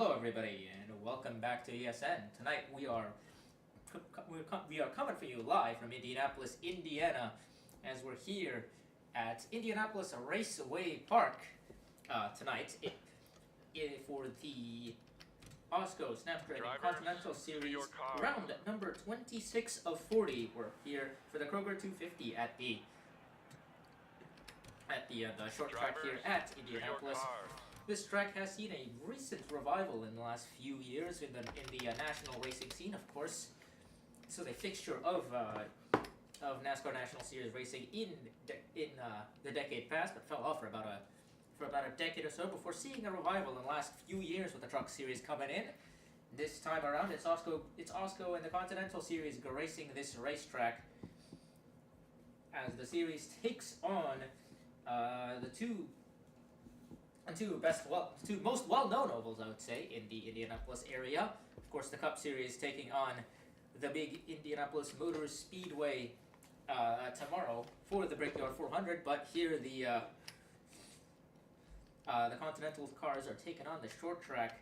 Hello, everybody, and welcome back to ESN. Tonight we are coming for you live from Indianapolis, Indiana, as we're here at Indianapolis Raceway Park tonight for the AWSCO Snapdragon Continental Series round number 26 of 40. We're here for the Kroger 250 at the short track here at Indianapolis. This track has seen a recent revival in the last few years in the national racing scene, of course. This was a fixture of NASCAR National Series racing in the decade past, but fell off for about a decade or so before seeing a revival in the last few years with the Truck Series coming in. This time around, it's AWSCO and the Continental Series racing this racetrack as the series takes on the two most well-known ovals, I would say, in the Indianapolis area. Of course, the Cup Series taking on the big Indianapolis Motor Speedway tomorrow for the Brickyard 400. But here the Continental cars are taking on the short track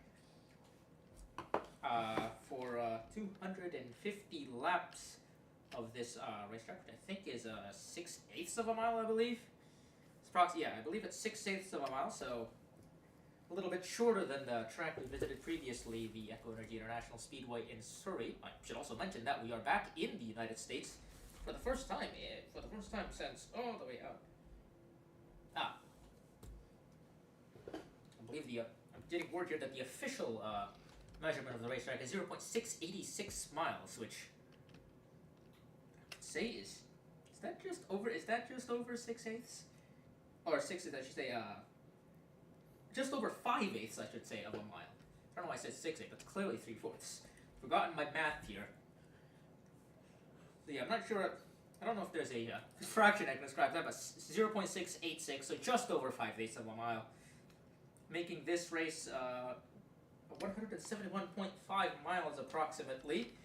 for 250 laps of this racetrack, which I think is 6/8 of a mile, I believe. I believe it's 6/8 of a mile, so a little bit shorter than the track we visited previously, the Echo Energy International Speedway in Surrey. I should also mention that we are back in the United States for the first time since all the way out. I believe I'm getting word here that the official measurement of the racetrack is 0.686 miles, which I would say is that just over 6/8? Or 6/8, I should say, just over 5/8, I should say, of a mile. I don't know why I said 6/8, that's clearly 3/4. Forgotten my math here. So yeah, I'm not sure, I don't know if there's a fraction I can describe that, but 0.686, so just over 5/8 of a mile. Making this race 171.5 miles approximately.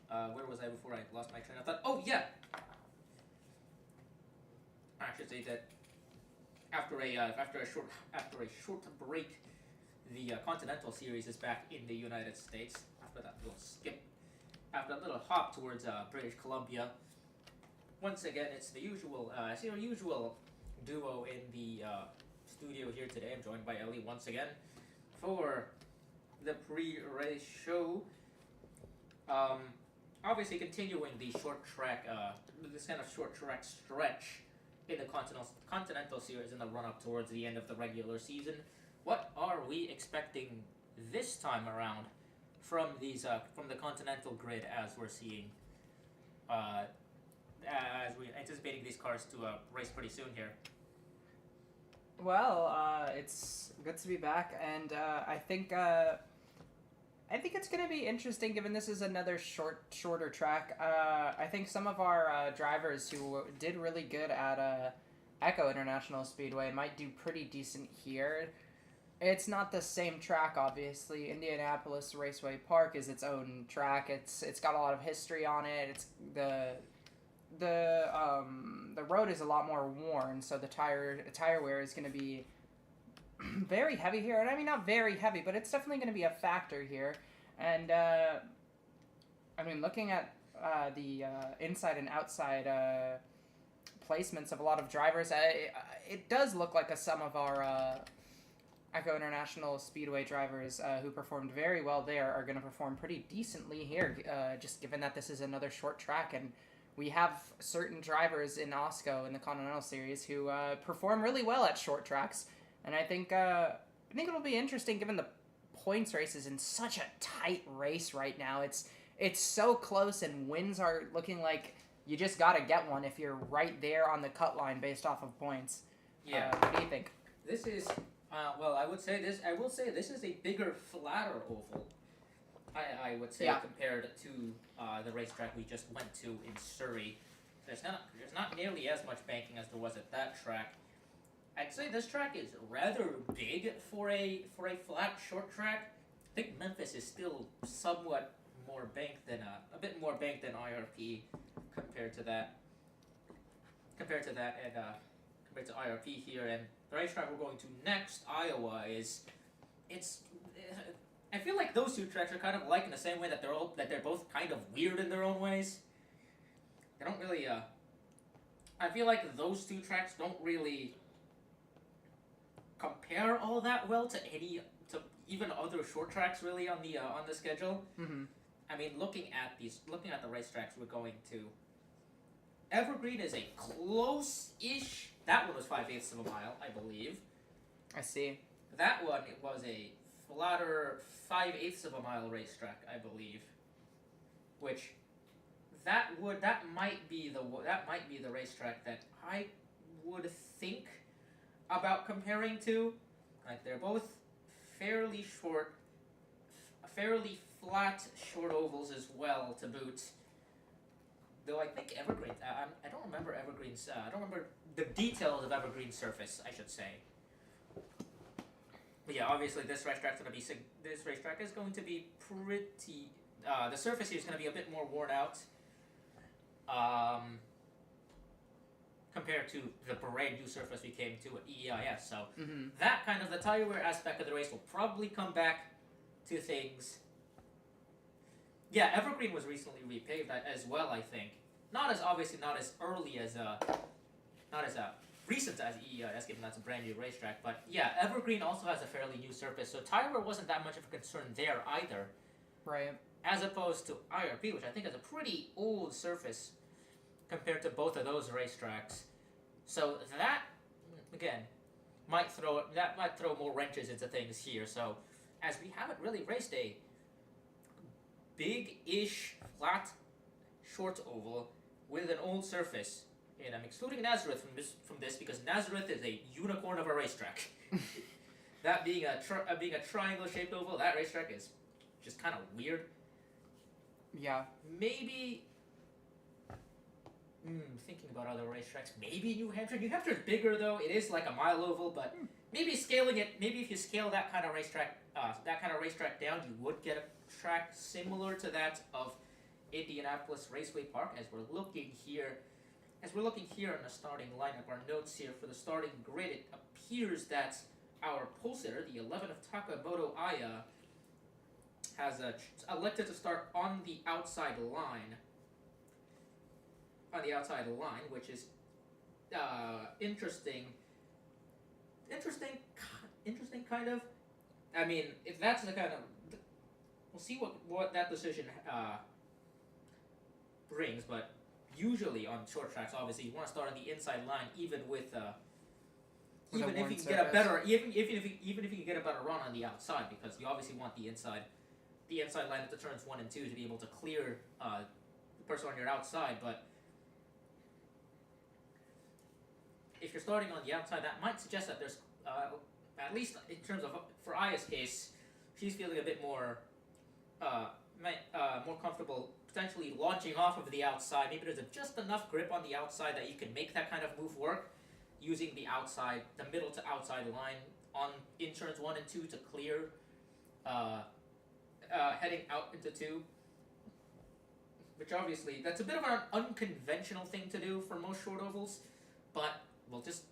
Where was I before I lost my train of thought? Oh yeah! I should say that after a short break, the Continental Series is back in the United States. After that little hop towards British Columbia. Once again, it's the usual duo in the studio here today. I'm joined by Ellie once again for the pre-race show. Obviously, continuing the short track, this kind of short track stretch in the Continental Series in the run-up towards the end of the regular season. What are we expecting this time around from the Continental grid as we're seeing, as we're anticipating these cars to race pretty soon here? Well, it's good to be back, and I think it's going to be interesting given this is another shorter track. I think some of our drivers who did really good at Echo International Speedway might do pretty decent here. It's not the same track, obviously. Indianapolis Raceway Park is its own track. It's got a lot of history on it. It's the road is a lot more worn, so the tire wear is going to be very heavy here, and I mean not very heavy, but it's definitely going to be a factor here. And I mean, looking at the inside and outside placements of a lot of drivers, it does look like some of our Echo International Speedway drivers who performed very well there are going to perform pretty decently here, just given that this is another short track, and we have certain drivers in AWSCO in the Continental Series who perform really well at short tracks. And I think it'll be interesting given the points race is in such a tight race right now. It's so close, and wins are looking like you just got to get one if you're right there on the cut line based off of points. Yeah. What do you think? This is I will say this is a bigger, flatter oval. I would say compared to the racetrack we just went to in Surrey. There's not nearly as much banking as there was at that track. I'd say this track is rather big for a flat short track. I think Memphis is still somewhat more banked than a bit more banked than IRP compared to IRP here. And the racetrack we're going to next, Iowa, it's I feel like those two tracks are kind of like in the same way that they're both kind of weird in their own ways. They don't really. I feel like those two tracks don't really compare all that well to even other short tracks really on the schedule. Mm-hmm. I mean, looking at the racetracks we're going to. Evergreen is a close-ish. That one was 5/8 of a mile, I believe. I see. That one it was a flatter 5/8 of a mile racetrack, I believe. Which that might be the racetrack that I would think about comparing to. Like they're both fairly short, fairly flat short ovals as well to boot. Though I think Evergreen, I don't remember Evergreen's. I don't remember the details of Evergreen's surface, I should say. But yeah, obviously this racetrack is going to be pretty. The surface here is going to be a bit more worn out. Compared to the brand new surface we came to at EEIS, so that kind of the tire wear aspect of the race will probably come back to things. Yeah, Evergreen was recently repaved as well, I think. Not as early as not as recent as EEIS, given that's a brand new racetrack. But yeah, Evergreen also has a fairly new surface, so tire wear wasn't that much of a concern there either. Right. As opposed to IRP, which I think is a pretty old surface compared to both of those racetracks. So that, again, might throw more wrenches into things here. So, as we haven't really raced a big-ish, flat, short oval with an old surface, and I'm excluding Nazareth from this because Nazareth is a unicorn of a racetrack. That being a triangle-shaped oval, that racetrack is just kind of weird. Yeah. Maybe. Thinking about other racetracks, maybe New Hampshire. New Hampshire's bigger though. It is like a mile oval, but maybe scaling it. Maybe if you scale that kind of racetrack down, you would get a track similar to that of Indianapolis Raceway Park. As we're looking here in the starting lineup, our notes here for the starting grid, it appears that our pole sitter, the 11 of Takamoto Aya, has elected to start on the outside line. Which is interesting kind of. I mean, if that's the kind of, we'll see what that decision brings. But usually on short tracks, obviously you want to start on the inside line, even if you can get a better run on the outside, because you obviously want the inside line at the turns 1 and 2 to be able to clear the person on your outside, but. If you're starting on the outside, that might suggest that there's, at least in terms of, for Aya's case, she's feeling a bit more comfortable potentially launching off of the outside. Maybe there's just enough grip on the outside that you can make that kind of move work using the middle to outside line in turns 1 and 2 to clear, heading out into 2. Which obviously, that's a bit of an unconventional thing to do for most short ovals, but we'll just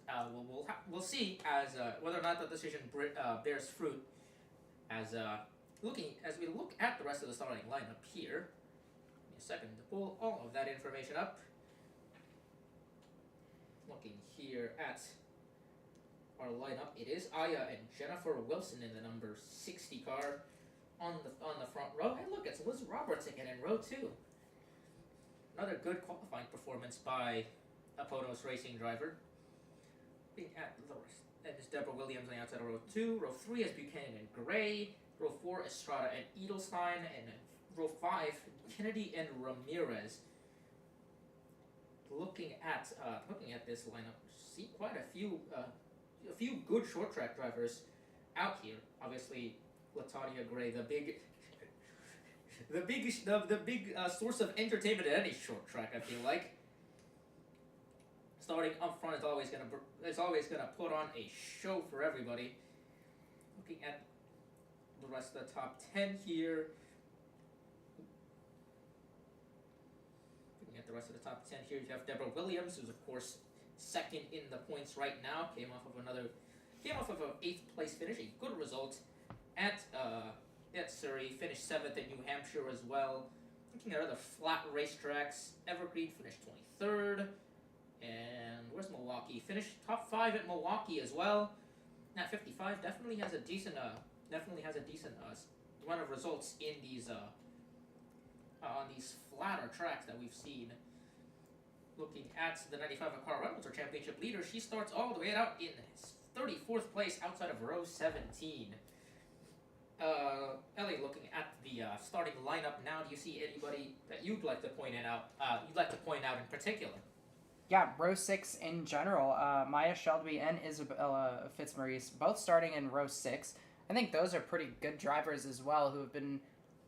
we'll see as whether or not the decision bears fruit as we look at the rest of the starting lineup here. Give me a second to pull all of that information up. Looking here at our lineup, it is Aya and Jennifer Wilson in the number 60 car on the front row. Hey, look, it's Liz Roberts again in row 2. Another good qualifying performance by a Ponos racing driver. Being at the rest, that is Deborah Williams on the outside of row 2. Row 3 is Buchanan and Gray. Row 4, Estrada and Edelstein. And row 5, Kennedy and Ramirez. Looking at this lineup, see quite a few good short track drivers out here. Obviously, Latadia Gray, the big source of entertainment at any short track, I feel like. Starting up front is always gonna put on a show for everybody. Looking at the rest of the top 10 here. Looking at the rest of the top 10 here, you have Deborah Williams, who's of course second in the points right now. Came off of an 8th place finish, a good result at Surrey, finished 7th in New Hampshire as well. Looking at other flat racetracks, Evergreen finished 23rd. And where's Milwaukee? Finished top 5 at Milwaukee as well. Now 55 definitely has a decent run of results in these on these flatter tracks that we've seen. Looking at the 95 Car Reynolds, our championship leader, she starts all the way out in 34th place outside of row 17. Ellie, looking at the starting lineup now, do you see anybody that you'd like to point out? In particular? Yeah, row 6 in general. Maya Shelby and Isabella Fitzmaurice both starting in row 6. I think those are pretty good drivers as well, who have been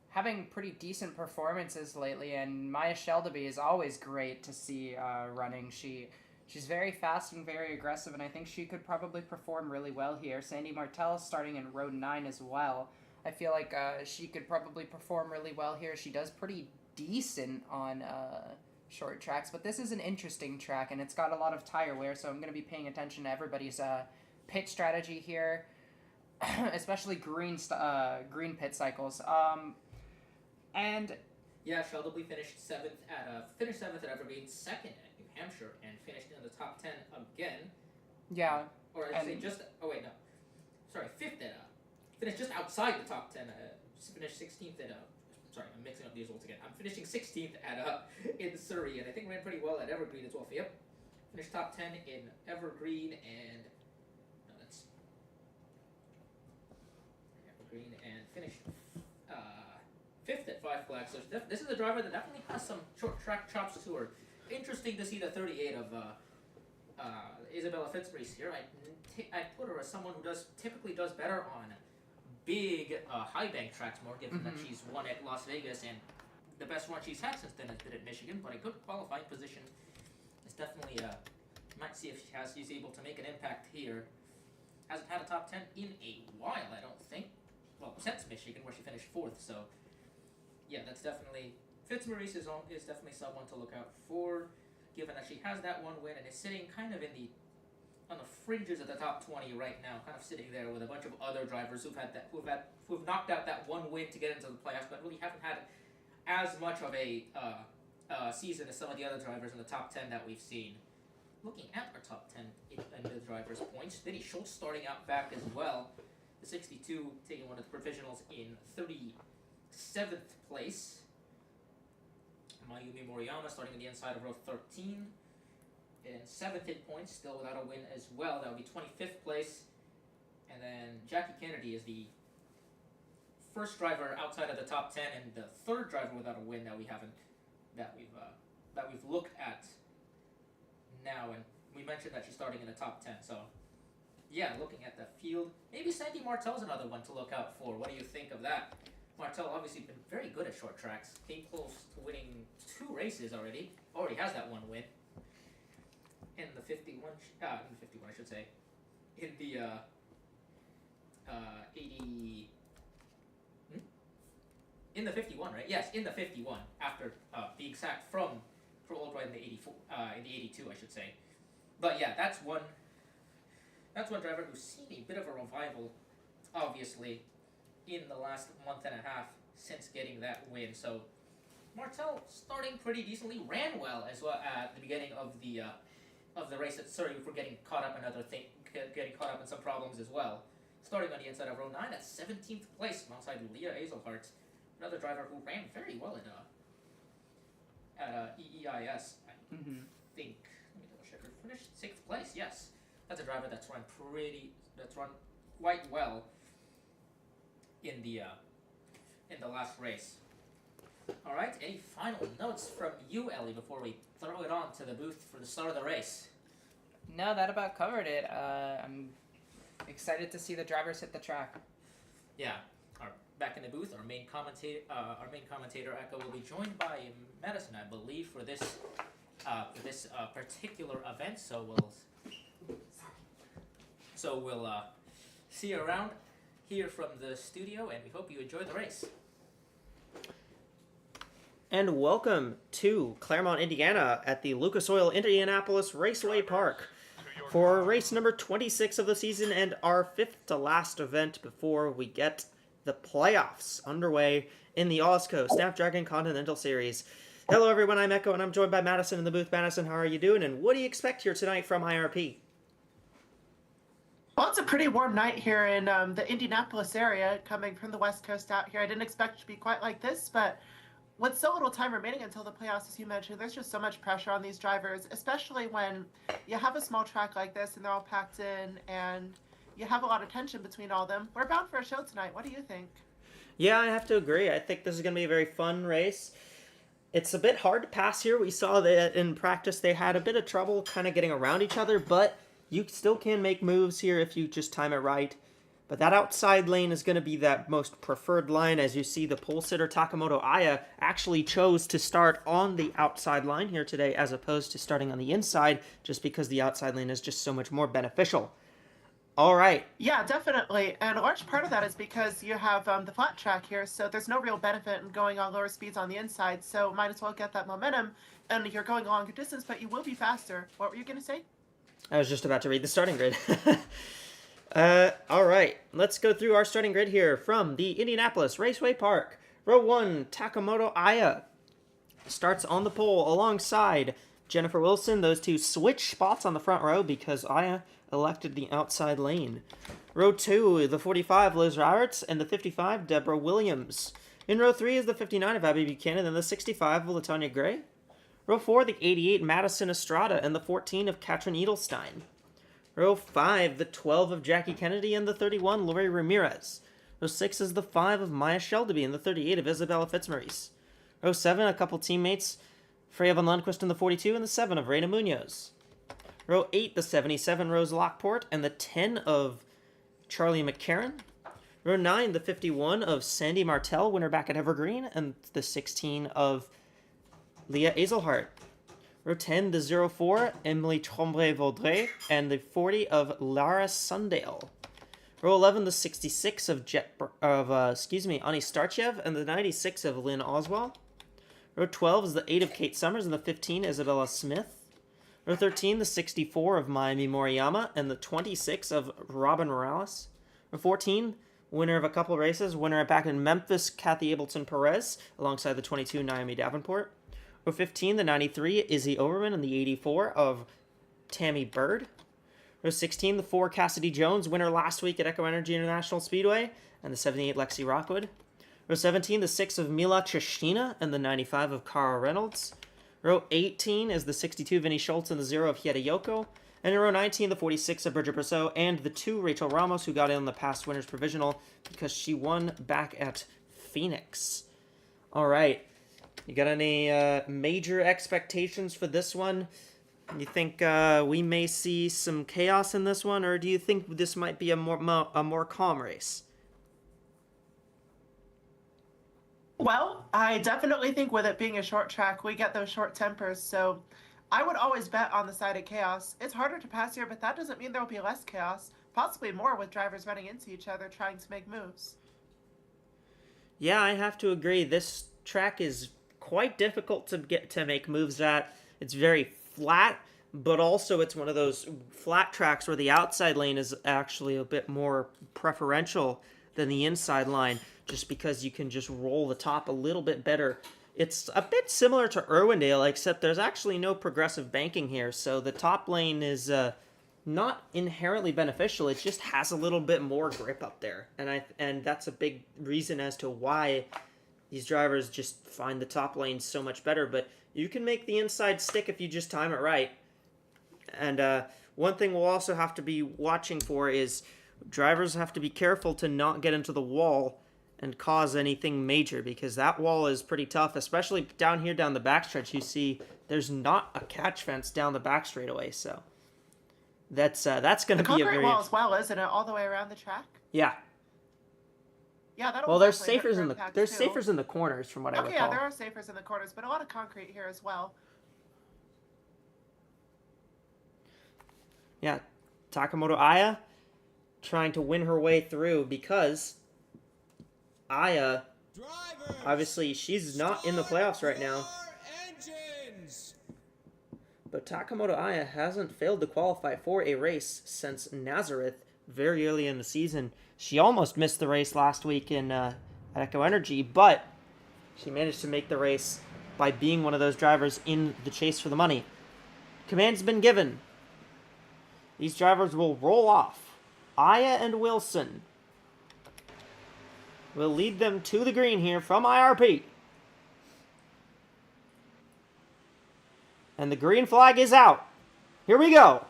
having pretty decent performances lately. And Maya Shelby is always great to see running. She's very fast and very aggressive, and I think she could probably perform really well here. Sandy Martell starting in row 9 as well. I feel like she could probably perform really well here. She does pretty decent on short tracks, but this is an interesting track, and it's got a lot of tire wear, so I'm going to be paying attention to everybody's pit strategy here, especially green pit cycles. And yeah, Shelby finished 7th at Evergreen, 2nd at New Hampshire, and finished in the top 10 again. Yeah. Or I say just, oh wait, no. Sorry, 5th at, finished just outside the top 10, finished 16th at, sorry, I'm mixing up the results again. I'm finishing 16th at, in Surrey, and I think ran pretty well at Evergreen as well. Yep. Finished top 10 in Evergreen and, no, that's, Evergreen, and finished, 5th at Five Flags. So this is a driver that definitely has some short track chops too. Are interesting to see the 38 of Isabella Fitzmaurice here. I put her as someone who typically does better on big high bank tracks more, given that she's won at Las Vegas, and the best one she's had since then has been at Michigan. But a good qualifying position is definitely might see if she's able to make an impact here. Hasn't had a top 10 in a while, I don't think. Well, since Michigan, where she finished 4th. So yeah, that's definitely Fitzmaurice is definitely someone to look out for, given that she has that one win and is sitting kind of on the fringes of the top 20 right now, kind of sitting there with a bunch of other drivers who've knocked out that one win to get into the playoffs, but really haven't had as much of a season as some of the other drivers in the top 10 that we've seen. Looking at our top 10 in the drivers' points, Vinny Schultz starting out back as well, the 62 taking one of the provisionals in 37th place. Mayumi Moriyama starting on the inside of row 13. And 7th in points, still without a win as well. That would be 25th place. And then Jackie Kennedy is the first driver outside of the top 10 and the third driver without a win that we've looked at now. And we mentioned that she's starting in the top 10. So yeah, looking at the field, maybe Sandy Martell's another one to look out for. What do you think of that? Martell obviously been very good at short tracks. Came close to winning 2 races already. Already has that one win. In the 51, I should say. In the 80. In the 51, right? Yes, in the 51. After being sacked from Old Ride in the 84, in the 82, I should say. But yeah, that's one driver who's seen a bit of a revival, obviously, in the last month and a half since getting that win. So Martell starting pretty decently, ran well as well at the beginning of the race at Surrey before getting caught up in some problems as well. Starting on the inside of row 9 at 17th place alongside Leah Azelhart, another driver who ran very well at EEIS. I think. Let me double check. Her finished 6th place. Yes, that's a driver that's run quite well in the last race. All right, any final notes from you, Ellie, before we throw it on to the booth for the start of the race? No, that about covered it. I'm excited to see the drivers hit the track. Yeah, back in the booth, our main commentator Echo will be joined by Madison, I believe, for this particular event. So we'll see you around here from the studio, and we hope you enjoy the race. And welcome to Claremont, Indiana at the Lucas Oil Indianapolis Raceway Park for race number 26 of the season and our 5th to last event before we get the playoffs underway in the AWSCO Snapdragon Continental Series. Hello everyone, I'm Echo and I'm joined by Madison in the booth. Madison, how are you doing? And what do you expect here tonight from IRP? Well, it's a pretty warm night here in the Indianapolis area, coming from the West Coast out here. I didn't expect it to be quite like this, but with so little time remaining until the playoffs, as you mentioned, there's just so much pressure on these drivers, especially when you have a small track like this and they're all packed in and you have a lot of tension between all of them. We're bound for a show tonight. What do you think? Yeah, I have to agree. I think this is going to be a very fun race. It's a bit hard to pass here. We saw that in practice they had a bit of trouble kind of getting around each other, but you still can make moves here if you just time it right. But that outside lane is going to be that most preferred line. As you see, the pole sitter Takamoto Aya actually chose to start on the outside line here today as opposed to starting on the inside, just because the outside lane is just so much more beneficial. All right. Yeah, definitely. And a large part of that is because you have the flat track here, so there's no real benefit in going on lower speeds on the inside, so might as well get that momentum. And you're going a longer distance, but you will be faster. What were you going to say? I was just about to read the starting grid. All right, let's go through our starting grid here from the Indianapolis Raceway Park. Row 1, Takamoto Aya starts on the pole alongside Jennifer Wilson. Those two switch spots on the front row because Aya elected the outside lane. Row 2, the 45, Liz Roberts, and the 55, Deborah Williams. In row 3 is the 59 of Abby Buchanan and the 65 of LaTonya Gray. Row 4, the 88, Madison Estrada, and the 14 of Katrin Edelstein. Row 5, the 12 of Jackie Kennedy, and the 31, Lori Ramirez. Row 6 is the 5 of Maya Sheldeby, and the 38 of Isabella Fitzmaurice. Row 7, a couple teammates, Freya Van Lundquist in the 42, and the 7 of Reina Munoz. Row 8, the 77, Rose Lockport, and the 10 of Charlie McCarran. Row 9, the 51 of Sandy Martell, winner back at Evergreen, and the 16 of Leah Azelhart. Row 10, the 04, Emily Tremblay-Vaudrey, and the 40 of Lara Sundale. Row 11, the 66 of Ani Starchev, and the 96 of Lynn Oswald. Row 12 is the 8 of Kate Summers, and the 15, Isabella Smith. Row 13, the 64 of Mayumi Moriyama, and the 26 of Robin Morales. Row 14, winner of a couple races, winner back in Memphis, Kathy Ableton Perez, alongside the 22, Naomi Davenport. Row 15, the 93, Izzy Overman, and the 84 of Tammy Bird. Row 16, the 4, Cassidy Jones, winner last week at Echo Energy International Speedway, and the 78, Lexi Rockwood. Row 17, the 6 of Mila Cheshina, and the 95 of Cara Reynolds. Row 18 is the 62, Vinny Schultz, and the 0 of Hieda Yoko. And in row 19, the 46 of Bridget Brousseau, and the 2, Rachel Ramos, who got in the past winner's provisional because she won back at Phoenix. All right. You got any major expectations for this one? You think we may see some chaos in this one, or do you think this might be a more calm race? Well, I definitely think with it being a short track, we get those short tempers, so I would always bet on the side of chaos. It's harder to pass here, but that doesn't mean there will be less chaos, possibly more with drivers running into each other trying to make moves. Yeah, I have to agree. This track is quite difficult to make moves at. It's very flat, but also it's one of those flat tracks where the outside lane is actually a bit more preferential than the inside line, just because you can just roll the top a little bit better. It's a bit similar to Irwindale, except there's actually no progressive banking here, so the top lane is not inherently beneficial. It just has a little bit more grip up there, and that's a big reason as to why these drivers just find the top lane so much better. But you can make the inside stick if you just time it right. And one thing we'll also have to be watching for is drivers have to be careful to not get into the wall and cause anything major, because that wall is pretty tough, especially down here down the backstretch. You see there's not a catch fence down the back straightaway, so that's going to be a very... The concrete wall as well, isn't it? All the way around the track? Yeah. Yeah, that'll Well, there's definitely safers hurt in the impact, there's too. safers in the corners from what I Okay, recall. yeah, there are safers in the corners, but a lot of concrete here as well. Yeah, Takamoto Aya trying to win her way through, because Aya, obviously, she's not in the playoffs right now. But Takamoto Aya hasn't failed to qualify for a race since Nazareth very early in the season. She almost missed the race last week at Echo Energy, but she managed to make the race by being one of those drivers in the chase for the money. Command's been given. These drivers will roll off. Aya and Wilson will lead them to the green here from IRP. And the green flag is out. Here we go.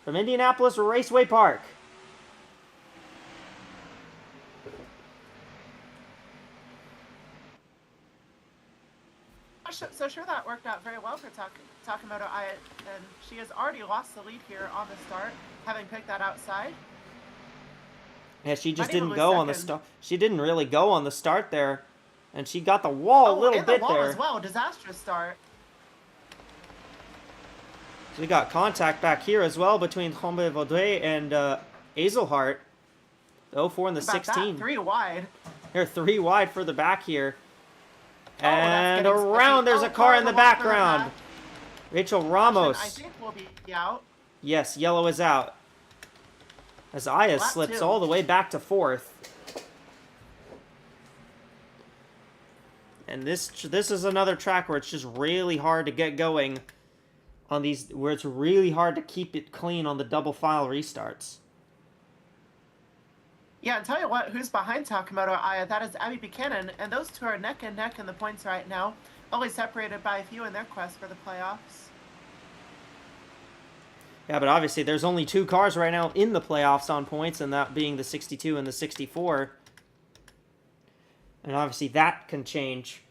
From Indianapolis Raceway Park. So sure, that worked out very well for Takamoto Aya, and she has already lost the lead here on the start, having picked that outside. Yeah, she just didn't go on the start. She didn't really go on the start there, and she got the wall a little bit the wall there. As well, disastrous start. So we got contact back here as well between Trombe Vaudreuil and Azelhart. The 04 and the 16. 3 wide. They're 3 wide further back here. Oh, and around, there's a car in the background. Rachel Ramos. I think will be out. Yes, yellow is out. As Aya slips all the way back to 4th. And this is another track where it's just really hard to get going on these, where it's really hard to keep it clean on the double file restarts. Yeah, and tell you what, who's behind Takamoto Aya? That is Abby Buchanan, and those two are neck and neck in the points right now, only separated by a few in their quest for the playoffs. Yeah, but obviously there's only 2 cars right now in the playoffs on points, and that being the 62 and the 64. And obviously that can change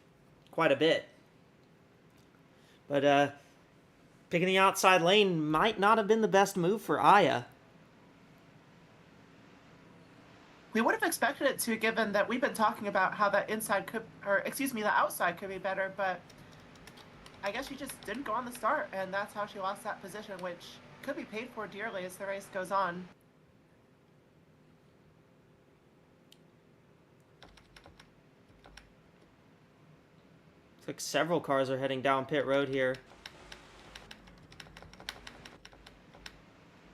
quite a bit. But picking the outside lane might not have been the best move for Aya. We would have expected it to, given that we've been talking about how that the outside could be better, but I guess she just didn't go on the start, and that's how she lost that position, which could be paid for dearly as the race goes on. Looks like several cars are heading down pit road here.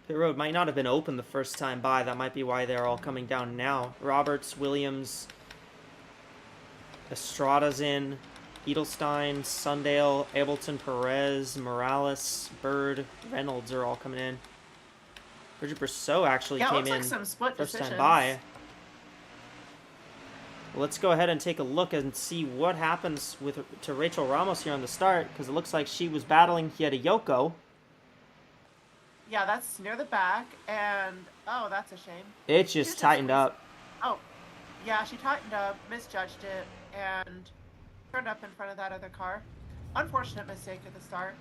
Pit road might not have been open the first time by. That might be why they're all coming down now. Roberts, Williams, Estrada's in, Edelstein, Sundale, Ableton, Perez, Morales, Bird, Reynolds are all coming in. Bridget Brousseau actually came in some split first decisions. time by. Well, let's go ahead and take a look and see what happens to Rachel Ramos here on the start, because it looks like she was battling Yoko. Yeah, that's near the back, and oh, that's a shame. It just tightened up. Oh, yeah, she tightened up, misjudged it, and turned up in front of that other car. Unfortunate mistake at the start.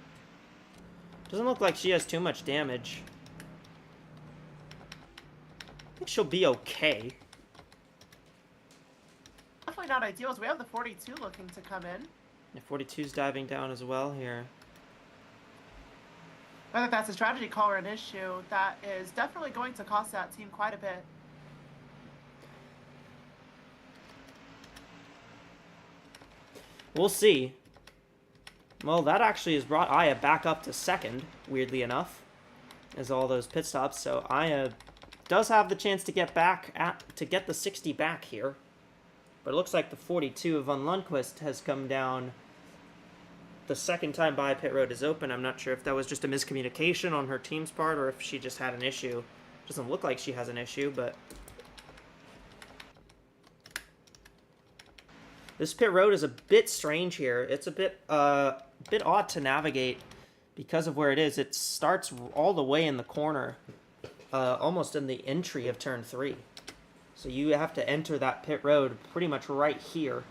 Doesn't look like she has too much damage. I think she'll be okay. Definitely not ideal, as we have the 42 looking to come in. Yeah, 42's diving down as well here. Whether that's a strategy call or an issue, that is definitely going to cost that team quite a bit. We'll see. Well, that actually has brought Aya back up to 2nd, weirdly enough, as all those pit stops. So Aya does have the chance to get the 60 back here. But it looks like the 42 of Von Lundquist has come down. The second time by pit road is open. I'm not sure if that was just a miscommunication on her team's part or if she just had an issue. Doesn't look like she has an issue, but this pit road is a bit strange here. It's a bit odd to navigate because of where it is. It starts all the way in the corner, almost in the entry of turn 3. So you have to enter that pit road pretty much right here.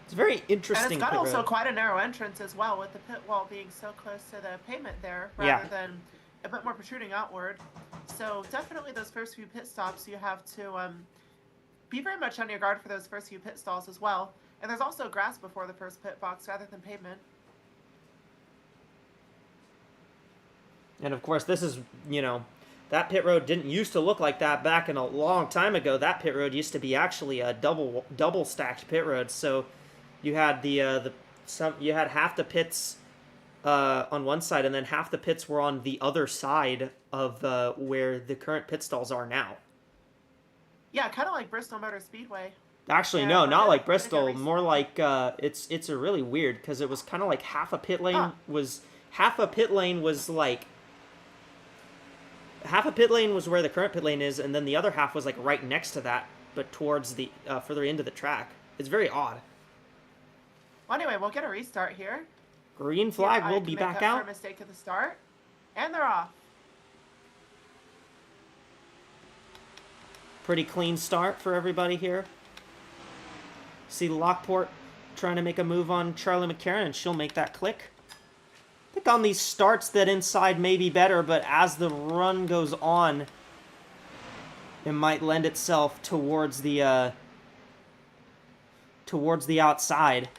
It's a very interesting And it's got pit also road. quite a narrow entrance as well, with the pit wall being so close to the pavement there, rather than a bit more protruding outward. So definitely those first few pit stops, you have to be very much on your guard for those first few pit stalls as well. And there's also grass before the first pit box rather than pavement. And of course, this is, that pit road didn't used to look like that back in a long time ago. That pit road used to be actually a double stacked pit road. So you had you had half the pits on one side, and then half the pits were on the other side of where the current pit stalls are now. Yeah, kind of like Bristol Motor Speedway. Actually, no, not like Bristol. More like it's a really weird because it was kind of like half a pit lane was like half a pit lane was where the current pit lane is, and then the other half was like right next to that, but towards the further into the track. It's very odd. Well, anyway, we'll get a restart here. Green flag will be back out. For a mistake at the start, and they're off. Pretty clean start for everybody here. See Lockport trying to make a move on Charlie McCarron, and she'll make that click. I think on these starts that inside may be better, but as the run goes on, it might lend itself towards the outside.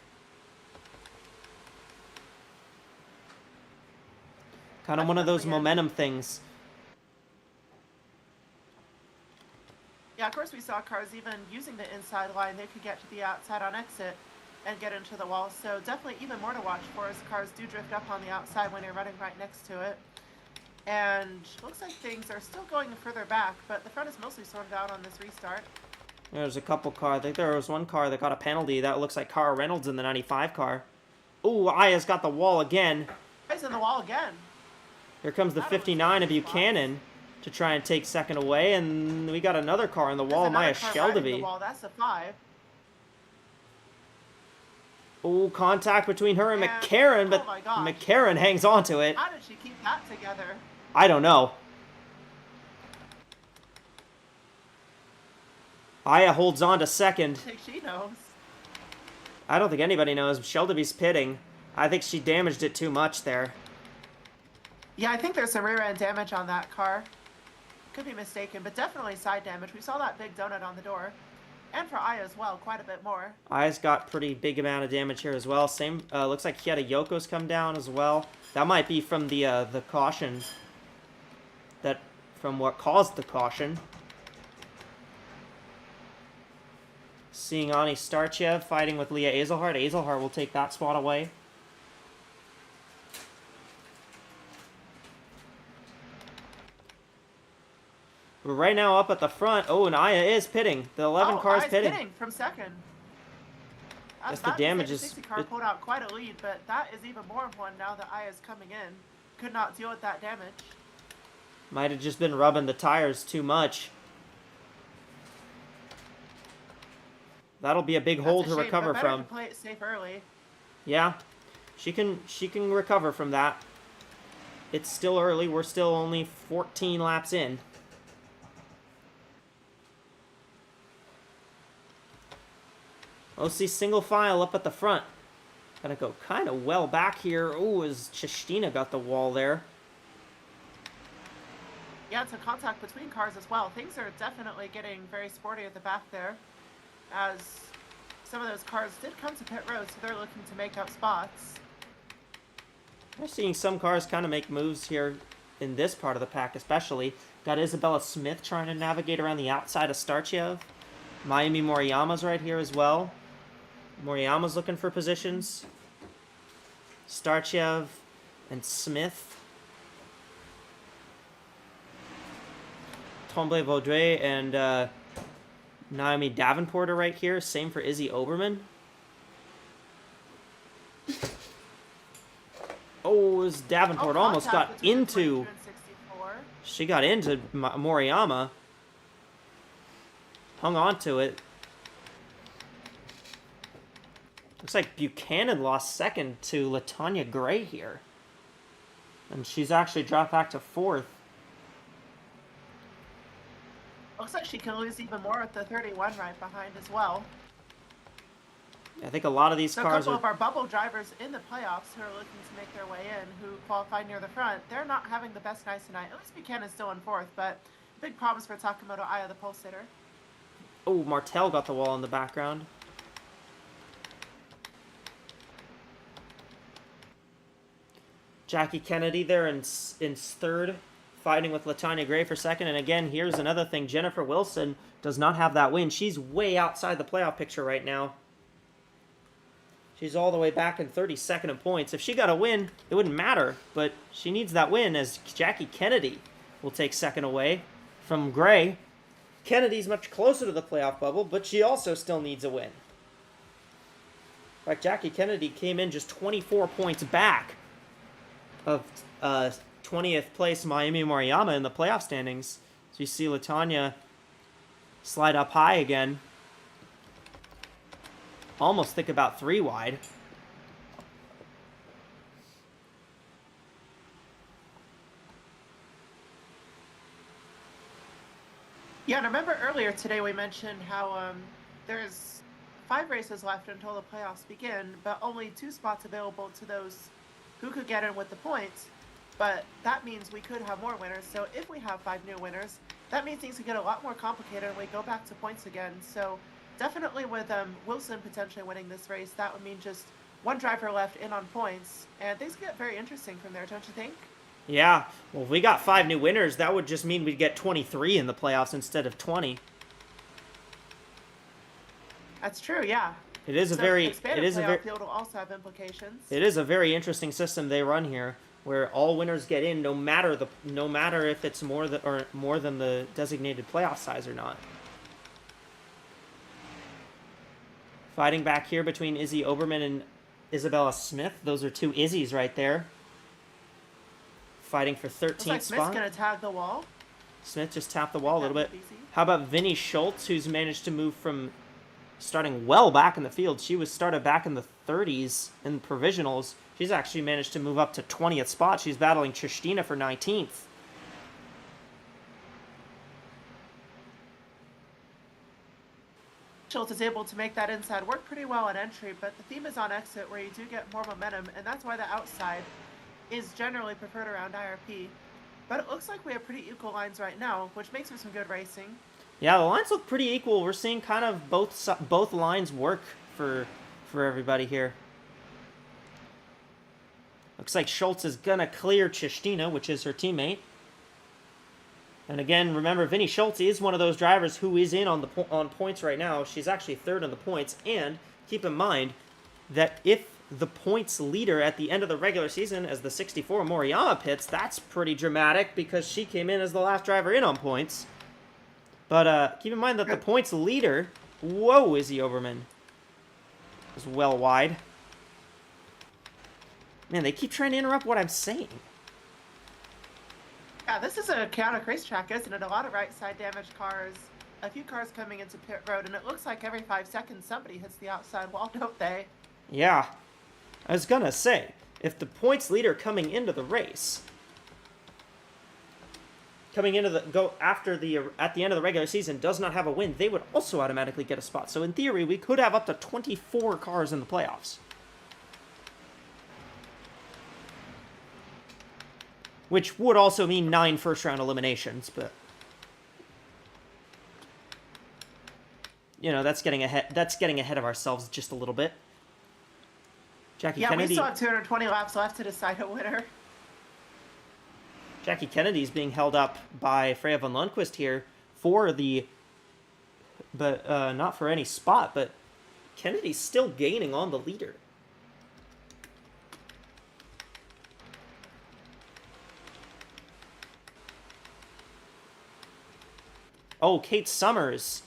Kind of one of those momentum things. Yeah, of course we saw cars even using the inside line. They could get to the outside on exit and get into the wall. So definitely even more to watch for as cars do drift up on the outside when you're running right next to it. And looks like things are still going further back, but the front is mostly sorted out on this restart. There's a couple cars. I think there was one car that got a penalty. That looks like Cara Reynolds in the 95 car. Ooh, Aya's got the wall again. He's in the wall again. Here comes the 59 of Buchanan to try and take second away, and we got another car on the wall, Maya Sheldovy. That's a 5. Oh, contact between her and McCarron, but McCarron hangs on to it. How did she keep that together? I don't know. Aya holds on to second. I think she knows. I don't think anybody knows. Sheldovy's pitting. I think she damaged it too much there. Yeah, I think there's some rear end damage on that car. Could be mistaken, but definitely side damage. We saw that big donut on the door. And for Aya as well, quite a bit more. Aya's got pretty big amount of damage here as well. Same, looks like he had a Yoko's come down as well. That might be from the caution. From what caused the caution. Seeing Ani Starchev fighting with Leah Azelhart. Azelhart will take that spot away. We're right now up at the front. Oh, and Aya is pitting. The 11 car is pitting. Pitting from second. That's the damage is. The 60 car pulled out quite a lead, but that is even more of one now that Aya's coming in. Could not deal with that damage. Might have just been rubbing the tires too much. That'll be a big hole to recover from. Play it safe early. Yeah, she can recover from that. It's still early. We're still only 14 laps in. OC single file up at the front. Gotta go kind of well back here. Oh, as Chestina got the wall there. Yeah, it's a contact between cars as well. Things are definitely getting very sporty at the back there, as some of those cars did come to pit road, so they're looking to make up spots. We're seeing some cars kind of make moves here in this part of the pack especially. Got Isabella Smith trying to navigate around the outside of Starchev. Mayumi Moriyama's right here as well. Moriyama's looking for positions. Starchev and Smith. Tremblay Vaudreuil and Naomi Davenport are right here. Same for Izzy Oberman. Oh, as Davenport almost got into... She got into Moriyama. Hung on to it. Looks like Buchanan lost second to LaTanya Gray here. And she's actually dropped back to fourth. Looks like she can lose even more with the 31 right behind as well. I think a lot of these cars a couple of our bubble drivers in the playoffs who are looking to make their way in, who qualified near the front, they're not having the best night tonight. At least Buchanan's still in fourth, but big problems for Takamoto Aya, the pole sitter. Oh, Martel got the wall in the background. Jackie Kennedy there in third, fighting with LaTanya Gray for second. And again, here's another thing. Jennifer Wilson does not have that win. She's way outside the playoff picture right now. She's all the way back in 32nd in points. If she got a win, it wouldn't matter, but she needs that win as Jackie Kennedy will take second away from Gray. Kennedy's much closer to the playoff bubble, but she also still needs a win. In fact, Jackie Kennedy came in just 24 points back of 20th place Miami Maruyama in the playoff standings. So you see LaTonya slide up high again. Almost think about 3 wide. Yeah, and I remember earlier today we mentioned how there's 5 races left until the playoffs begin, but only 2 spots available to those who could get in with the points. But that means we could have more winners. So if we have 5 new winners, that means things could get a lot more complicated and we go back to points again. So definitely with Wilson potentially winning this race, that would mean just 1 driver left in on points. And things get very interesting from there, don't you think? Yeah, well, if we got 5 new winners, that would just mean we'd get 23 in the playoffs instead of 20. That's true, yeah. It is a So very, expanded it is a playoff very, field will also have implications. it is a very interesting system they run here, where all winners get in, no matter if it's more than the designated playoff size or not. Fighting back here between Izzy Oberman and Isabella Smith. Those are 2 Izzy's right there. Fighting for 13th Looks like spot. Smith's going to tag the wall. Smith just tapped the wall a little bit. Easy. How about Vinnie Schultz, who's managed to move from starting well back in the field? She was started back in the 30s in provisionals. She's actually managed to move up to 20th spot. She's battling Tristina for 19th. Schultz is able to make that inside work pretty well on entry, but the theme is on exit where you do get more momentum, and that's why the outside is generally preferred around IRP. But it looks like we have pretty equal lines right now, which makes for some good racing. Yeah, the lines look pretty equal. We're seeing kind of both lines work for everybody here. Looks like Schultz is gonna clear Tristina, which is her teammate. And again, remember, Vinnie Schultz is one of those drivers who is in on points right now. She's actually 3rd on the points. And keep in mind that if the points leader at the end of the regular season as the 64 Moriyama pits, that's pretty dramatic because she came in as the last driver in on points. But keep in mind that the points leader, whoa, Izzy Oberman, is well wide. Man, they keep trying to interrupt what I'm saying. Yeah, this is a chaotic racetrack, isn't it? A lot of right side damaged cars, a few cars coming into pit road, and it looks like every 5 seconds somebody hits the outside wall, don't they? Yeah. I was gonna say, if the points leader coming into the race, at the end of the regular season does not have a win, they would also automatically get a spot. So in theory, we could have up to 24 cars in the playoffs. Which would also mean 9 first-round eliminations, but you know, that's getting ahead of ourselves just a little bit. Jackie Kennedy. We still have 220 laps left to decide a winner. Jackie Kennedy is being held up by Freya von Lundqvist here not for any spot, but Kennedy's still gaining on the leader. Oh, Kate Summers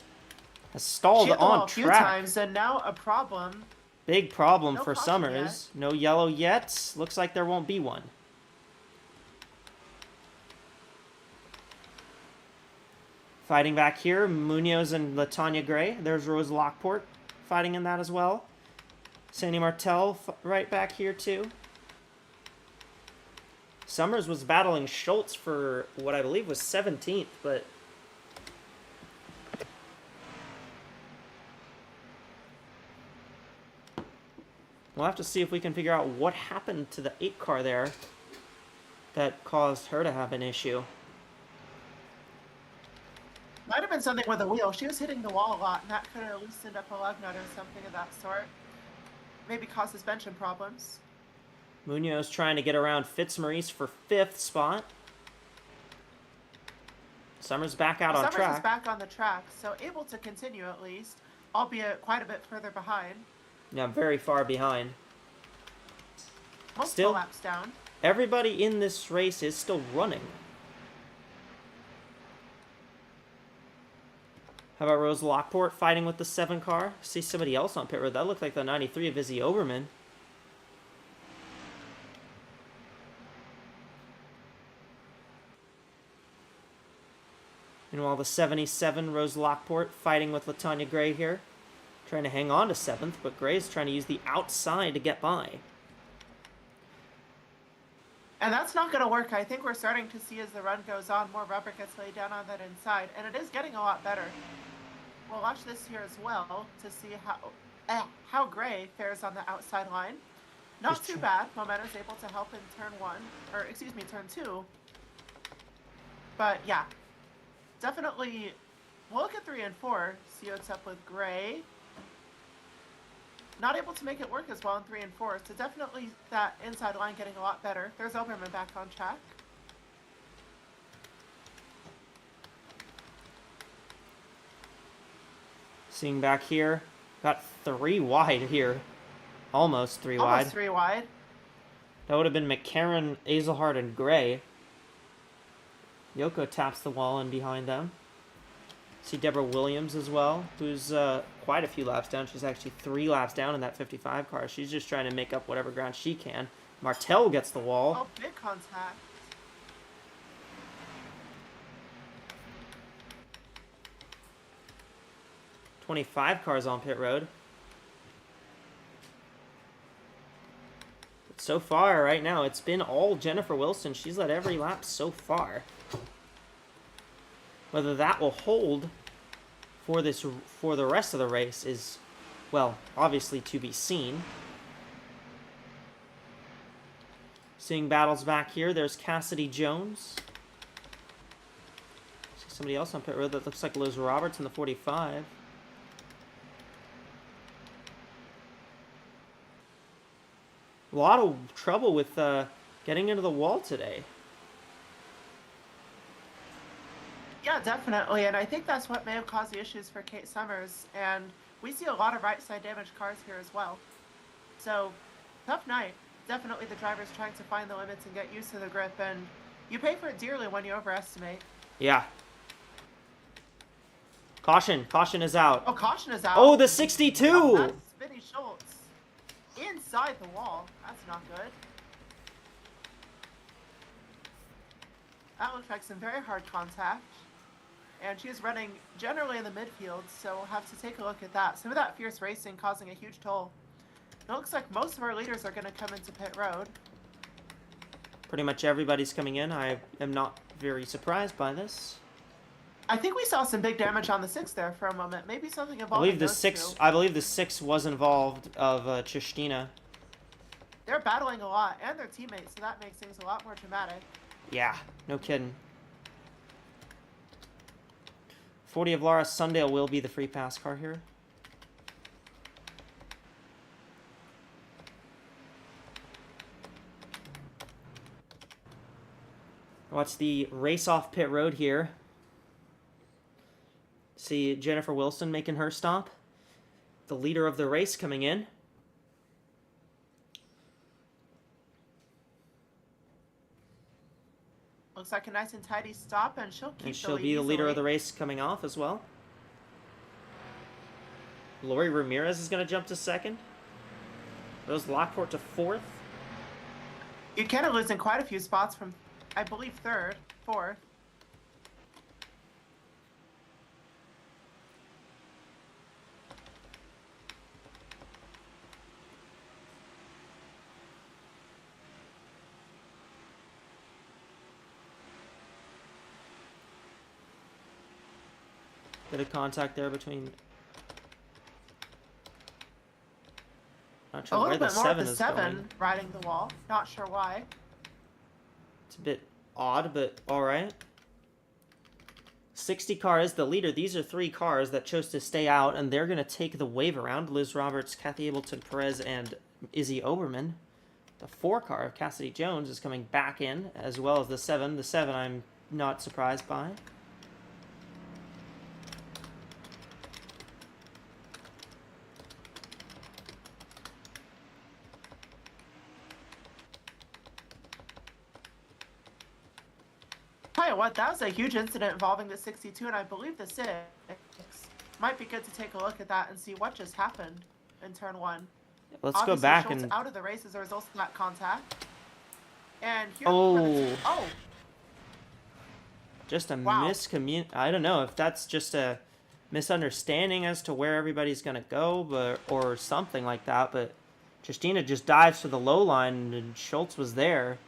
has stalled on a few track. times, and now a problem. Big problem No for caution Summers. No yellow yet. Looks like there won't be one. Fighting back here, Munoz and LaTonya Gray. There's Rose Lockport fighting in that as well. Sandy Martel right back here too. Summers was battling Schultz for what I believe was 17th, but we'll have to see if we can figure out what happened to the 8 car there that caused her to have an issue. Might have been something with the wheel. She was hitting the wall a lot, and that could have loosened up a lug nut or something of that sort. Maybe cause suspension problems. Munoz trying to get around Fitzmaurice for 5th spot. Summers back out on Summers track. is back on the track, so able to continue at least, albeit quite a bit further behind. Yeah, very far behind. Multiple Still- laps down. Everybody in this race is still running. How about Rose Lockport fighting with the 7 car? See somebody else on pit road. That looked like the 93 of Izzy Oberman. Meanwhile, the 77 Rose Lockport fighting with Latanya Gray here. Trying to hang on to 7th, but Gray's trying to use the outside to get by. And that's not going to work. I think we're starting to see as the run goes on, more rubber gets laid down on that inside, and it is getting a lot better. We'll watch this here as well to see how Gray fares on the outside line. Not Just too bad. Momento's able to help in turn 1, or excuse me, turn 2. But yeah, definitely. We'll look at 3 and 4. See what's up with Gray. Not able to make it work as well in 3 and 4, so definitely that inside line getting a lot better. There's Oberman back on track. Seeing back here, got 3 wide here. Almost 3 wide. Almost 3 wide. That would have been McCarron, Azelhart, and Gray. Yoko taps the wall in behind them. See Deborah Williams as well, who's quite a few laps down. She's actually 3 laps down in that 55 car. She's just trying to make up whatever ground she can. Martel gets the wall. Oh, big contact. Oh, 25 cars on pit road. But so far, right now, it's been all Jennifer Wilson. She's led every lap so far. Whether that will hold for the rest of the race is, well, obviously to be seen. Seeing battles back here, there's Cassidy Jones. See somebody else on pit road that looks like Liz Roberts in the 45. A lot of trouble with getting into the wall today. Yeah, definitely, and I think that's what may have caused the issues for Kate Summers, and we see a lot of right side damaged cars here as well. So, tough night. Definitely the driver's trying to find the limits and get used to the grip, and you pay for it dearly when you overestimate. Yeah. Caution. Caution is out. Oh, caution is out. Oh, the 62! Oh, that's Vinny Schultz. Inside the wall. That's not good. That looks like some very hard contact. And she is running generally in the midfield, so we'll have to take a look at that. Some of that fierce racing causing a huge toll. It looks like most of our leaders are going to come into pit road. Pretty much everybody's coming in. I am not very surprised by this. I think we saw some big damage on the 6 there for a moment. Maybe something I involving believe the those 6. two. I believe the 6 was involved of Chistina. They're battling a lot, and their teammates, so that makes things a lot more dramatic. Yeah, no kidding. 40 of Laura Sundale will be the free pass car here. Watch the race off pit road here. See Jennifer Wilson making her stop. The leader of the race coming in. Looks like a nice and tidy stop, and she'll keep And she'll be the leader of the race coming off as well. Lori Ramirez is going to jump to 2nd. Rose Lockport to 4th. You're kind of losing quite a few spots from, I believe, 3rd, 4th. Bit of contact there between. Not A sure where little the bit more of 7 the is 7 going. riding the wall. Not sure why. It's a bit odd, but alright. 60 car is the leader. These are 3 cars that chose to stay out, and they're going to take the wave around. Liz Roberts, Kathy Ableton Perez, and Izzy Oberman. The 4 car of Cassidy Jones is coming back in, as well as the 7. The 7 I'm not surprised by. you what, that was a huge incident involving the 62 and I believe the 6. Might be good to take a look at that and see what just happened in turn 1. Let's Obviously, go back Schultz and... out of the race as a result of that contact. And here Oh. Just a Wow. I don't know if that's just a misunderstanding as to where everybody's going to go, or something like that, but Justina just dives to the low line and Schultz was there.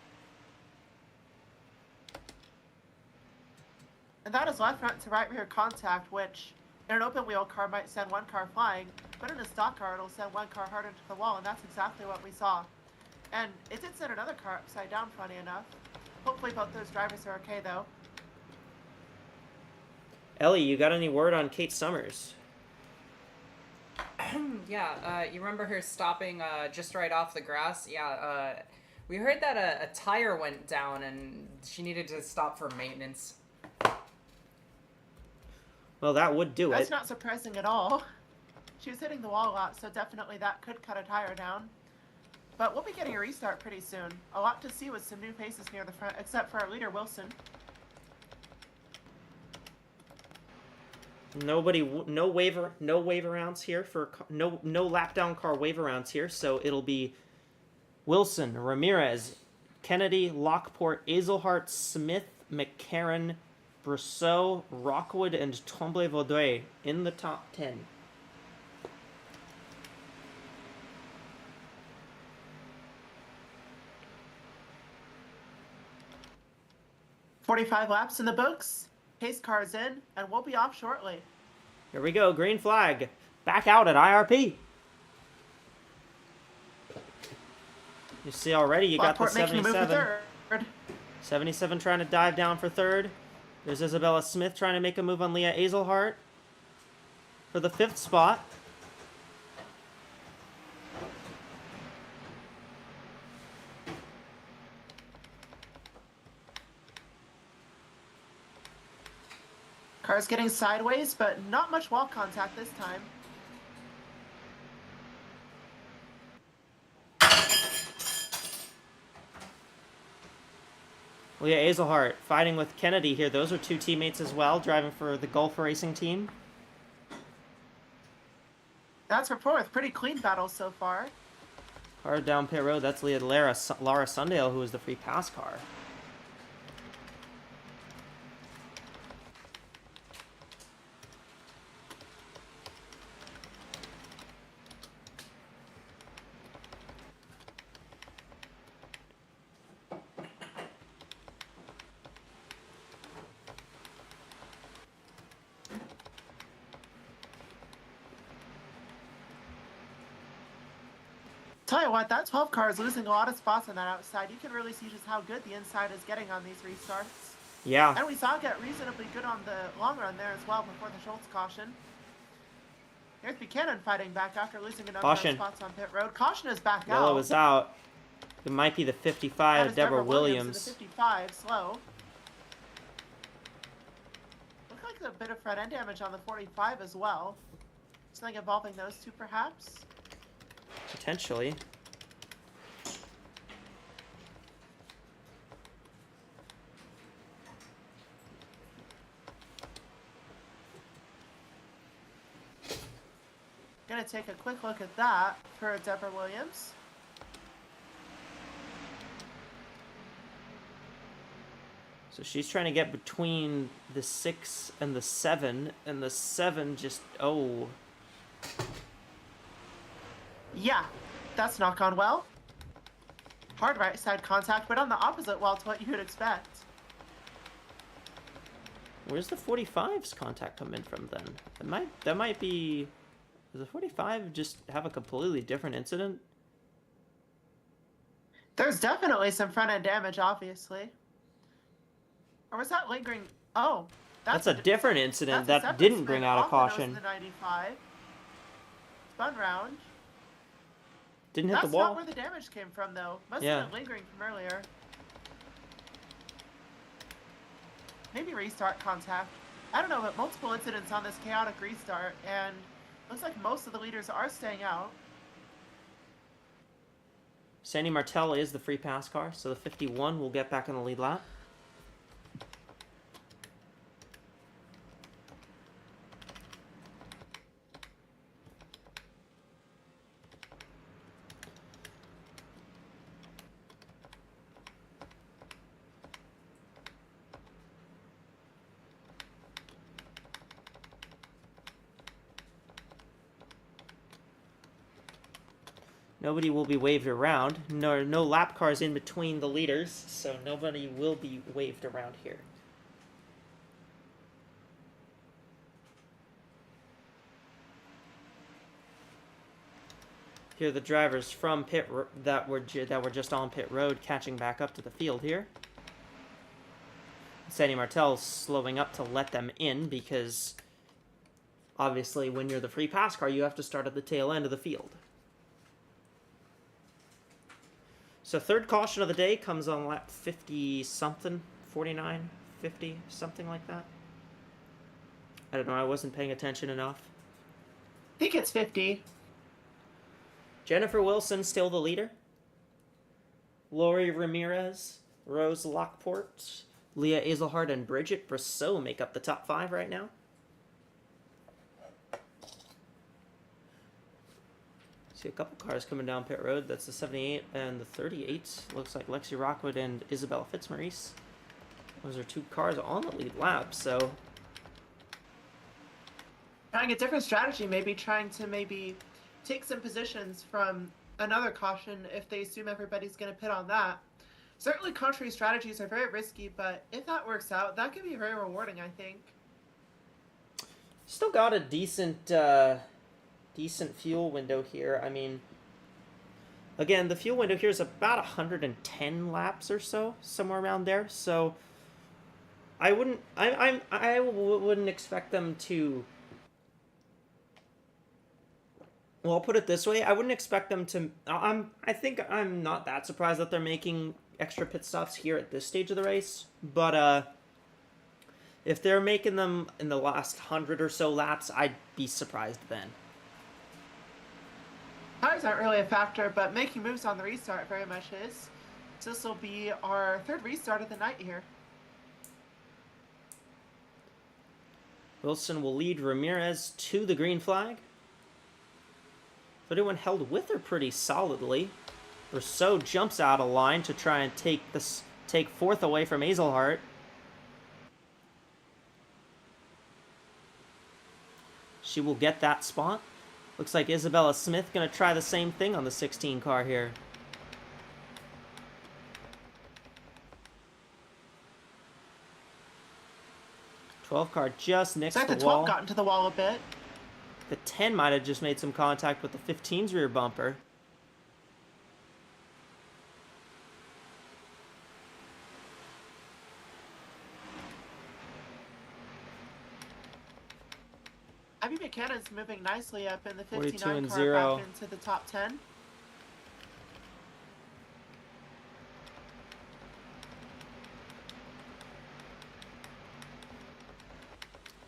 And that is left front to right rear contact, which in an open wheel car might send one car flying, but in a stock car it'll send one car hard into the wall, and that's exactly what we saw. And it did send another car upside down, funny enough. Hopefully both those drivers are okay, though. Ellie, you got any word on Kate Summers? Yeah, you remember her stopping just right off the grass? Yeah, we heard that a tire went down and she needed to stop for maintenance. Well, that would do That's it. not surprising at all. She was hitting the wall a lot, so definitely that could cut a tire down. But we'll be getting a restart pretty soon. A lot to see with some new faces near the front, except for our leader, Wilson. No wave arounds here for no lap down car wave arounds here, so it'll be Wilson, Ramirez, Kennedy, Lockport, Azelhart, Smith, McCarran, Brousseau, Rockwood, and Tremblay-Vaudreuil in the top 10. "45 laps in the books, pace cars in, and we'll be off shortly." Here we go, green flag. Back out at IRP. You see already, you got the Lockport making a move for 77. third. 77 trying to dive down for third. There's Isabella Smith trying to make a move on Leah Azelhart for the 5th spot. Car's getting sideways, but not much wall contact this time. Leah Azelhart fighting with Kennedy here. Those are 2 teammates as well, driving for the Gulf Racing team. That's for 4th. Pretty clean battle so far. Hard down pit road. That's Laura Sundale, who is the free pass car. Tell you what, that 12 car is losing a lot of spots on that outside. You can really see just how good the inside is getting on these restarts. Yeah. And we saw it get reasonably good on the long run there as well before the Schultz caution. Here's Buchanan fighting back after losing a number of spots on pit road. Caution is back out. Yellow is out. It might be the 55, Deborah Williams. The 55, slow. Looks like a bit of front end damage on the 45 as well. Something involving those two, perhaps? Potentially. Gonna take a quick look at that for Deborah Williams. So she's trying to get between the 6 and the 7, and the 7 just, oh. Yeah, that's not gone well. Hard right side contact, but on the opposite wall to what you would expect. Where's the 45's contact come in from then? That might be... Does the 45 just have a completely different incident? There's definitely some front end damage, obviously. Or was that lingering? Oh, that's a different incident that's a that separate didn't spin bring out a off the nose of caution. The 95. Spun round. Didn't hit That's the wall. not where the damage came from, though. Must Yeah. have been lingering from earlier. Maybe restart contact. I don't know, but multiple incidents on this chaotic restart, and looks like most of the leaders are staying out. Sandy Martell is the free pass car, so the 51 will get back in the lead lap. Nobody will be waved around. No lap cars in between the leaders, so nobody will be waved around here. Here are the drivers from that were just on pit road catching back up to the field here. Sandy Martel's slowing up to let them in because obviously when you're the free pass car, you have to start at the tail end of the field. So third caution of the day comes on lap 50-something, 49, 50, something like that. I don't know, I wasn't paying attention enough. I think it's 50. Jennifer Wilson still the leader. Lori Ramirez, Rose Lockport, Leah Azelhard, and Bridget Brosseau make up the top 5 right now. See a couple cars coming down pit road. That's the 78 and the 38. Looks like Lexi Rockwood and Isabella Fitzmaurice. Those are 2 cars on the lead lap, so... Trying a different strategy, trying to take some positions from another caution if they assume everybody's going to pit on that. Certainly contrary strategies are very risky, but if that works out, that could be very rewarding, I think. Still got a decent fuel window here. I mean, again, the fuel window here is about 110 laps or so, somewhere around there. So I wouldn't expect them to. Well, I'll put it this way. I wouldn't expect them to... I think I'm not that surprised that they're making extra pit stops here at this stage of the race. But if they're making them in the last 100 or so laps, I'd be surprised then. Tires aren't really a factor, but making moves on the restart very much is. So this will be our 3rd restart of the night here. Wilson will lead Ramirez to the green flag. 31 held with her pretty solidly. Rousseau jumps out of line to try and take 4th away from Azelhart. She will get that spot. Looks like Isabella Smith going to try the same thing on the 16 car here. '12 car just next to the wall. The 12 got into the wall a bit. The 10 might have just made some contact with the 15's rear bumper. Abby McKennon's moving nicely up in the 42 59 and car 0. back into the top 10.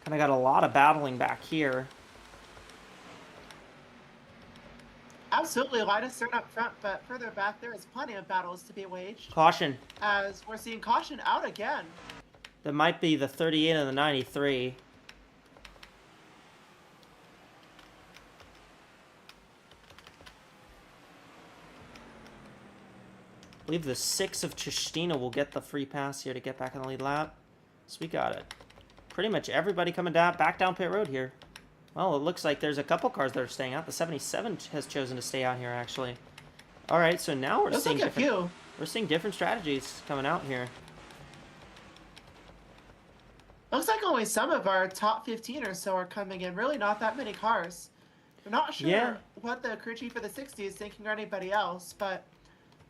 Kind of got a lot of battling back here. Absolutely, Linus Stern up front, but further back there is plenty of battles to be waged. Caution. As we're seeing caution out again. That might be the 38 and the 93. I believe the 6 of Chistina will get the free pass here to get back on the lead lap. So we got it. Pretty much everybody coming back down pit road here. Well, it looks like there's a couple cars that are staying out. The 77 has chosen to stay out here, actually. All right, so now we're seeing different strategies coming out here. Looks like only some of our top 15 or so are coming in. Really not that many cars. I'm not sure what the crew chief for the 60 is thinking or anybody else, but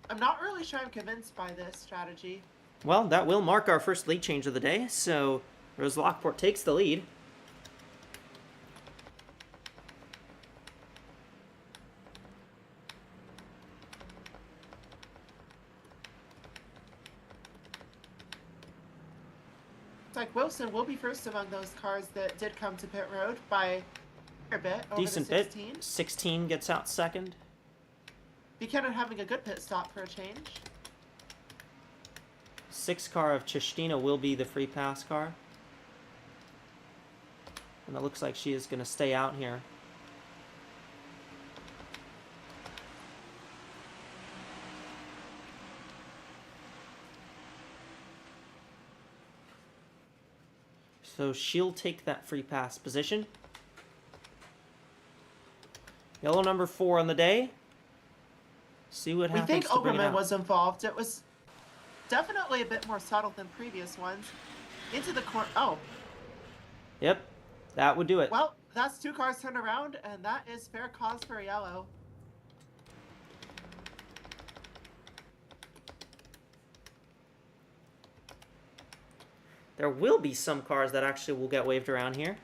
I'm not really sure I'm convinced by this strategy. Well, that will mark our first lead change of the day, so Rose Lockport takes the lead. Like Wilson will be first among those cars that did come to pit road by a bit. Over Decent the 16. bit. 16 gets out second. Buchanan having a good pit stop for a change. 6 car of Chistina will be the free pass car. And it looks like she is going to stay out here. So she'll take that free pass position. Yellow number 4 on the day. See what We happens think to bring it Oberman out. was involved. It was definitely a bit more subtle than previous ones. Into the corner. Oh, Yep, that would do it. well, that's 2 cars turned around, and that is fair cause for yellow. There will be some cars that actually will get waved around here,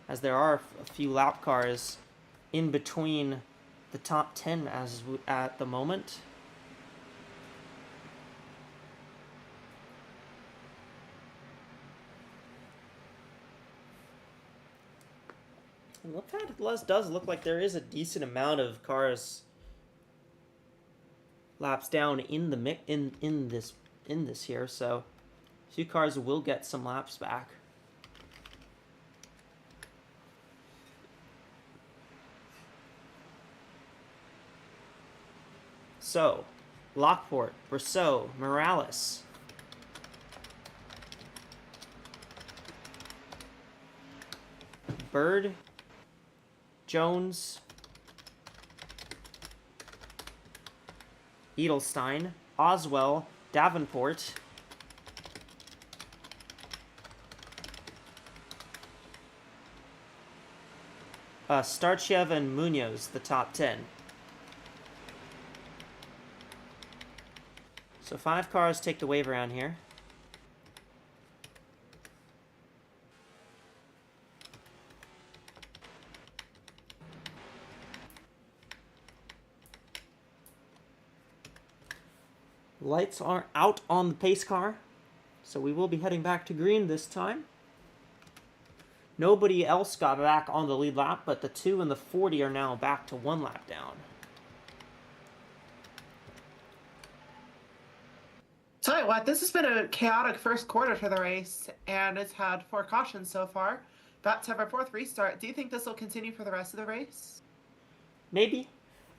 as there are a few lap cars in between the top 10 at the moment. And look, it does look like there is a decent amount of cars laps down in the in this here, so a few cars will get some laps back. So, Lockport, Brousseau, Morales. Bird, Jones, Edelstein, Oswell, Davenport, Starchev and Munoz, the top 10. So 5 cars take the wave around here. Lights are out on the pace car, so we will be heading back to green this time. Nobody else got back on the lead lap, but the 2 and the 40 are now back to 1 lap down. Tell you what, this has been a chaotic first quarter for the race, and it's had 4 cautions so far. About to have our 4th restart. Do you think this will continue for the rest of the race? Maybe.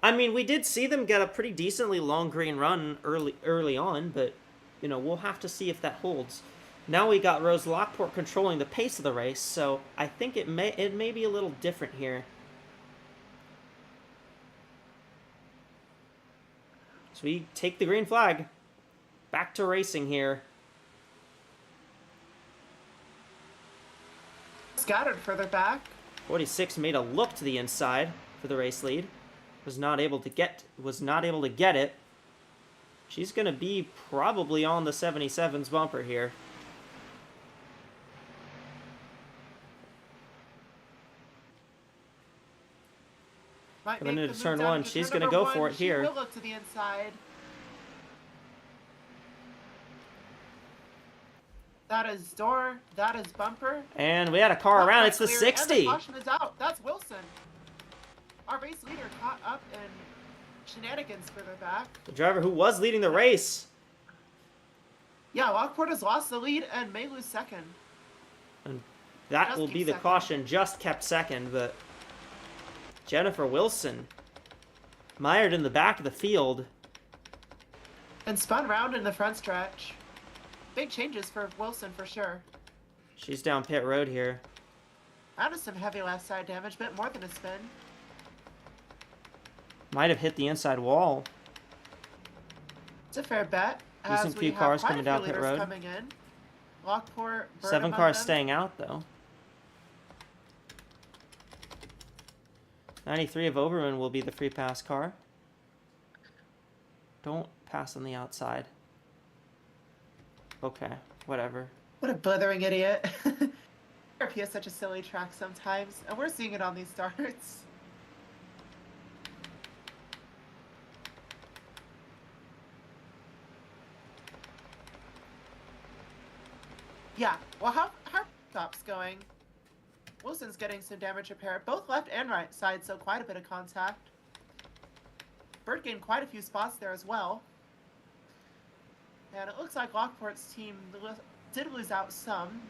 I mean, we did see them get a pretty decently long green run early on, but, you know, we'll have to see if that holds. Now we got Rose Lockport controlling the pace of the race, so I think it may be a little different here. So we take the green flag. Back to racing here. Scattered further back. 46 made a look to the inside for the race lead. Was not able to get it. She's going to be probably on the 77's bumper here. Coming into turn 1, she's going to go for it here. She will look to the inside. That is door. That is bumper. And we had a car around. It's the 60. And the caution is out. That's Wilson. Our race leader caught up in shenanigans further back. The driver who was leading the race. Yeah, Lockport has lost the lead and may lose second. And that Just will keep be the second. caution. Just kept second, but Jennifer Wilson mired in the back of the field. And spun round in the front stretch. Big changes for Wilson for sure. She's down pit road here. That is some heavy left side damage, but more than a spin. Might have hit the inside wall. It's a fair bet. Decent As few we cars have quite coming a down few pit leaders road. coming in. Lockport, Bird 7 among cars them. staying out, though. 93 of Oberman will be the free pass car. Don't pass on the outside. Okay, whatever. What a blithering idiot. RP is such a silly track sometimes, and we're seeing it on these starts. Yeah, well, how stop's going? Wilson's getting some damage repair, both left and right side, so quite a bit of contact. Bird gained quite a few spots there as well. And it looks like Lockport's team did lose out some.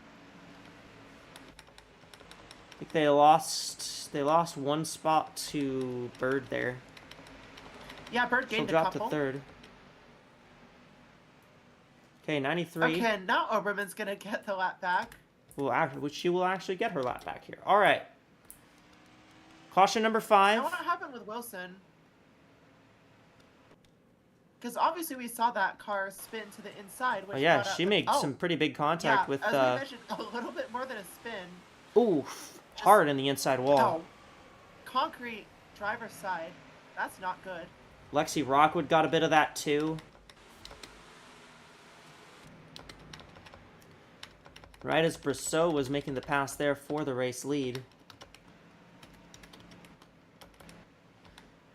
I think they lost 1 spot to Bird there. Yeah, Bird She'll gained a drop couple. to 3rd. Okay, 93. Okay, now Oberman's gonna get the lap back. She will actually get her lap back here. All right. Caution number 5. Now what happened with Wilson? Because obviously we saw that car spin to the inside. Which Oh yeah, brought up she made oh, some pretty big contact yeah, with. as we mentioned, a little bit more than a spin. Ooh, hard in the inside wall. Oh, concrete driver's side. That's not good. Lexi Rockwood got a bit of that too. Right as Brosseau was making the pass there for the race lead.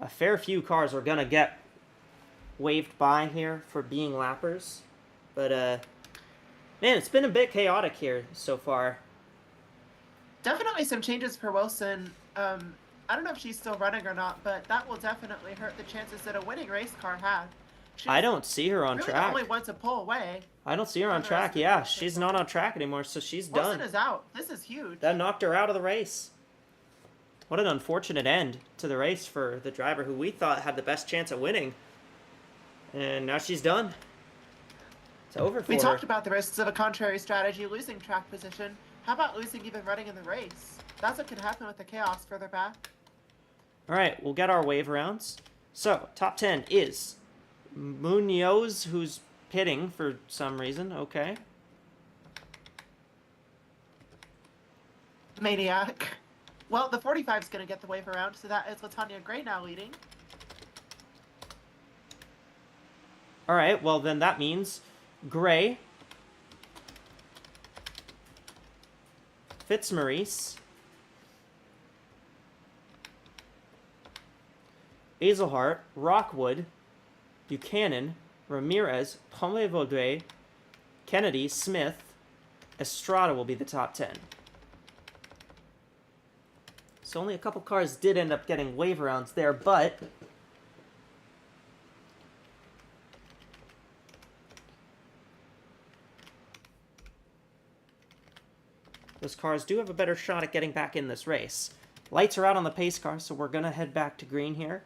A fair few cars are gonna get waved by here for being lappers. But, man, it's been a bit chaotic here so far. Definitely some changes for Wilson. I don't know if she's still running or not, but that will definitely hurt the chances that a winning race car had. I don't see her on really track. Only wants a pull away. I don't see her on track. Yeah, she's not on track anymore, so she's done. Wilson is out. This is huge. That knocked her out of the race. What an unfortunate end to the race for the driver who we thought had the best chance at winning. And now she's done. It's over for her. We talked about the risks of a contrary strategy, losing track position. How about losing even running in the race? That's what could happen with the chaos further back. All right, we'll get our wave rounds. So, top 10 is Munoz, who's pitting for some reason. Okay. Maniac. Well, the 45 is going to get the wave around, so that is LaTanya Gray now leading. All right, well, then that means Gray, Fitzmaurice, Azelhart, Rockwood, Buchanan, Ramirez, Pomme-Vaudreuil, Kennedy, Smith, Estrada will be the top 10. So only a couple cars did end up getting wave rounds there, but those cars do have a better shot at getting back in this race. Lights are out on the pace car, so we're going to head back to green here.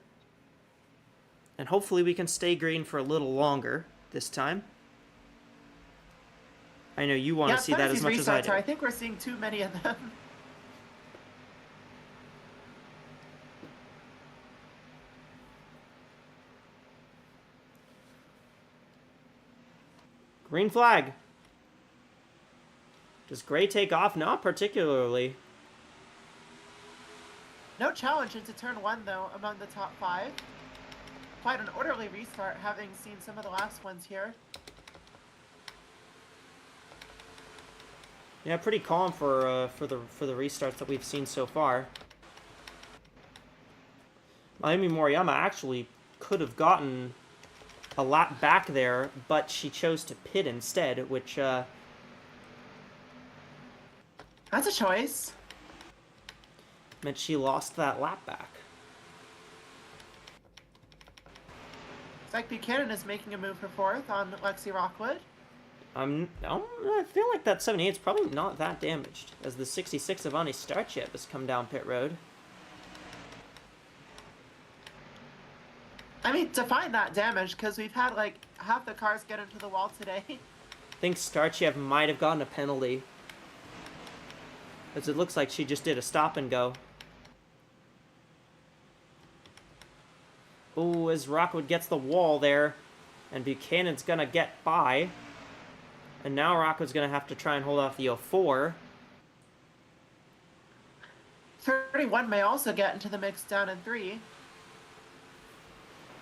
And hopefully we can stay green for a little longer this time. I know you want to see that as much as I do. I think we're seeing too many of them. Green flag. Does Gray take off? Not particularly. No challenge into turn 1, though, among the top 5. Quite an orderly restart, having seen some of the last ones here. Yeah, pretty calm for the restarts that we've seen so far. Mayumi Moriyama actually could have gotten a lap back there, but she chose to pit instead, which that's a choice. Meant she lost that lap back. It's like Buchanan is making a move for 4th on Lexi Rockwood. I feel like that 78 is probably not that damaged, as the 66 of Ani Starchev has come down pit road. I mean, define that damage, because we've had, like, half the cars get into the wall today. I think Starchev might have gotten a penalty, as it looks like she just did a stop and go. Ooh, as Rockwood gets the wall there, and Buchanan's gonna get by. And now Rockwood's gonna have to try and hold off the 04. 31 may also get into the mix down in 3.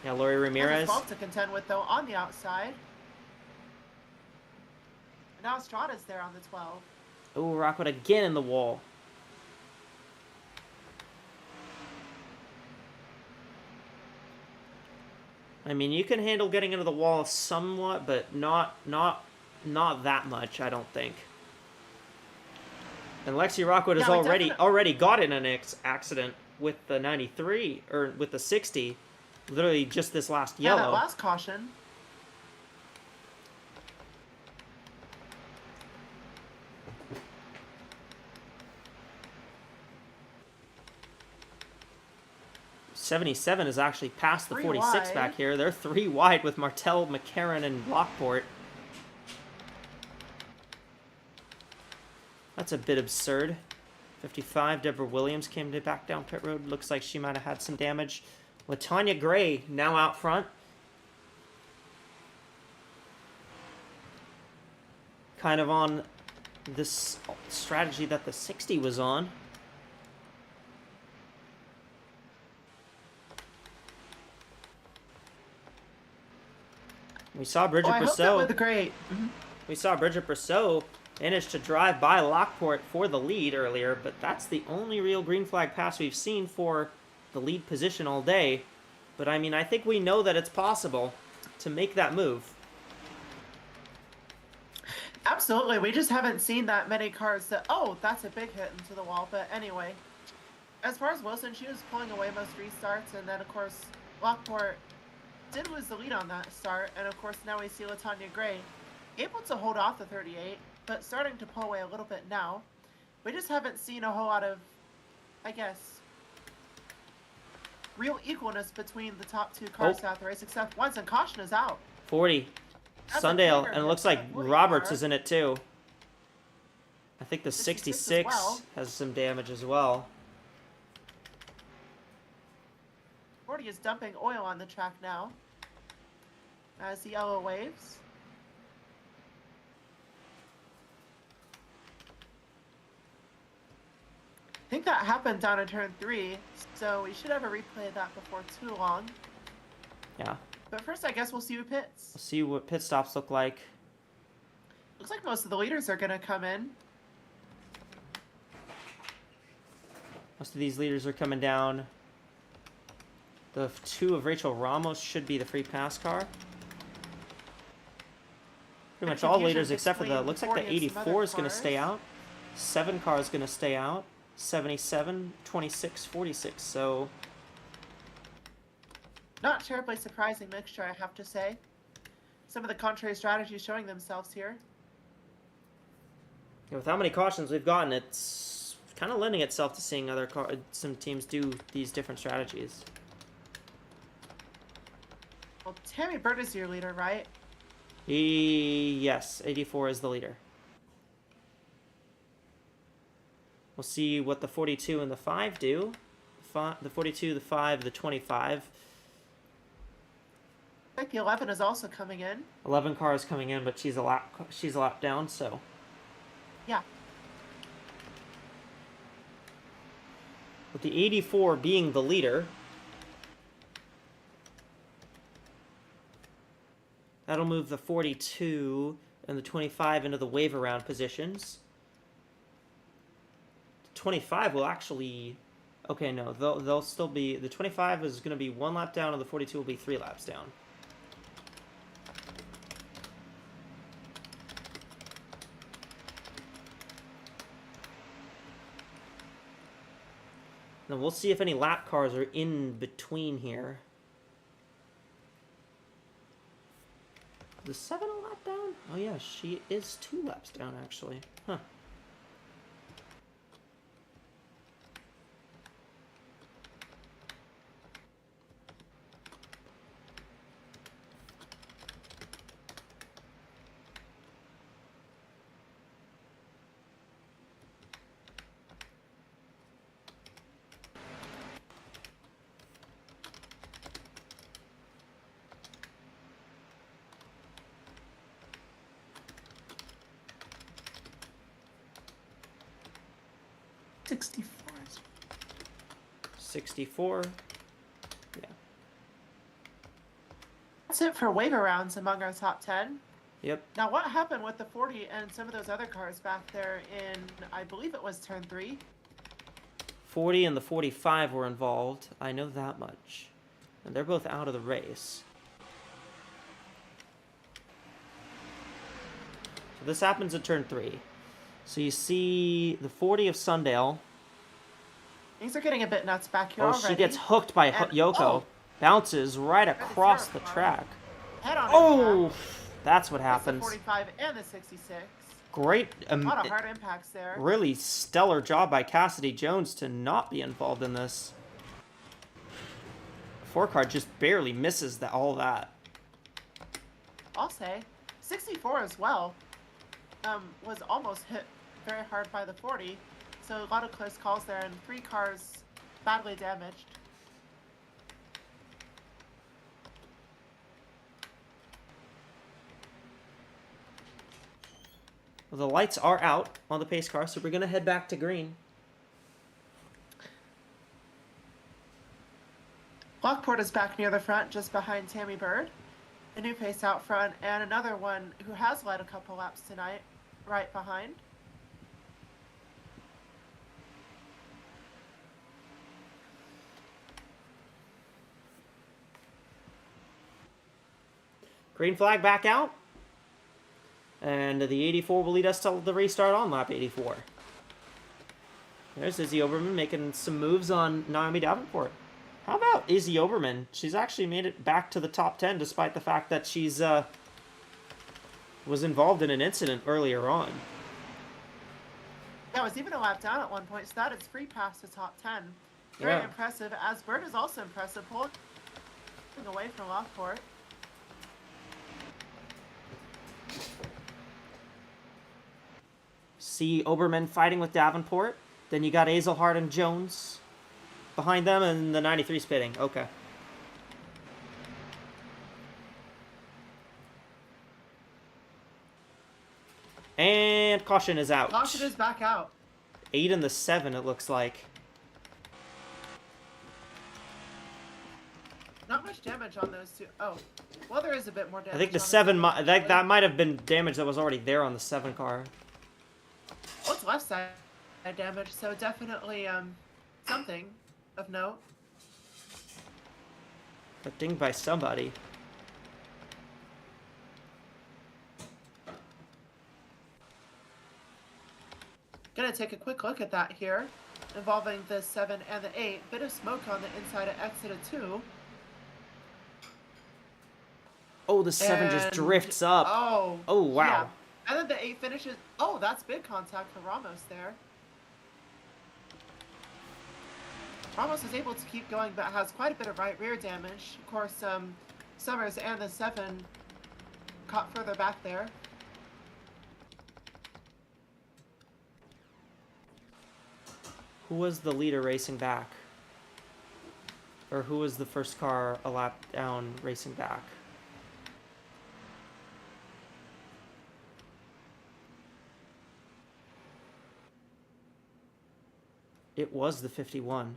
Yeah, Lori Ramirez. 12 to contend with, though, on the outside. And now Estrada's there on the 12. Ooh, Rockwood again in the wall. I mean, you can handle getting into the wall somewhat, but not that much, I don't think. And Lexi Rockwood has already got in an accident with the 93, or with the 60, literally just this last yellow. Yeah, that last caution. '77 is actually past the 46 wide. back here. They're 3 wide with Martel, McCarran, and Lockport. That's a bit absurd. 55, Deborah Williams came back down pit road. Looks like she might have had some damage. LaTanya Gray now out front. kind of on this strategy that the 60 was on. We saw Bridget I hope that Brousseau. was great. We saw Bridget Brousseau manage to drive by Lockport for the lead earlier, but that's the only real green flag pass we've seen for the lead position all day. But I mean, I think we know that it's possible to make that move. Absolutely. We just haven't seen that many cars that, oh, that's a big hit into the wall. But anyway, as far as Wilson, she was pulling away most restarts. And then, of course, Lockport did lose the lead on that start. And, of course, now we see LaTanya Gray able to hold off the 38, but starting to pull away a little bit now. We just haven't seen a whole lot of, I guess, real equalness between the top two cars throughout the race, except once, and caution is out. 40. That's a Sundale, clear and it looks hit like by 40 Roberts car. is in it too. I think the 66 66 as well. has some damage as well. 40 is dumping oil on the track now as the yellow waves. I think that happened down in turn 3, so we should have a replay of that before too long. Yeah. But first, I guess we'll see who pits. We'll see what pit stops look like. Looks like most of the leaders are going to come in. Most of these leaders are coming down. The 2 of Rachel Ramos should be the free pass car. Pretty much all leaders except for the, looks like the 84 is going to stay out. 7 car is going to stay out. 77, 26, 46, so... Not terribly surprising mixture, I have to say. Some of the contrary strategies showing themselves here. Yeah, with how many cautions we've gotten, it's kind of lending itself to seeing some teams do these different strategies. Well, Tammy Bird is your leader, right? Yes, 84 is the leader. We'll see what the 42 and the 5 do. The 42, the 5, the 25. I think the 11 is also coming in. 11 car is coming in, but she's a lap down, so... Yeah. With the 84 being the leader, that'll move the 42 and the 25 into the wave around positions. The 25 will actually... Okay, no, they'll still be... The 25 is going to be 1 lap down, and the 42 will be 3 laps down. Now we'll see if any lap cars are in between here. The 7 a lap down? Oh yeah, she is 2 laps down actually. Huh. '64. 64. Yeah. That's it for waiver rounds among our top 10. Yep. Now, what happened with the 40 and some of those other cars back there in, I believe it was turn 3? 40 and the 45 were involved. I know that much. And they're both out of the race. So this happens at turn 3. So you see the 40 of Sundale. Things are getting a bit nuts back here Oh, already. she gets hooked by And- Yoko. oh! Bounces right across the track. Head on Oh, impact. that's what That's the happens. 45 and the 66. Great, A lot of hard impacts there. really stellar job by Cassidy Jones to not be involved in this. 4 car just barely misses all that. I'll say. 64 as well. Was almost hit very hard by the 40. So a lot of close calls there, and 3 cars badly damaged. Well, the lights are out on the pace car, so we're going to head back to green. Lockport is back near the front, just behind Tammy Bird. A new pace out front, and another one who has led a couple laps tonight, right behind. Green flag back out. And the 84 will lead us to the restart on lap 84. There's Izzy Oberman making some moves on Naomi Davenport. How about Izzy Oberman? She's actually made it back to the top 10 despite the fact that she's was involved in an incident earlier on. Yeah, it was even a lap down at one point, so that is free past the top 10. Very impressive, as Bird is also impressive, pulling away from Lockport. See Oberman fighting with Davenport. Then you got Azelhart and Jones behind them, and the 93's pitting. Okay. And caution is out. Caution is back out. 8 and the 7, it looks like. Not much damage on those two. Oh, well, there is a bit more damage. I think the on 7, the that might have been damage that was already there on the 7 car. Oh, it's left side damage, so definitely something of note. Got dinged by somebody. Gonna take a quick look at that here, involving the 7 and the 8. Bit of smoke on the inside of exit of 2. Oh, the 7 just drifts up. Oh. Oh, wow. Yeah. And then the 8 finishes. Oh, that's big contact for Ramos there. Ramos is able to keep going, but has quite a bit of right rear damage. Of course, Summers and the 7 caught further back there. Who was the leader racing back? Or who was the first car a lap down racing back? It was the 51.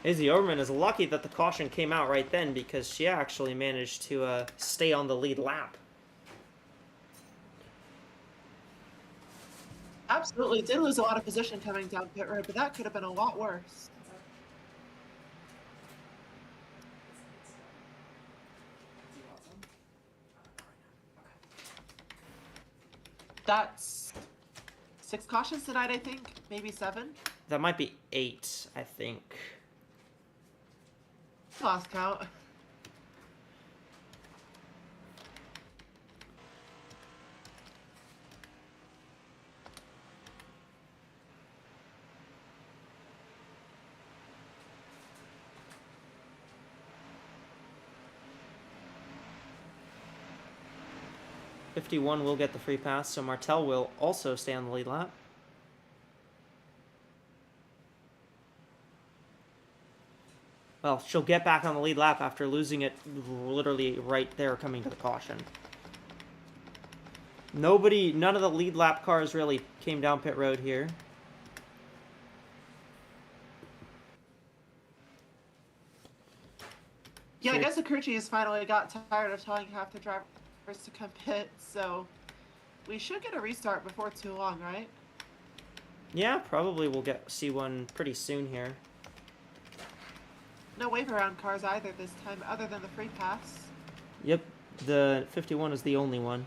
Izzy Oberman is lucky that the caution came out right then because she actually managed to stay on the lead lap. Absolutely. Did lose a lot of position coming down pit road, but that could have been a lot worse. That's 6 cautions tonight, I think. Maybe 7. That might be 8, I think. Lost count. '51 will get the free pass, so Martel will also stay on the lead lap. Well, she'll get back on the lead lap after losing it literally right there coming to the caution. None of the lead lap cars really came down pit road here. Yeah, I guess the crew chiefs finally got tired of telling half the drivers to come pit, so we should get a restart before too long, right? Yeah, probably we'll see one pretty soon here. No wave around cars either this time, other than the free pass. Yep, the 51 is the only one.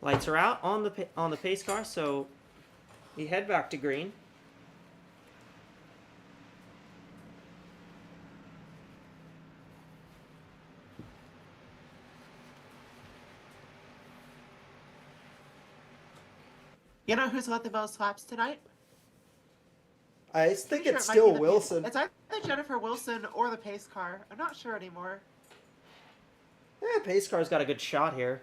Lights are out on the pace car, so we head back to green. You know who's led the most laps tonight? I Pretty think sure it's it might be still the Wilson. It's either Jennifer Wilson or the pace car. I'm not sure anymore. Pace car's got a good shot here.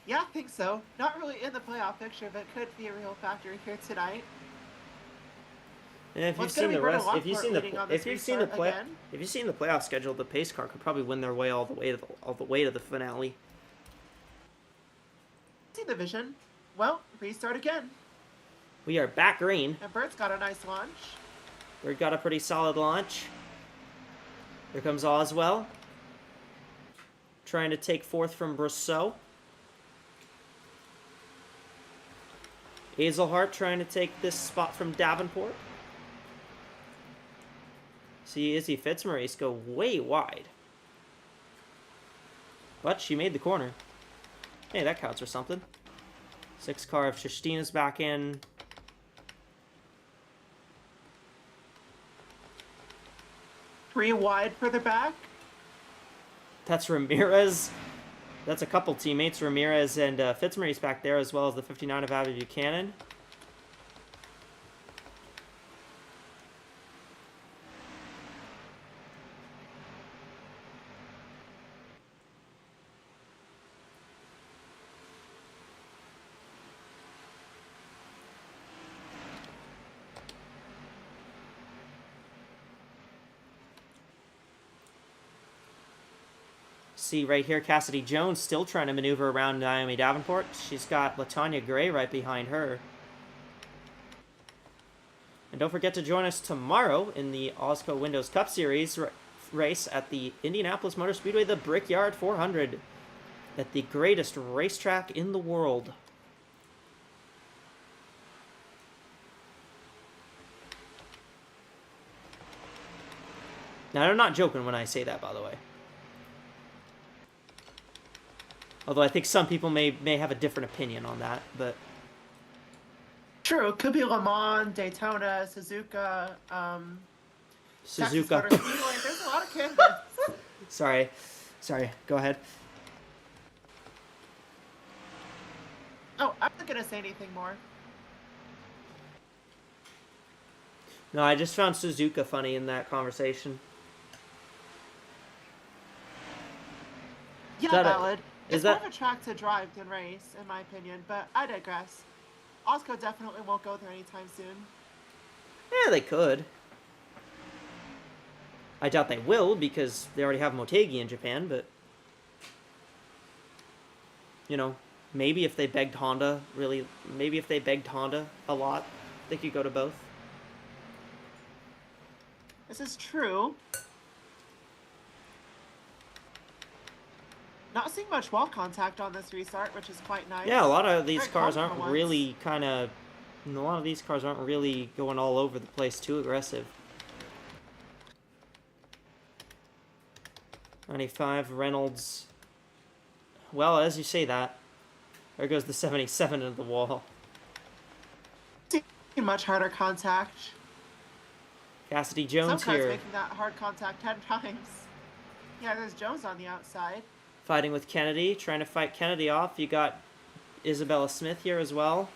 Yeah, I think so. Not really in the playoff picture, but could be a real factor here tonight. And if Well, you've it's gonna seen be the Brennan rest, if you've Lockport seen the leading on if this you've seen the restart play, again. if you've seen the playoff schedule, the pace car could probably win their way all the way to the finale. See the vision. Well, restart again. We are back green. And Bird's got a nice launch. Bird got a pretty solid launch. Here comes Oswell. Trying to take fourth from Brousseau. Hazelhart trying to take this spot from Davenport. See Izzy Fitzmaurice go way wide. But she made the corner. Hey, that counts for something. 6 car of Shastina's back in. Three wide further back. That's Ramirez. That's a couple teammates, Ramirez and Fitzmaurice back there, as well as the 59 of Abby Buchanan. See right here, Cassidy Jones still trying to maneuver around Naomi Davenport. She's got LaTanya Gray right behind her. And don't forget to join us tomorrow in the AWSCO Windows Cup Series race at the Indianapolis Motor Speedway, the Brickyard 400, at the greatest racetrack in the world. Now, I'm not joking when I say that, by the way. Although I think some people may have a different opinion on that, but... True, it could be Le Mans, Daytona, Suzuka, Texas Motor Speedway. There's a lot of candidates. Sorry, go ahead. Oh, I'm not gonna say anything more. No, I just found Suzuka funny in that conversation. Yeah, valid. It's more of a track to drive than race, in my opinion, but I digress. AWSCO definitely won't go there anytime soon. Yeah, they could. I doubt they will, because they already have Motegi in Japan, but... You know, maybe if they begged Honda, a lot, they could go to both. This is true. Not seeing much wall contact on this restart, which is quite nice. Yeah, a lot of these Very cars calm aren't for really going all over the place too aggressive. 95 Reynolds. Well, as you say that, there goes the 77 into the wall. Much harder contact. Cassidy Jones Some cars here. making that hard contact 10 times. Yeah, there's Jones on the outside. Fighting with Kennedy, trying to fight Kennedy off. You got Isabella Smith here as well.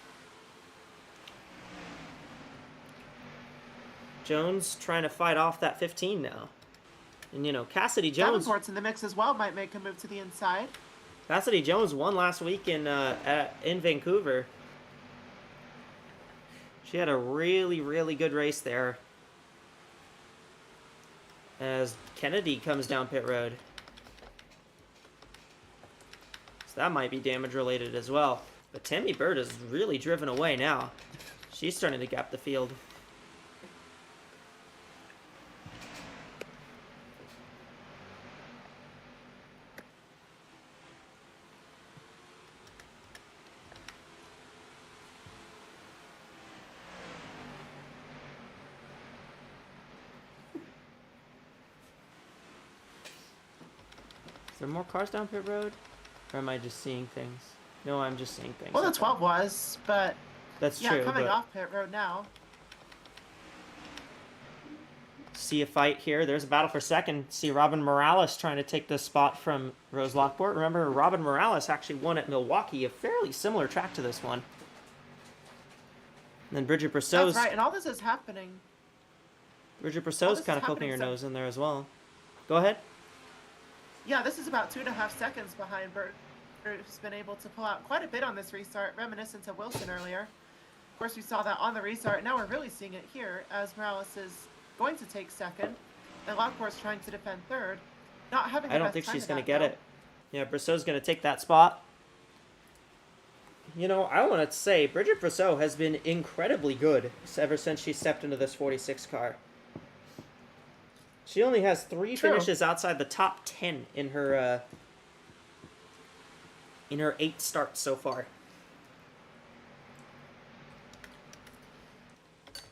Jones trying to fight off that 15 now. And, you know, Cassidy Jones... Davenport's in the mix as well, might make a move to the inside. Cassidy Jones won last week in Vancouver. She had a really, really good race there. As Kennedy comes down pit road. So that might be damage related as well. But Tammy Bird is really driven away now. She's starting to gap the field. Is there more cars down pit road? Or am I just seeing things? No, I'm just seeing things. Well, the 12 was, but that's yeah, true. coming but off pit road now. See a fight here. There's a battle for second. See Robin Morales trying to take this spot from Rose Lockport. Remember, Robin Morales actually won at Milwaukee, a fairly similar track to this one. And then Bridget That's Brosseau's right, and all this is happening. Bridget All Brosseau's this kind is of poking her happening, nose in there as well. Go ahead. Yeah, this is about 2.5 seconds behind Bert, who's been able to pull out quite a bit on this restart, reminiscent of Wilson earlier. Of course, we saw that on the restart. Now we're really seeing it here as Morales is going to take second, and Lockport's trying to defend third. Not having the I don't best think time she's of going to that, get though. it. Yeah, Brosseau's going to take that spot. You know, I want to say Bridget Brosseau has been incredibly good ever since she stepped into this 46 car. She only has 3 True. finishes outside the top 10 in her 8 starts so far.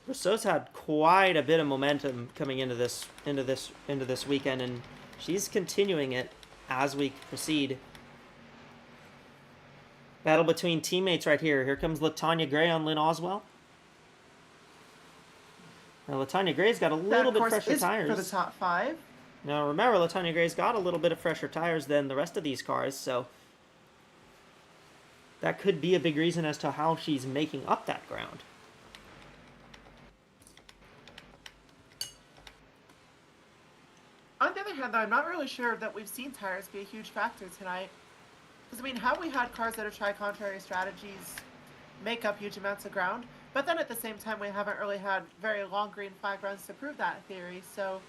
Brosseau's had quite a bit of momentum coming into this weekend, and she's continuing it as we proceed. Battle between teammates right here. Here comes LaTanya Gray on Lynn Oswell. Now, LaTanya Gray's got a little bit fresher tires. For the top 5. Now, remember, LaTanya Gray's got a little bit of fresher tires than the rest of these cars, so that could be a big reason as to how she's making up that ground. On the other hand, though, I'm not really sure that we've seen tires be a huge factor tonight. Because, I mean, have we had cars that have tried contrary strategies make up huge amounts of ground? But then at the same time, we haven't really had very long green flag runs to prove that theory. So,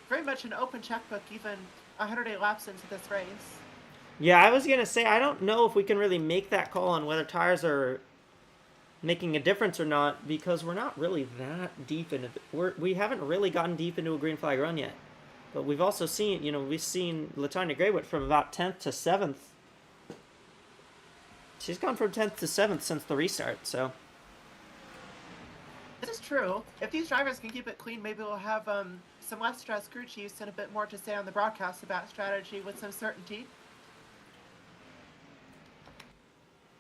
very much an open checkbook, even 108 laps into this race. Yeah, I was going to say, I don't know if we can really make that call on whether tires are making a difference or not, because we're not really that deep into we haven't really gotten deep into a green flag run yet. But we've also seen, we've seen LaTanya Gray went from about 10th to 7th. She's gone from 10th to 7th since the restart, so. This is true. If these drivers can keep it clean, maybe we'll have some less stressed crew chiefs and a bit more to say on the broadcast about strategy with some certainty.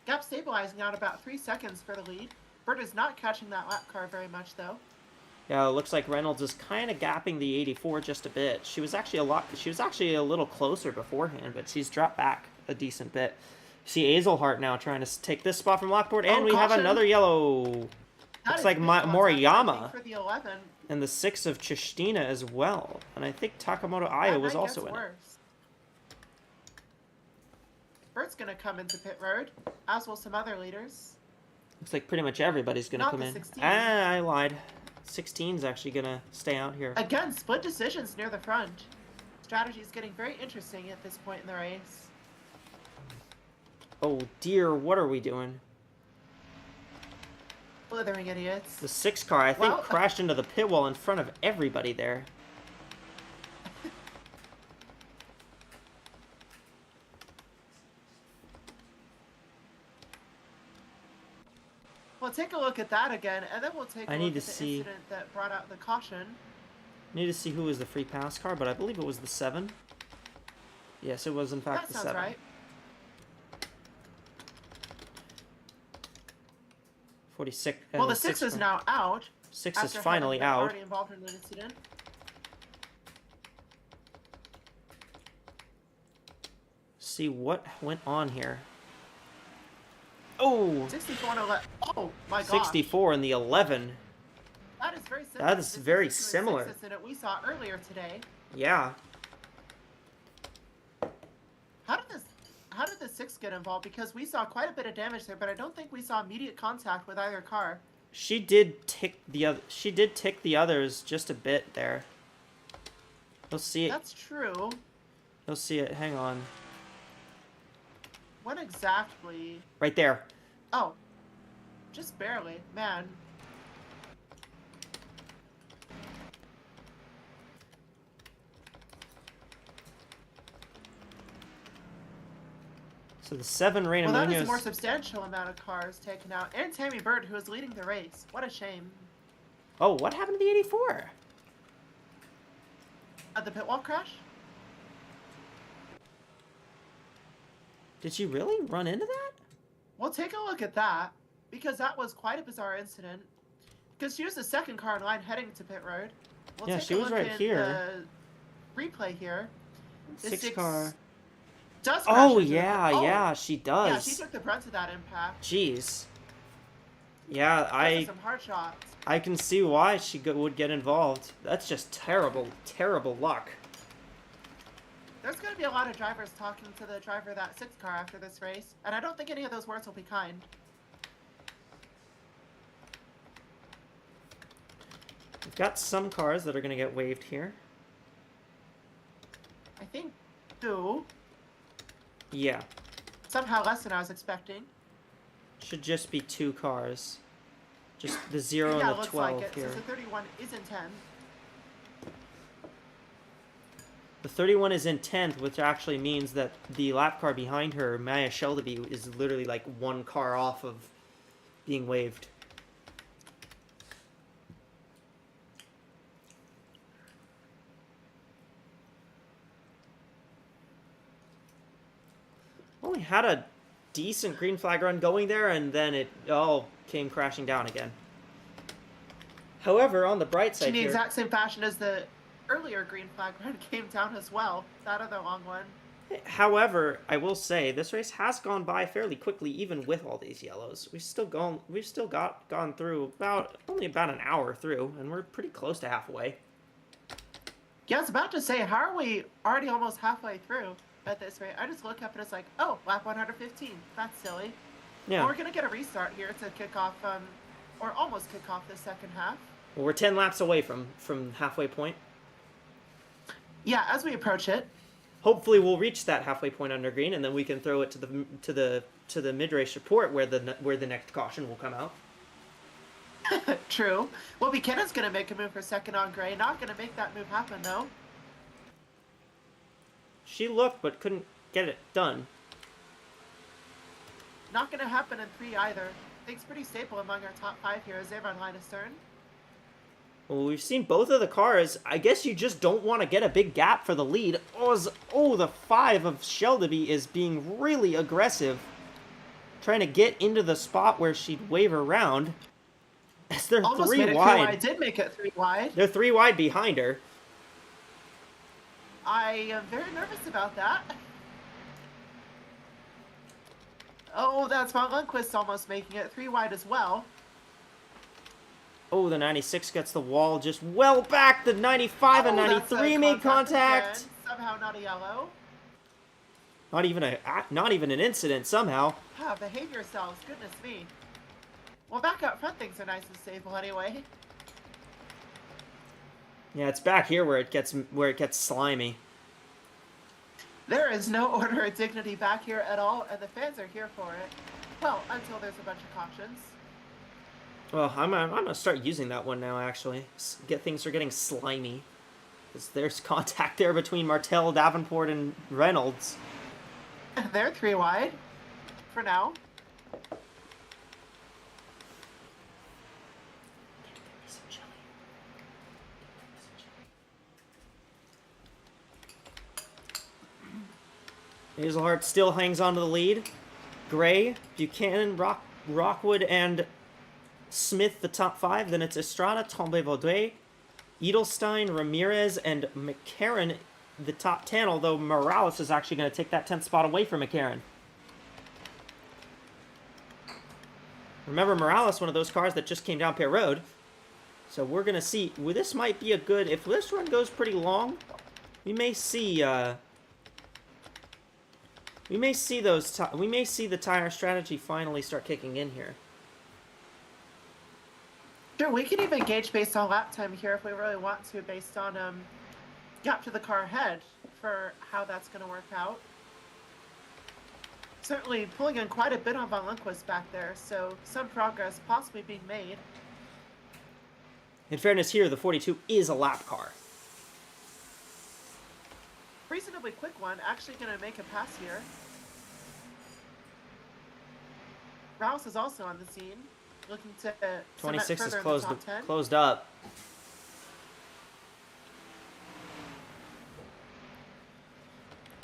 Gap stabilizing out about 3 seconds for the lead. Bert is not catching that lap car very much, though. Yeah, it looks like Reynolds is kind of gapping the 84 just a bit. She was actually a little closer beforehand, but she's dropped back a decent bit. See Azelhart now trying to take this spot from Lockport, and we have caution. another yellow. That Looks is like big contact, I Moriyama think, for the 11. and the 6 of Chistina as well. And I think Takamoto Aya was also in it. Bert's going to come into pit road, as will some other leaders. Looks like pretty much everybody's going to Not come the in. 16. I lied. 16's actually going to stay out here. Again, split decisions near the front. Strategy is getting very interesting at this point in the race. Oh dear, what are we doing? Blithering idiots. The 6 car, I think, Well, crashed into the pit wall in front of everybody there. We'll take a look at that again, and then we'll take a I look need at to the see. incident that brought out the caution. Need to see who was the free pass car, but I believe it was the 7. Yes, it was in fact That the sounds 7. right. 46. Well, the 6 is now out. 6 is after having finally been out. already involved in the incident. See what went on here. Oh, 64 and 11. Oh my god. 64 and the 11. That is very similar. That is This very to a 6 similar. incident we saw earlier today. Yeah. How did the 6 get involved? Because we saw quite a bit of damage there, but I don't think we saw immediate contact with either car. She did tick the other. She did tick the others just a bit there. You'll see it. That's true. You'll see it. Hang on. What exactly? Right there. Oh, just barely. Man. So the 7 Reina Well, that is Munoz. a more substantial amount of cars taken out. And Tammy Bird, who is leading the race. What a shame. Oh, what happened to the 84? At the pit wall crash? Did she really run into that? We'll take a look at that, because that was quite a bizarre incident. Because she was the second car in line heading to pit road. We'll Yeah, take she a was look right at here. The replay here. The 6 6 car. does crash Oh into yeah, that. Oh, yeah, she does. yeah, she took the brunt of that impact. Jeez. Yeah, Those are some hard shots. I can see why she would get involved. That's just terrible, terrible luck. There's going to be a lot of drivers talking to the driver of that 6th car after this race, and I don't think any of those words will be kind. We've got some cars that are going to get waived here. I think 2. Yeah. Somehow less than I was expecting. Should just be 2 cars. Just the 0 yeah, and the looks 12 like it, here. since the 31 is in 10. The 31 is in 10th, which actually means that the lap car behind her, Maya Shelby, is literally like 1 car off of being waived. Well, we had a decent green flag run going there, and then it all came crashing down again. However, on the bright side In the here... exact same fashion as the earlier green flag run came down as well. That other long one. However, I will say this race has gone by fairly quickly, even with all these yellows. We've still gone through only about an hour through, and we're pretty close to halfway. Yeah, I was about to say, how are we already almost halfway through at this rate? I just look up and it's like, oh, lap 115. That's silly. Yeah. Well, we're gonna get a restart here to kick off, or almost kick off the second half. Well, we're 10 laps away from halfway point. Yeah, as we approach it. Hopefully, we'll reach that halfway point under green, and then we can throw it to the mid-race report where the next caution will come out. True. Well, McKenna's gonna make a move for second on gray. Not gonna make that move happen though. She looked, but couldn't get it done. Not gonna happen in 3 either. I think it's pretty stable among our top 5 here as they run line astern. Well, we've seen both of the cars. I guess you just don't want to get a big gap for the lead. The 5 of Shelby is being really aggressive. Trying to get into the spot where she'd wave around. As they're Almost 3 made it wide. 3 wide. Did make it 3 wide. They're 3 wide behind her. I am very nervous about that. Oh, that's Von Lundquist almost making it 3 wide as well. Oh, the 96 gets the wall just well back. The 95 and 93 made contact. Again. Somehow not a yellow. Not even an incident somehow. Ah, behave yourselves. Goodness me. Well, back up front things are nice and stable anyway. Yeah, it's back here where it gets slimy. There is no order of dignity back here at all, and the fans are here for it. Well, until there's a bunch of cautions. Well, I'm gonna start using that one now. Actually, things are getting slimy. There's contact there between Martell, Davenport, and Reynolds. They're 3 wide for now. Hazelhart still hangs on to the lead. Gray, Buchanan, Rockwood, and Smith the top 5. Then it's Estrada, Tombe-Vaudreuil, Edelstein, Ramirez, and McCarran the top 10, although Morales is actually going to take that 10th spot away from McCarran. Remember, Morales, one of those cars that just came down Pier Road. So we're going to see. Well, this might be a good... If this run goes pretty long, we may see... We may see the tire strategy finally start kicking in here. Sure, we can even gauge based on lap time here if we really want to, based on gap to the car ahead for how that's going to work out. Certainly pulling in quite a bit on Von Lundquist back there, so some progress possibly being made. In fairness here, the 42 is a lap car. Reasonably quick one, actually going to make a pass here. Rouse is also on the scene, looking to 26 is cement closed up.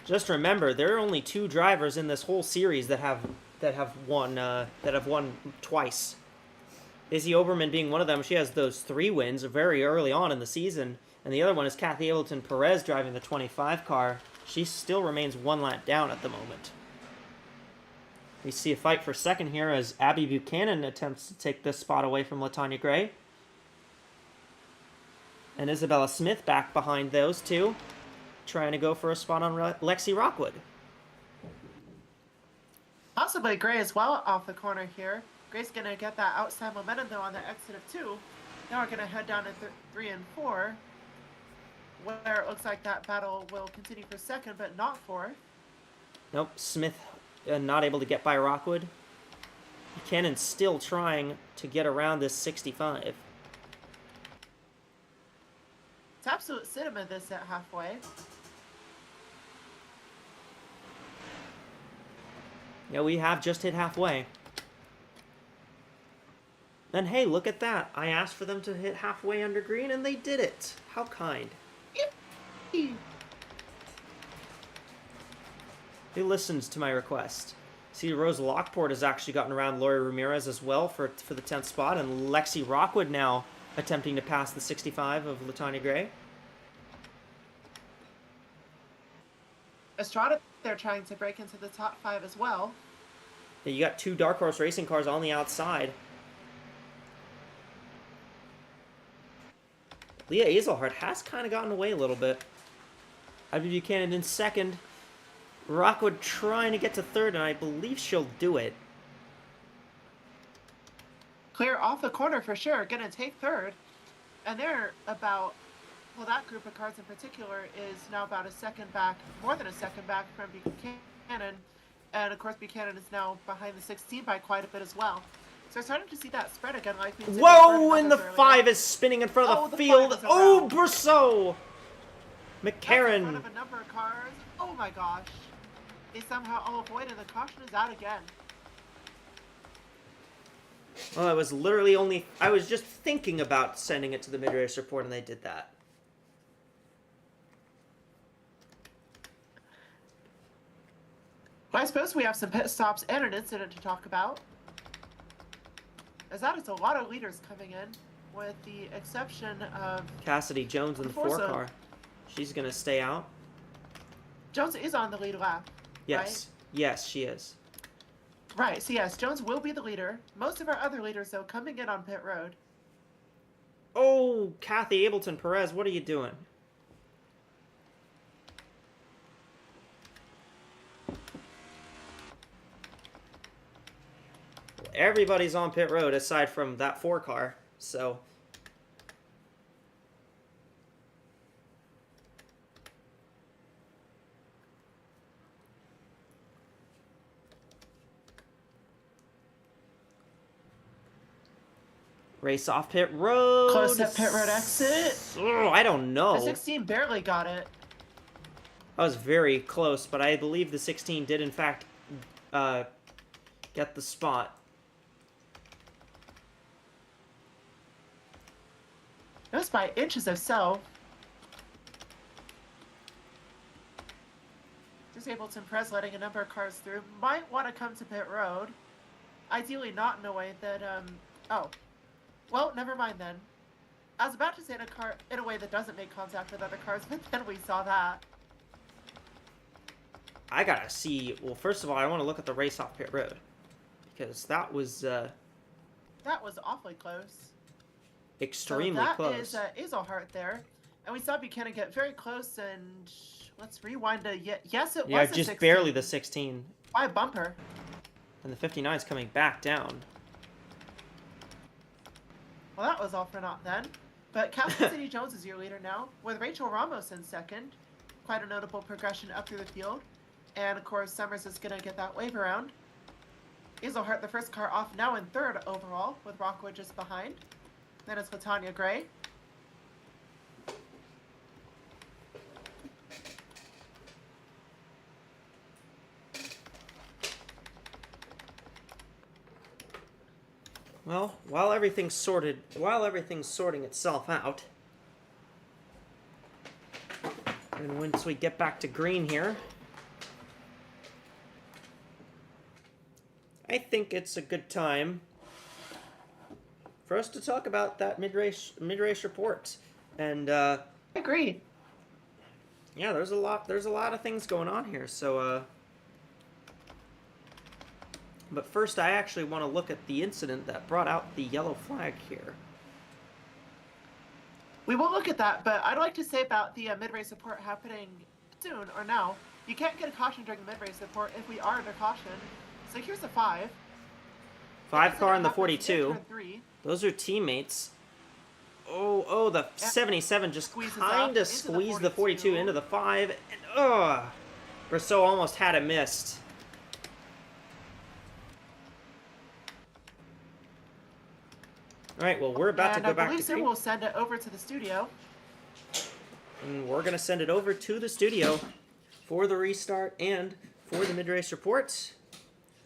Just remember, there are only 2 drivers in this whole series that have won twice. Izzy Oberman being one of them. She has those 3 wins very early on in the season. And the other one is Kathy Ableton Perez driving the 25 car. She still remains 1 lap down at the moment. We see a fight for second here as Abby Buchanan attempts to take this spot away from LaTanya Gray. And Isabella Smith back behind those two, trying to go for a spot on Lexi Rockwood. Possibly Gray as well off the corner here. Gray's going to get that outside momentum, though, on the exit of 2. Now we're going to head down to 3 and 4, where it looks like that battle will continue for second, but not fourth. Nope, Smith not able to get by Rockwood. Buchanan still trying to get around this 65. It's absolute cinema this at halfway. Yeah, we have just hit halfway. And hey, look at that. I asked for them to hit halfway under green, and they did it. How kind. Who listens to my request? See, Rose Lockport has actually gotten around Lori Ramirez as well for the 10th spot, and Lexi Rockwood now attempting to pass the 65 of LaTanya Gray. Estrada, they're trying to break into the top 5 as well. Yeah, you got 2 Dark Horse Racing cars on the outside. Leah Azelhart has kind of gotten away a little bit. Abby Buchanan in second. Rockwood trying to get to third, and I believe she'll do it. Clear off the corner for sure, gonna take third. And they're about, well, that group of cars in particular is now about a second back, more than a second back from Buchanan. And of course, Buchanan is now behind the 16 by quite a bit as well. So we're starting to see that spread again, like we did. Whoa, and the 5 is spinning in front of the field. Oh, Brousseau! McCarran. In front of a number of cars. Oh my gosh. They somehow all avoid, and the caution is out again. Well, I was just thinking about sending it to the mid-race report, and they did that. Well, I suppose we have some pit stops and an incident to talk about. As that is a lot of leaders coming in, with the exception of Cassidy Jones in the 4 car. She's going to stay out. Jones is on the lead lap. Yes. Right? Yes, she is. Right, so yes, Jones will be the leader. Most of our other leaders, though, coming in on pit road. Oh, Kathy Ableton Perez, what are you doing? Well, everybody's on pit road aside from that 4 car, so... Race off pit road. Close up pit road exit. Oh, I don't know. The 16 barely got it. I was very close, but I believe the 16 did in fact get the spot. It was by inches or so. Just Ableton Perez letting a number of cars through. Might want to come to pit road. Ideally not in a way that, oh. Well, never mind then. I was about to say in a way that doesn't make contact with other cars, but then we saw that. I gotta see. Well, first of all, I want to look at the race off pit road because that was that was awfully close. Extremely close. That is Azelhart there, and we saw Buchanan get very close. And let's rewind to yes, it was. Yeah, a just 16. barely the 16. By a bumper. And the 59 is coming back down. Well, that was all for naught then. But Cassidy Jones is your leader now, with Rachel Ramos in second. Quite a notable progression up through the field. And, of course, Summers is going to get that wave around. Azelhart, the first car off, now in third overall, with Rockwood just behind. Then it's LaTanya Gray. Well, while everything's sorting itself out, and once we get back to green here, I think it's a good time for us to talk about that mid-race report. And I agree. Yeah, there's a lot of things going on here. So But first, I actually want to look at the incident that brought out the yellow flag here. We will look at that, but I'd like to say about the mid-race support happening soon or now. You can't get a caution during mid-race support if we are under caution. So here's a 5. 5 car in the happens, 42. turn 3. Those are teammates. Oh, the 77 just Squeezes kind up of into the squeezed the 42 42 into the 5. And, Brosseau almost had it missed. All right, well, we're about to go back to Soon green. we'll send it over to the studio. And we're going to send it over to the studio for the restart and for the mid-race reports.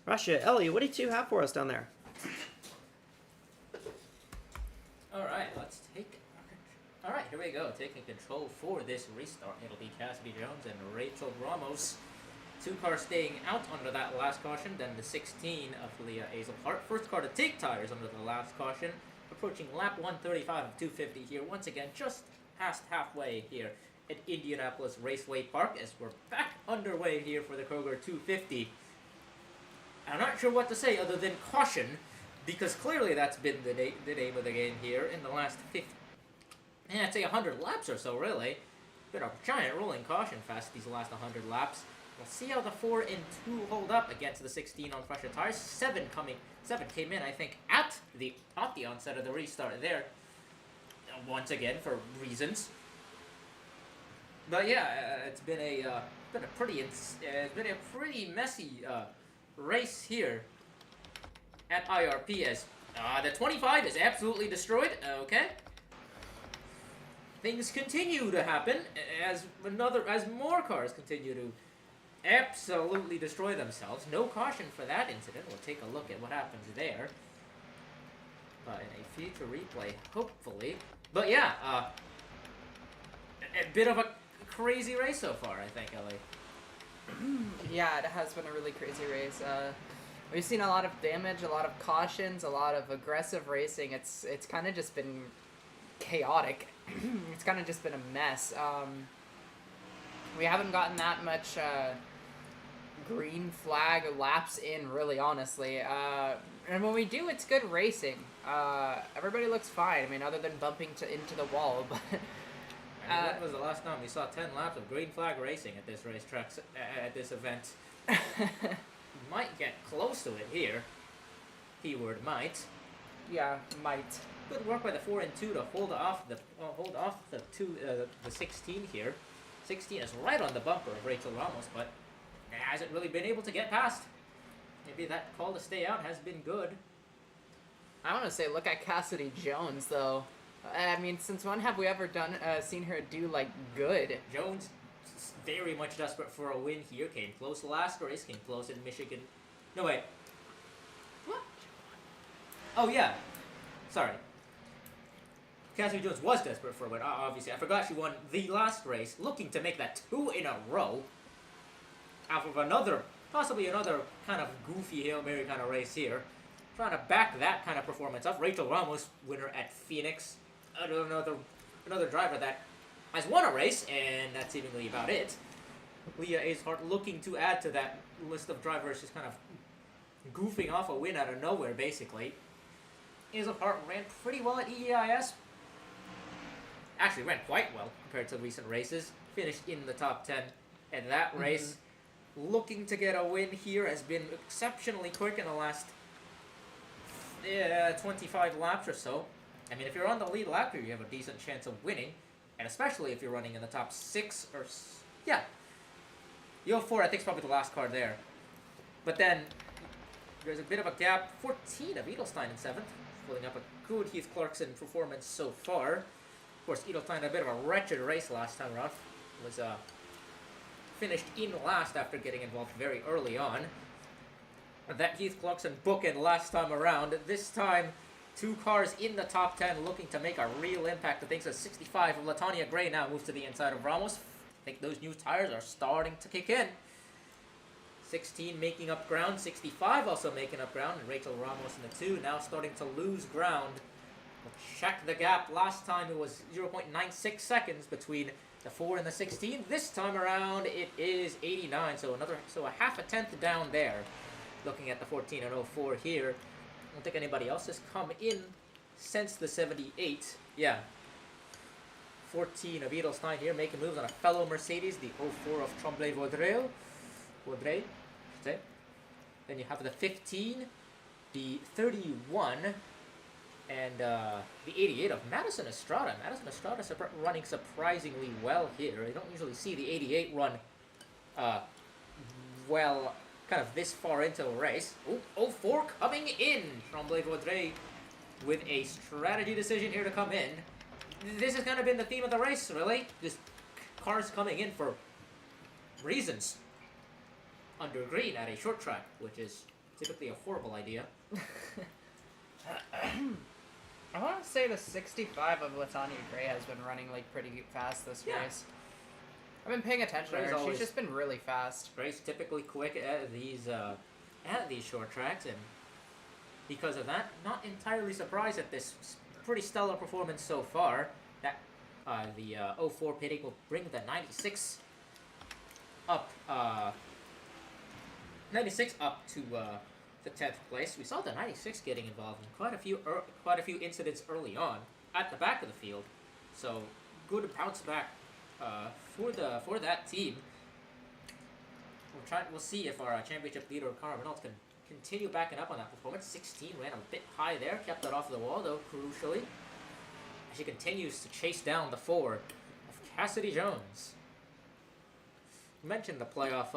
Russia, Ellie, what do you two have for us down there? Alright, Alright, here we go. Taking control for this restart. It'll be Cassidy Jones and Rachel Ramos. 2 cars staying out under that last caution. Then the 16 of Leah Azelhart. First car to take tires under the last caution. Approaching lap 135 of 250 here. Once again, just past halfway here at Indianapolis Raceway Park as we're back underway here for the Kroger 250. I'm not sure what to say other than caution, because clearly that's been the name of the game here in the last 100 laps or so, really. Been a giant rolling caution fest these last 100 laps. We'll see how the 4 and 2 hold up against the 16 on fresher tires. 7 came in, I think, at the onset of the restart there. Once again, for reasons. But yeah, it's been a pretty messy race here at IRP as the 25 is absolutely destroyed. Okay. Things continue to happen as more cars continue to absolutely destroy themselves. No caution for that incident. We'll take a look at what happens there in a future replay, hopefully. But yeah, a bit of a crazy race so far, I think, Ellie. Yeah, it has been a really crazy race. We've seen a lot of damage, a lot of cautions, a lot of aggressive racing. It's kind of just been chaotic. It's kind of just been a mess. We haven't gotten that much green flag laps in, really, honestly. And when we do, it's good racing. Everybody looks fine. I mean, other than bumping into the wall. But when was the last time we saw 10 laps of green flag racing at this racetrack, at this event? Might get close to it here. Keyword might. Yeah, might. Good work by the 4 and 2 to hold off the 16 here. 16 is right on the bumper of Rachel Ramos, but hasn't really been able to get past. Maybe that call to stay out has been good. I want to say, look at Cassidy Jones, though. I mean, since when have we ever seen her do, like, good? Jones, very much desperate for a win here. Came close last race, came close in Michigan. No, wait. What? Oh, yeah. Sorry. Cassidy Jones was desperate for a win, obviously. I forgot she won the last race, looking to make that 2 in a row. Out of possibly another kind of goofy Hail Mary kind of race here. Trying to back that kind of performance up. Rachel Ramos, winner at Phoenix. Another driver that has won a race, and that's seemingly about it. Leah Azelhart looking to add to that list of drivers just kind of goofing off a win out of nowhere, basically. Azelhart ran pretty well at EEIS. Actually ran quite well compared to recent races. Finished in the top 10 in that race. Looking to get a win here, has been exceptionally quick in the last 25 laps or so. I mean, if you're on the lead lap here, you have a decent chance of winning. And especially if you're running in the top 6 or... Yeah. Yo 4, I think, is probably the last car there. But then, there's a bit of a gap. 14 of Edelstein in 7th. Pulling up a good Heath Clarkson performance so far. Of course, Edelstein had a bit of a wretched race last time around. Was finished in last after getting involved very early on. That Heath Clarkson bookend last time around. This time, 2 cars in the top 10 looking to make a real impact. I think so. 65 of Latanya Gray now moves to the inside of Ramos. I think those new tires are starting to kick in. 16 making up ground. 65 also making up ground. And Rachel Ramos in the 2 now starting to lose ground. We'll check the gap. Last time it was 0.96 seconds between the 4 and the 16. This time around it is 89. So a half a tenth down there. Looking at the 14 and 04 here, I don't think anybody else has come in since the 78. Yeah. 14 of Edelstein here making moves on a fellow Mercedes, the 04 of Tremblay-Vaudreuil. Then you have the 15, the 31, and the 88 of Madison Estrada. Madison Estrada running surprisingly well here. You don't usually see the 88 run well kind of this far into a race. 04 coming in. Tremblay-Vaudreuil with a strategy decision here to come in. This has kind of been the theme of the race, really. Just cars coming in for reasons under green at a short track, which is typically a horrible idea. I want to say the 65 of Latanya Gray has been running like pretty fast this race. I've been paying attention to her. She's just been really fast. Gray's typically quick at these short tracks, and because of that, not entirely surprised at this pretty stellar performance so far. That the 04 pitting will bring the 96 up. 96 up to the 10th place. We saw the 96 getting involved in quite a few incidents early on at the back of the field. So good bounce back for that team. We'll see if our championship leader Cara Reynolds can continue backing up on that performance. 16 ran a bit high there, kept it off the wall though, crucially. As she continues to chase down the 4 of Cassidy Jones. Mentioned the playoff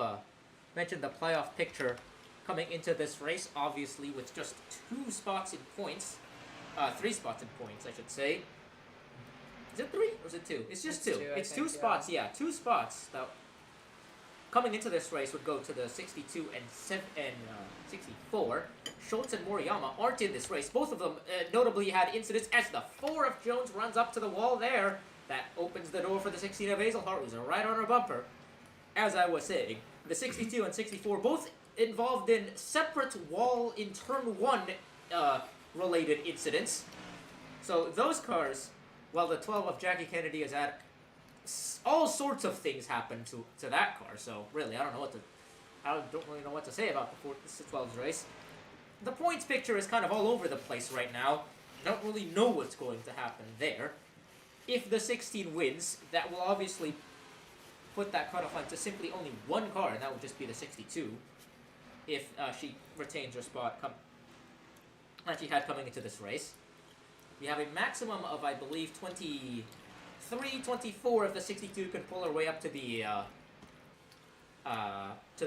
picture coming into this race, obviously with just 2 spots in points. 3 spots in points, I should say. Is it 3 or is it 2? It's just 2. It's 2 spots, yeah. 2 spots that coming into this race would go to the 62 and 64. Schultz and Moriyama aren't in this race. Both of them notably had incidents as the 4 of Jones runs up to the wall there. That opens the door for the 16 of Hazelhart, who's right on her bumper. As I was saying, the 62 and 64 both involved in separate wall in turn 1 related incidents. So those cars, while the 12 of Jackie Kennedy is at, all sorts of things happen to that car. So really, I don't really know what to say about the 12's race. The points picture is kind of all over the place right now. I don't really know what's going to happen there. If the 16 wins, that will obviously put that cutoff line to simply only 1 car, and that would just be the 62. If she retains her spot that she had coming into this race. We have a maximum of, I believe, 23, 24 if the 62 can pull her way up to the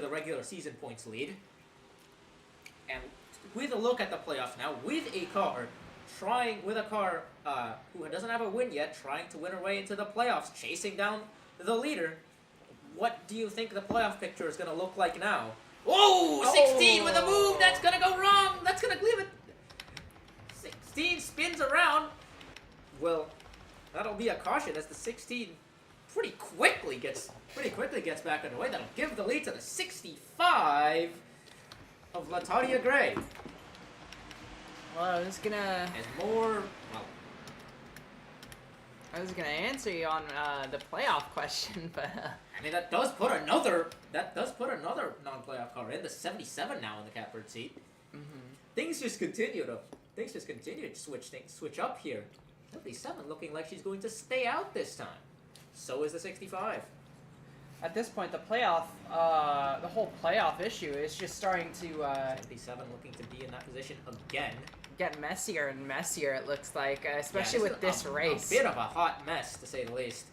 regular season points lead. And with a look at the playoffs now, with a car who doesn't have a win yet, trying to win her way into the playoffs, chasing down the leader, what do you think the playoff picture is going to look like now? Whoa! 16 with a move! That's going to go wrong! That's going to leave it. 16 spins around. Well, that'll be a caution as the 16 pretty quickly gets back underway. That'll give the lead to the 65 of Latanya Gray. Well, I was gonna answer you on the playoff question, but I mean that does put another non-playoff car in the 77 now in the catbird seat. mm-hmm. Things just continue to switch up here. 77 looking like she's going to stay out this time. So is the 65. At this point, the whole playoff issue is just starting to 77 looking to be in that position again. Get messier and messier. It looks like, especially with this race. A bit of a hot mess, to say the least.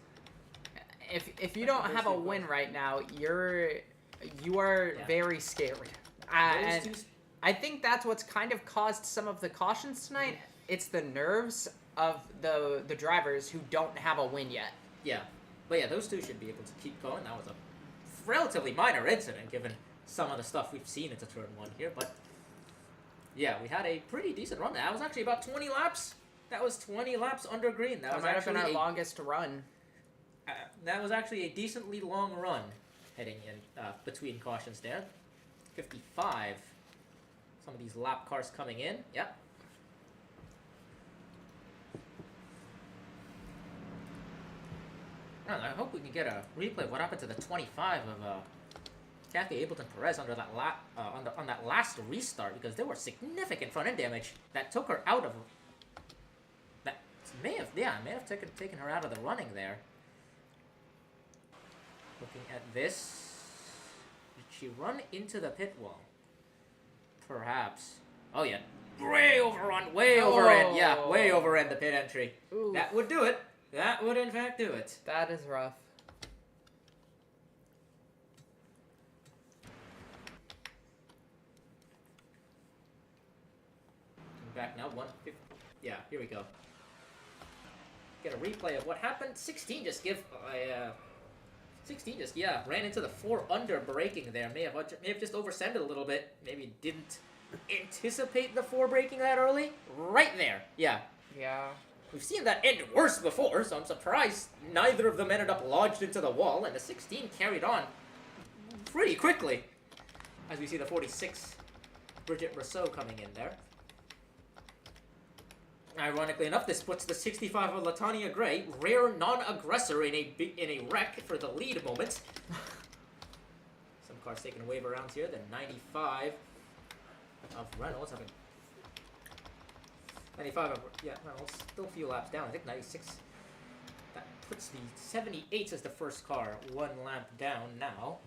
If you don't have a win right now, you are very scared. And I think that's what's kind of caused some of the cautions tonight. It's the nerves of the drivers who don't have a win yet. Yeah. But yeah, those two should be able to keep going. That was a relatively minor incident given some of the stuff we've seen into turn 1 here. But yeah, we had a pretty decent run. That was actually about 20 laps. That was 20 laps under green. That might have been our longest run. That was actually a decently long run heading in between cautions there. 55. Some of these lap cars coming in. Yep. I hope we can get a replay of what happened to the 25 of Kathy Ableton-Perez under that on that last restart, because there was significant front end damage that took her out of. That may have taken her out of the running there. Looking at this, did she run into the pit wall? Perhaps. Oh yeah, way overrun, way overend. Yeah, way overend the pit entry. Ooh. That would do it. That would in fact do it. That is rough. Back now, 150. Yeah, here we go. Get a replay of what happened. 16 just ran into the 4 under braking there. May have just oversended a little bit. Maybe didn't anticipate the 4 braking that early. Right there. Yeah. Yeah. We've seen that end worse before, so I'm surprised neither of them ended up lodged into the wall, and the 16 carried on pretty quickly. As we see the 46, Bridget Rousseau coming in there. Ironically enough, this puts the 65 of Latanya Gray, rare non-aggressor in a wreck for the lead moment. Some cars taking wave around here. The 95 of Reynolds having 95 of Reynolds still a few laps down. I think 96. That puts the 78 as the first car 1 lap down now.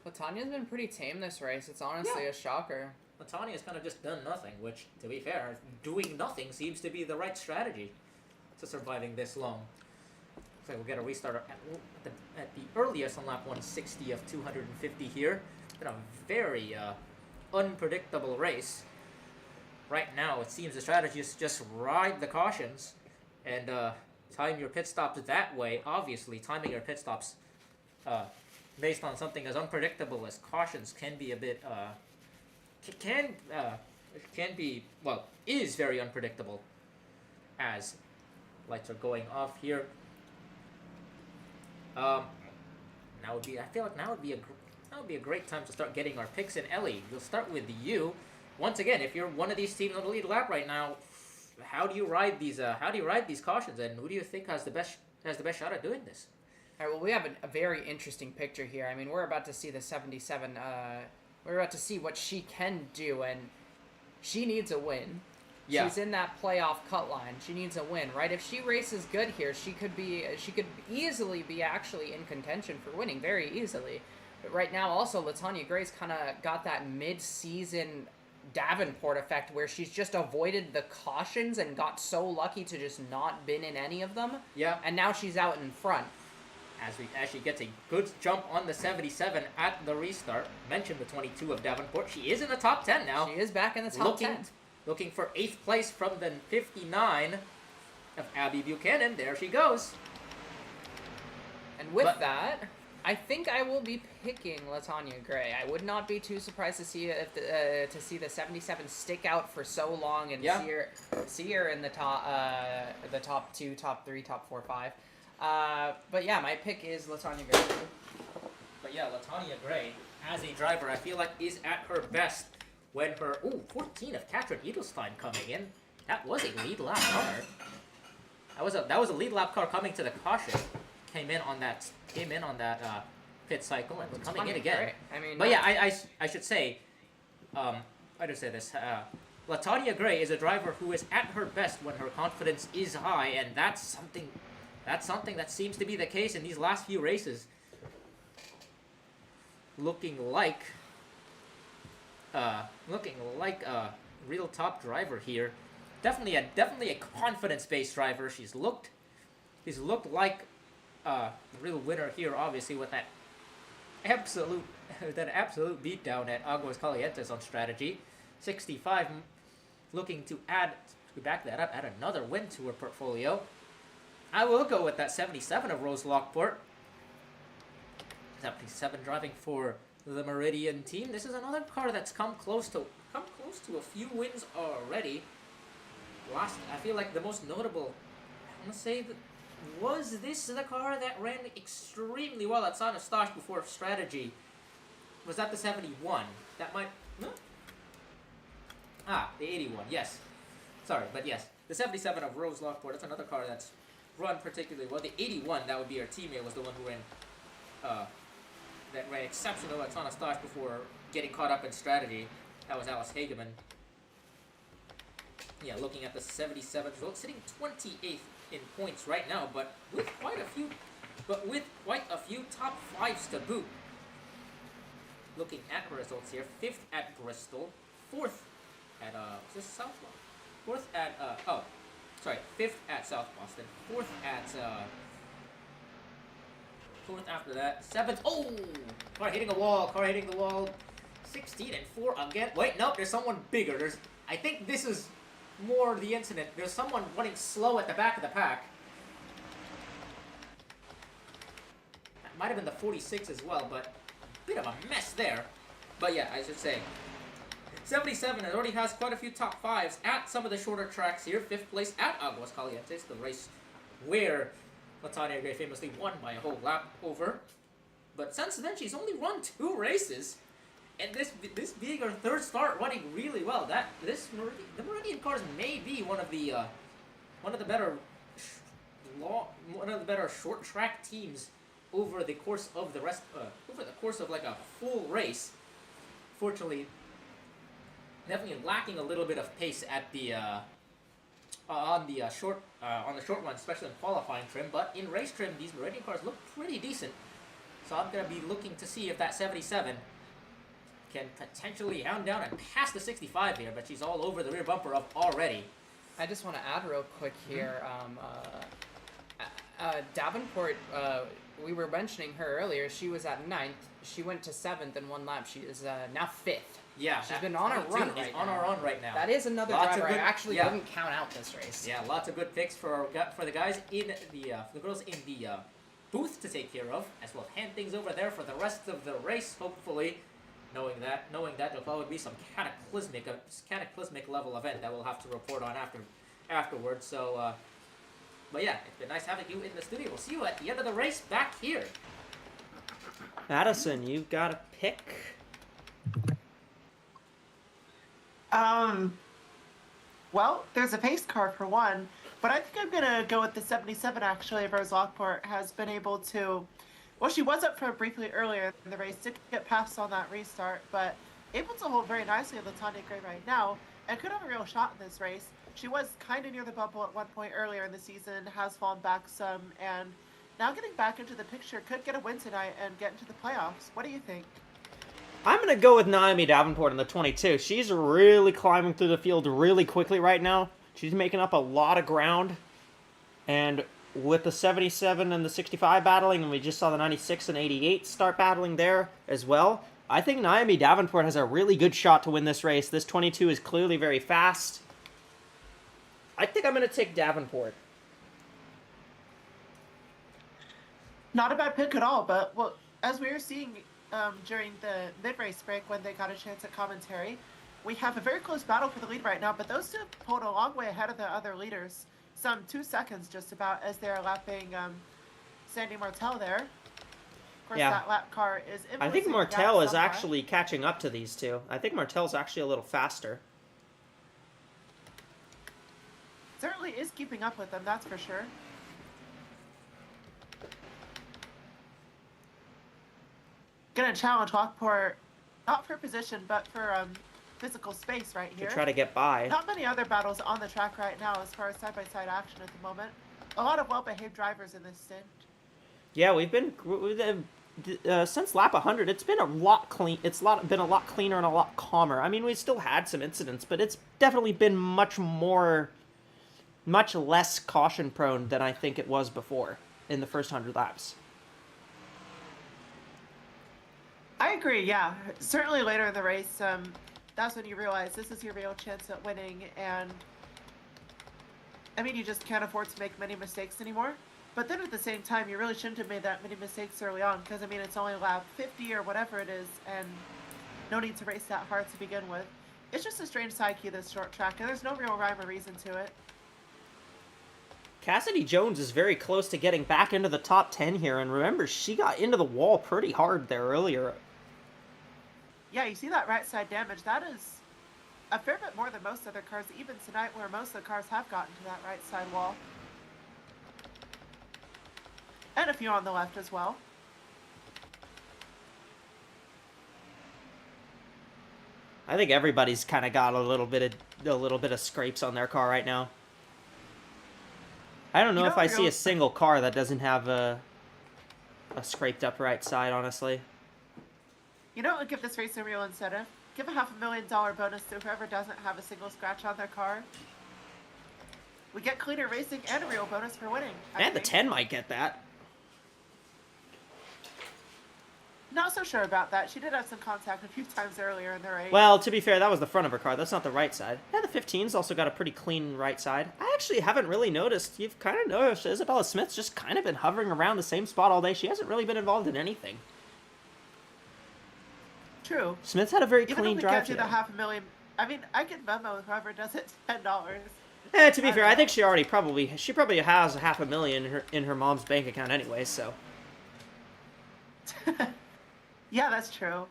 Latanya's been pretty tame this race. It's honestly a shocker. Latanya's kind of just done nothing, which, to be fair, doing nothing seems to be the right strategy to surviving this long. So we'll get a restart at the earliest on lap 160 of 250 here. Been a very unpredictable race. Right now, it seems the strategy is just ride the cautions and time your pit stops that way. Obviously, timing your pit stops based on something as unpredictable as cautions can be a bit... is very unpredictable as lights are going off here. I feel like now would be a great time to start getting our picks in. Ellie, we'll start with you. Once again, if you're one of these teams on the lead lap right now, how do you ride these cautions, and who do you think has the best shot at doing this? All right, well, we have a very interesting picture here. I mean, we're about to see the 77. We're about to see what she can do, and she needs a win. Yeah. She's in that playoff cut line. She needs a win, right? If she races good here, she could easily be actually in contention for winning, very easily. But right now, also, Latanya Gray's kind of got that mid-season Davenport effect where she's just avoided the cautions and got so lucky to just not been in any of them. Yeah. And now she's out in front. As she gets a good jump on the 77 at the restart. Mentioned the 22 of Davenport. She is in the top 10 now. She is back in the top 10. Looking for 8th place from the 59 of Abby Buchanan. There she goes. And with that, I think I will be picking Latanya Gray. I would not be too surprised to see the 77 stick out for so long and see her in the top 2, top 3, top 4, 5. But yeah, my pick is Latanya Gray. But yeah, Latanya Gray, as a driver, I feel like is at her best when her 14 of Katrin Edelstein coming in. That was a lead lap car. That was a lead lap car coming to the caution. Came in on that pit cycle and was coming in again. Great. I mean, but yeah, I should say, I just say this. Latanya Gray is a driver who is at her best when her confidence is high, and that's something that seems to be the case in these last few races. Looking like a real top driver here. Definitely a confidence-based driver. She's looked like the real winner here, obviously, with that absolute beatdown at Aguas Calientes on strategy. 65 looking to back that up, add another win to her portfolio. I will go with that 77 of Rose Lockport. 77 driving for the Meridian team. This is another car that's come close to a few wins already. I feel like the most notable, I'm gonna say, was this the car that ran extremely well at San Eustache before strategy? Was that the 71? That might, no? The 81, yes. Sorry, but yes. The 77 of Rose Lockport, that's another car that's run particularly well. The 81, that would be her teammate, was the one who ran, that ran exceptional a ton of stars before getting caught up in strategy. That was Alice Hageman. Yeah, looking at the 77 result, sitting 28th in points right now, but with quite a few top 5s to boot. Looking at her results here, 5th at Bristol, 4th at is this South Boston? 4th at 5th at South Boston, 4th at 4th after that, 7th. Oh, car hitting the wall. 16 and 4 again. Wait, no, there's someone bigger. I think this is more the incident. There's someone running slow at the back of the pack. That might have been the 46 as well, but a bit of a mess there. But yeah, I should say 77 already has quite a few top 5s at some of the shorter tracks here. 5th place at Aguascalientes, the race where Latanya Gray famously won by a whole lap over. But since then, she's only run 2 races. And this being her 3rd start running really well. The Meridian cars may be one of the better short track teams over the course of like a full race. Fortunately, definitely lacking a little bit of pace at the on the short run, especially in qualifying trim. But in race trim, these Meridian cars look pretty decent. So I'm gonna be looking to see if that 77 can potentially hound down and pass the 65 here, but she's all over the rear bumper of already. I just want to add real quick here. Davenport, we were mentioning her earlier. She was at 9th. She went to 7th in 1 lap. She is now 5th. Yeah, she's been on a run right now. On a run right now. That is another driver I actually wouldn't count out this race. Yeah, lots of good picks for the guys in the girls in the booth to take care of, as we'll hand things over there for the rest of the race. Hopefully, knowing that there'll probably be some cataclysmic level event that we'll have to report on afterwards. So, but yeah, it's been nice having you in the studio. We'll see you at the end of the race back here. Madison, you've got a pick. Well, there's a pace car for one, but I think I'm gonna go with the 77. Actually, Rose Lockport has been able to. Well, she was up front briefly earlier in the race, did get passed on that restart, but able to hold very nicely with Latanya Gray right now, and could have a real shot in this race. She was kind of near the bubble at one point earlier in the season, has fallen back some, and now getting back into the picture, could get a win tonight and get into the playoffs. What do you think? I'm going to go with Naomi Davenport in the 22. She's really climbing through the field really quickly right now. She's making up a lot of ground, and with the 77 and the 65 battling, and we just saw the 96 and 88 start battling there as well, I think Naomi Davenport has a really good shot to win this race. This 22 is clearly very fast. I think I'm going to take Davenport. Not a bad pick at all, but well, as we were seeing during the mid-race break when they got a chance at commentary, we have a very close battle for the lead right now, but those two pulled a long way ahead of the other leaders. Some 2 seconds just about as they're lapping Sandy Martel there. Of course, that lap car is I think Martel is actually catching up to these two. I think Martel's actually a little faster. Certainly is keeping up with them, that's for sure. Gonna challenge Lockport, not for position, but for physical space right here. To try to get by. Not many other battles on the track right now as far as side-by-side action at the moment. A lot of well-behaved drivers in this stint. Yeah, we've been since lap 100. It's been a lot clean. Been a lot cleaner and a lot calmer. I mean, we still had some incidents, but it's definitely been much less caution-prone than I think it was before in the first 100 laps. I agree. Yeah, certainly later in the race. That's when you realize this is your real chance at winning, and I mean, you just can't afford to make many mistakes anymore. But then at the same time, you really shouldn't have made that many mistakes early on, because I mean, it's only lap 50 or whatever it is, and no need to race that hard to begin with. It's just a strange side key, this short track, and there's no real rhyme or reason to it. Cassidy Jones is very close to getting back into the top 10 here, and remember, she got into the wall pretty hard there earlier. Yeah, you see that right side damage. That is a fair bit more than most other cars, even tonight where most of the cars have gotten to that right side wall. And a few on the left as well. I think everybody's kind of got a little bit of scrapes on their car right now. I don't know if I see a single car that doesn't have a scraped up right side, honestly. You know what would give this race a real incentive? Give a $500,000 bonus to whoever doesn't have a single scratch on their car. We get cleaner racing and a real bonus for winning. And the 10 might get that. Not so sure about that. She did have some contact a few times earlier in the race. Well, to be fair, that was the front of her car. That's not the right side. Yeah, the 15's also got a pretty clean right side. I actually haven't really noticed. You've kind of noticed Isabella Smith's just kind of been hovering around the same spot all day. She hasn't really been involved in anything. True. Smith's had a very Even clean if we drive get to the $500,000, I mean, I can memo whoever does it $10. To be fair, I think she probably has $500,000 in her mom's bank account anyway, so. Yeah, that's true.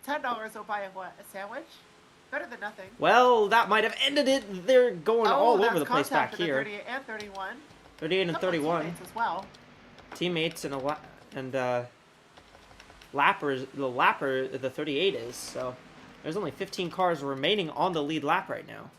$10 will buy a what? A sandwich? Better than nothing. Well, that might have ended it. They're going all over the place back here. 38 and 31. 38 and 31. Teammates as well. Teammates and lappers. The lapper, the 38 is. So there's only 15 cars remaining on the lead lap right now.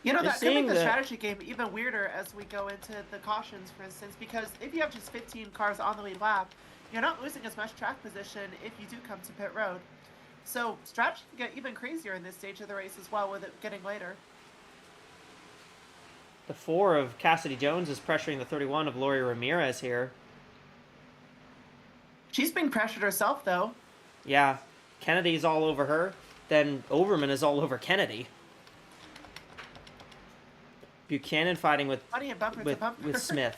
You know, that could make the strategy game even weirder as we go into the cautions, for instance, because if you have just 15 cars on the lead lap, you're not losing as much track position if you do come to pit road. So strategy can get even crazier in this stage of the race as well, with it getting later. The 4 of Cassidy Jones is pressuring the 31 of Lori Ramirez here. She's being pressured herself, though. Yeah, Kennedy's all over her. Then Overman is all over Kennedy. Buchanan fighting with Smith.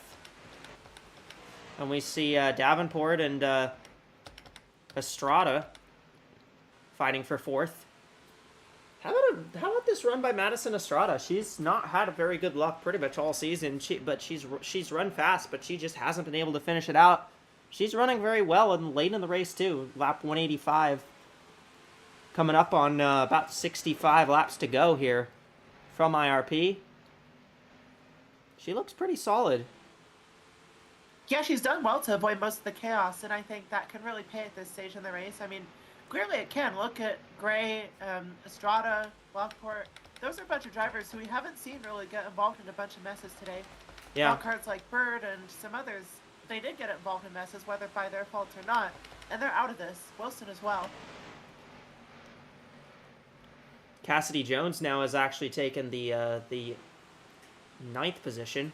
And we see Davenport and Estrada fighting for 4th. How about this run by Madison Estrada? She's not had a very good luck pretty much all season. She's run fast, but she just hasn't been able to finish it out. She's running very well and late in the race too. Lap 185. Coming up on about 65 laps to go here from IRP. She looks pretty solid. Yeah, she's done well to avoid most of the chaos, and I think that can really pay at this stage in the race. I mean, clearly it can. Look at Gray, Estrada, Lockport. Those are a bunch of drivers who we haven't seen really get involved in a bunch of messes today. Yeah. Cards like Bird and some others, they did get involved in messes, whether by their fault or not, and they're out of this. Wilson as well. Cassidy Jones now has actually taken the 9th position.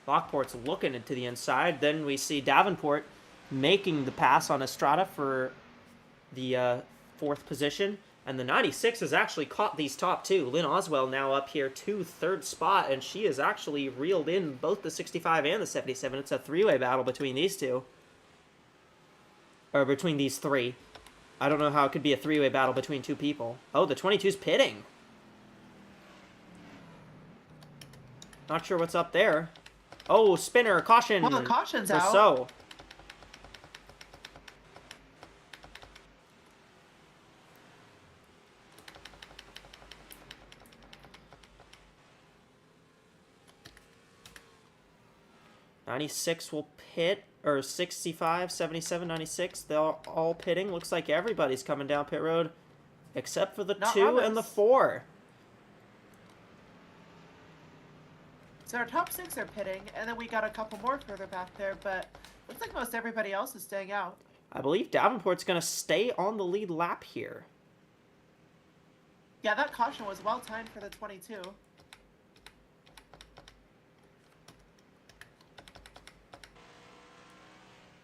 Lockport's looking into the inside. Then we see Davenport making the pass on Estrada for the 4th position. And the 96 has actually caught these top 2. Lynn Oswell now up here to 3rd spot, and she has actually reeled in both the 65 and the 77. It's a 3-way battle between these two. Or between these 3. I don't know how it could be a 3-way battle between 2 people. Oh, the 22's pitting. Not sure what's up there. Oh, spinner, caution. Well, the caution's out. So. '96 will pit. Or 65, 77, 96, they're all pitting. Looks like everybody's coming down pit road, except for the 2 and the 4. So our top 6 are pitting, and then we got a couple more further back there, but looks like most everybody else is staying out. I believe Davenport's going to stay on the lead lap here. Yeah, that caution was well timed for the 22.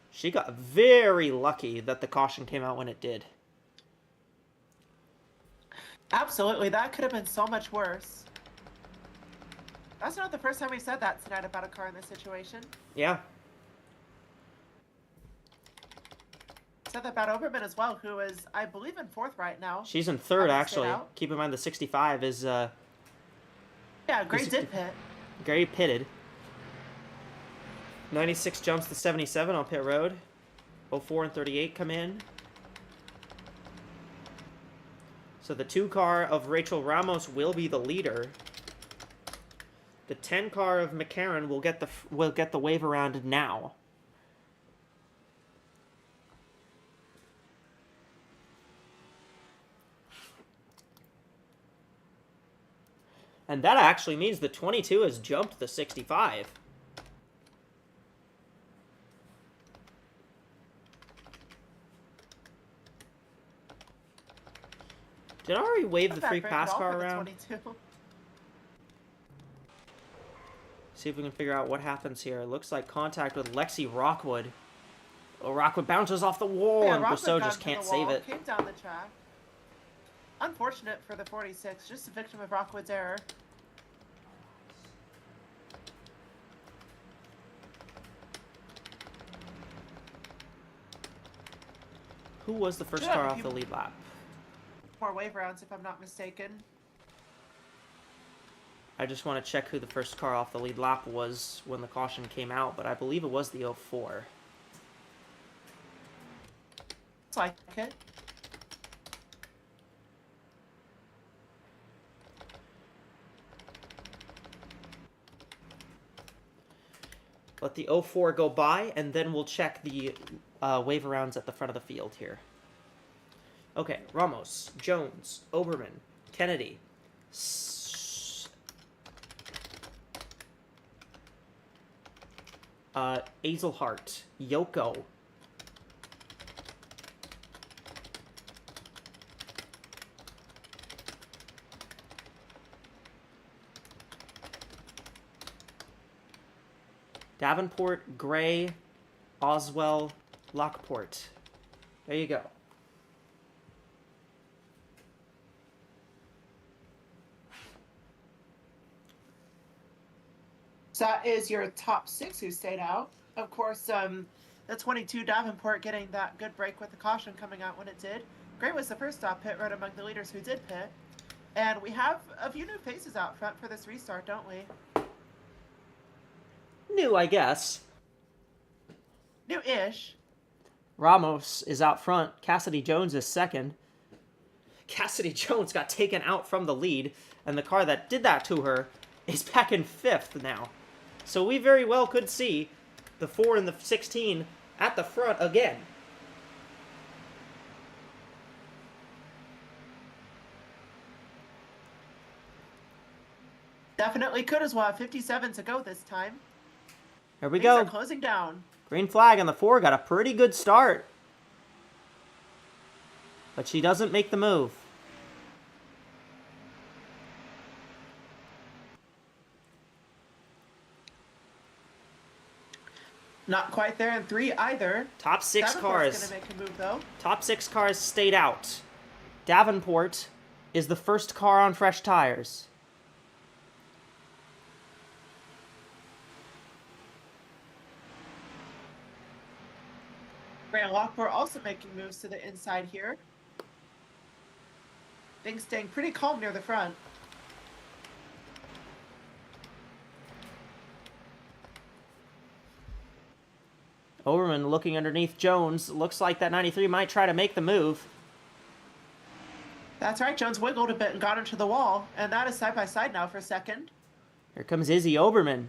She got very lucky that the caution came out when it did. Absolutely, that could have been so much worse. That's not the first time we've said that tonight about a car in this situation. Yeah. Said that about Oberman as well, who is, I believe, in 4th right now. She's in 3rd, actually. Keep in mind the 65 is... Yeah, Gray did pit. Gray pitted. 96 jumps to 77 on pit road. 04 and 38 come in. So the 2 car of Rachel Ramos will be the leader. The 10 car of McCarran will get the wave around now. And that actually means the 22 has jumped the 65. Did I already wave the free pass car around? See if we can figure out what happens here. It looks like contact with Lexi Rockwood. Oh, Rockwood bounces off the wall, and Brousseau just can't save it. Came down the track. Unfortunate for the 46, just a victim of Rockwood's error. Who was the first car off the lead lap? More wave rounds, if I'm not mistaken. I just want to check who the first car off the lead lap was when the caution came out, but I believe it was the 04. It's like it. Let the 04 go by, and then we'll check the wave arounds at the front of the field here. Okay, Ramos, Jones, Oberman, Kennedy, Azelhart, Yoko, Davenport, Gray, Oswell, Lockport. There you go. So that is your top 6 who stayed out. Of course, the 22 Davenport getting that good break with the caution coming out when it did. Gray was the first stop pit road among the leaders who did pit. And we have a few new faces out front for this restart, don't we? New, I guess. New-ish. Ramos is out front. Cassidy Jones is second. Cassidy Jones got taken out from the lead, and the car that did that to her is back in 5th now. So we very well could see the 4 and the 16 at the front again. Definitely could as well. 57 to go this time. Here we Things go. are closing down. Green flag on the 4, got a pretty good start. But she doesn't make the move. Not quite there in 3 either. Top 6 cars. Gonna make a move though. Top 6 cars stayed out. Davenport is the first car on fresh tires. Grant Lockport also making moves to the inside here. Things staying pretty calm near the front. Overman looking underneath Jones. Looks like that 93 might try to make the move. That's right, Jones wiggled a bit and got into the wall, and that is side by side now for second. Here comes Izzy Oberman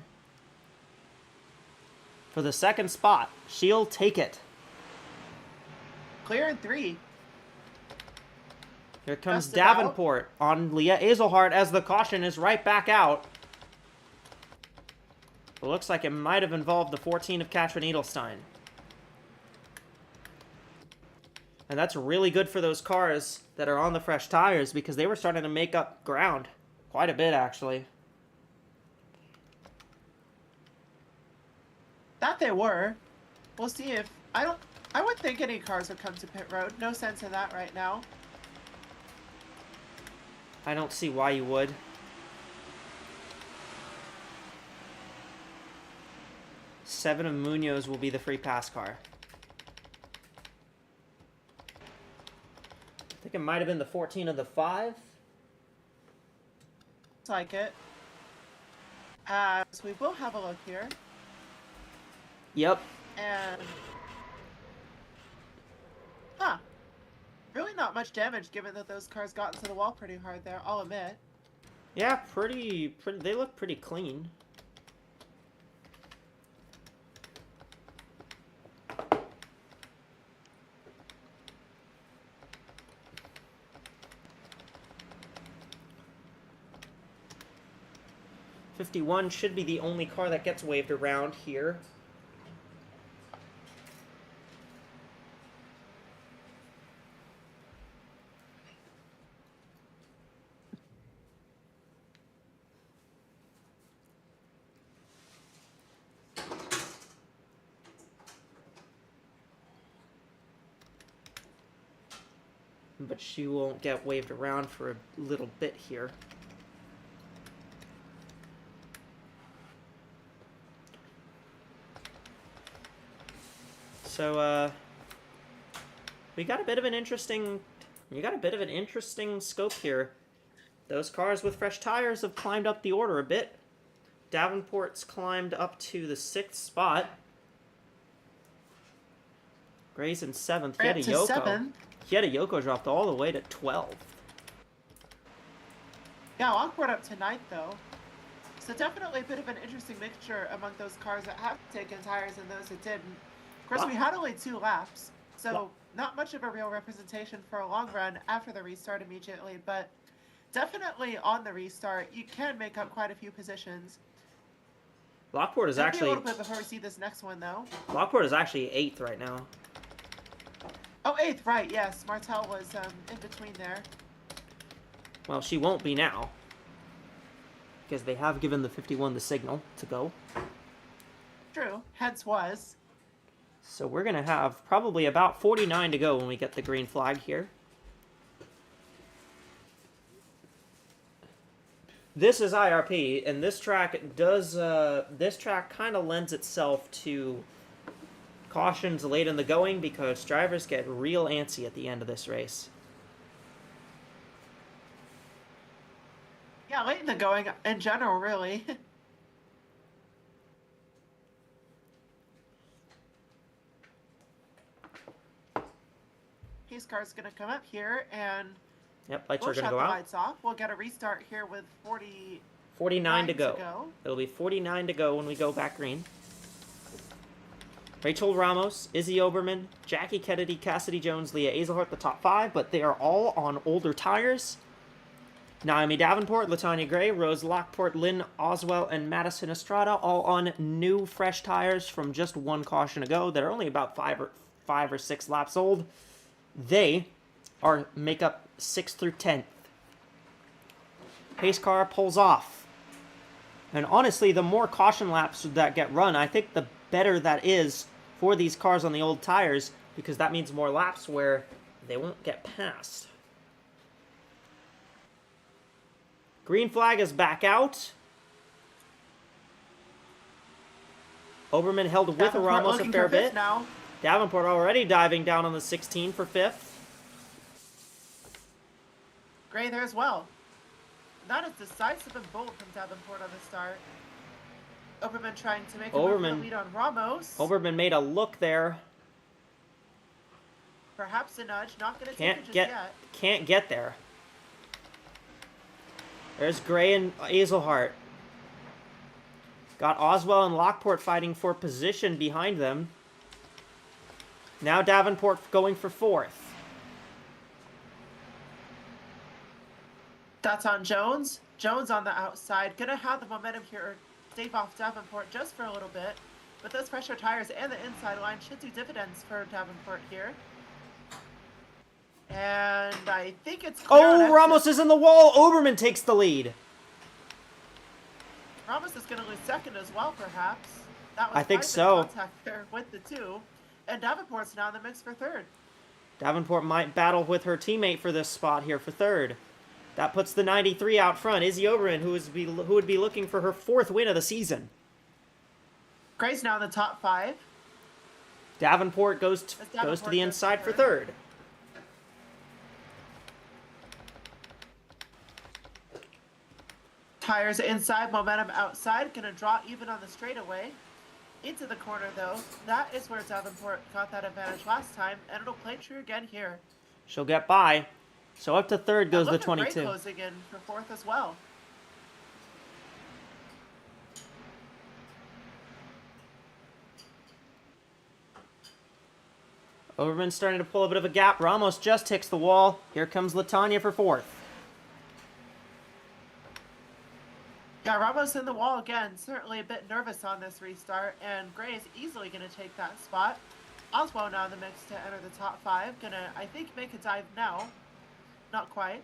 for the second spot. She'll take it. Clear in 3. Here comes Just about. Davenport on Leah Azelhart as the caution is right back out. It looks like it might have involved the 14 of Katrin Edelstein. And that's really good for those cars that are on the fresh tires because they were starting to make up ground. Quite a bit, actually. That they were. We'll see if... I would think any cars would come to pit road. No sense in that right now. I don't see why you would. Seven of Munoz will be the free pass car. I think it might have been the 14 of the 5. Looks like it. So we will have a look here. Yep. And... Really not much damage given that those cars got into the wall pretty hard there, I'll admit. Yeah, pretty. They look pretty clean. '51 should be the only car that gets waved around here. But she won't get waved around for a little bit here. So, we got a bit of an interesting... You got a bit of an interesting scope here. Those cars with fresh tires have climbed up the order a bit. Davenport's climbed up to the 6th spot. Gray's in 7th. He had a Yoko. He had a Yoko dropped all the way to 12th. Yeah, awkward up to 9th, though. So definitely a bit of an interesting mixture among those cars that have taken tires and those that didn't. Of course, we had only 2 laps, so not much of a real representation for a long run after the restart immediately, but definitely on the restart, you can make up quite a few positions. Lockport is actually... a little bit before we see this next one, though. Lockport is actually 8th right now. Oh, 8th, right, yes. Martel was in between there. Well, she won't be now. Because they have given the 51 the signal to go. True, hence was. So we're going to have probably about 49 to go when we get the green flag here. This is IRP, and this track does, this track kind of lends itself to cautions late in the going because drivers get real antsy at the end of this race. Yeah, late in the going in general, really. Pace car's going to come up here, and yep, lights we'll are going to shut go the out. lights off. We'll get a restart here with 49 to go. It'll be 49 to go when we go back green. Rachel Ramos, Izzy Oberman, Jackie Kennedy, Cassidy Jones, Leah Azelhart, the top 5, but they are all on older tires. Naomi Davenport, Latanya Gray, Rose Lockport, Lynn Oswell, and Madison Estrada, all on new, fresh tires from just 1 caution ago that are only about 5 or 6 laps old. They make up 6th through 10th. Pace car pulls off. And honestly, the more caution laps that get run, I think the better that is for these cars on the old tires, because that means more laps where they won't get passed. Green flag is back out. Oberman held with Ramos a fair bit. Now. Davenport already diving down on the 16 for 5th. Gray there as well. That is decisive and bold from Davenport on the start. Oberman trying to make a move for the lead on Ramos. Oberman made a look there. Perhaps a nudge. Not going to take it just yet. Can't get there. There's Gray and Azelhart. Got Oswell and Lockport fighting for position behind them. Now Davenport going for 4th. That's on Jones. Jones on the outside. Gonna have the momentum here. Stave off Davenport just for a little bit. But those pressure tires and the inside line should do dividends for Davenport here. And I think it's clear. Oh, Ramos is in the wall. Oberman takes the lead. Ramos is going to lose 2nd as well, perhaps. That was I think quite a so. bit of contact there with the 2. And Davenport's now in the mix for 3rd. Davenport might battle with her teammate for this spot here for 3rd. That puts the 93 out front. Izzy Oberman, who would be looking for her 4th win of the season. Gray's now in the top 5. Davenport goes to the inside for 3rd. Tires inside, momentum outside. Gonna draw even on the straightaway. Into the corner, though. That is where Davenport got that advantage last time, and it'll play true again here. She'll get by. So up to 3rd goes the 22. Gray closing in for 4th as well. Overman's starting to pull a bit of a gap. Ramos just ticks the wall. Here comes Latanya for fourth. Yeah, Ramos in the wall again. Certainly a bit nervous on this restart, and Gray is easily going to take that spot. Oswald now in the mix to enter the top 5. Gonna, I think, make a dive now. Not quite.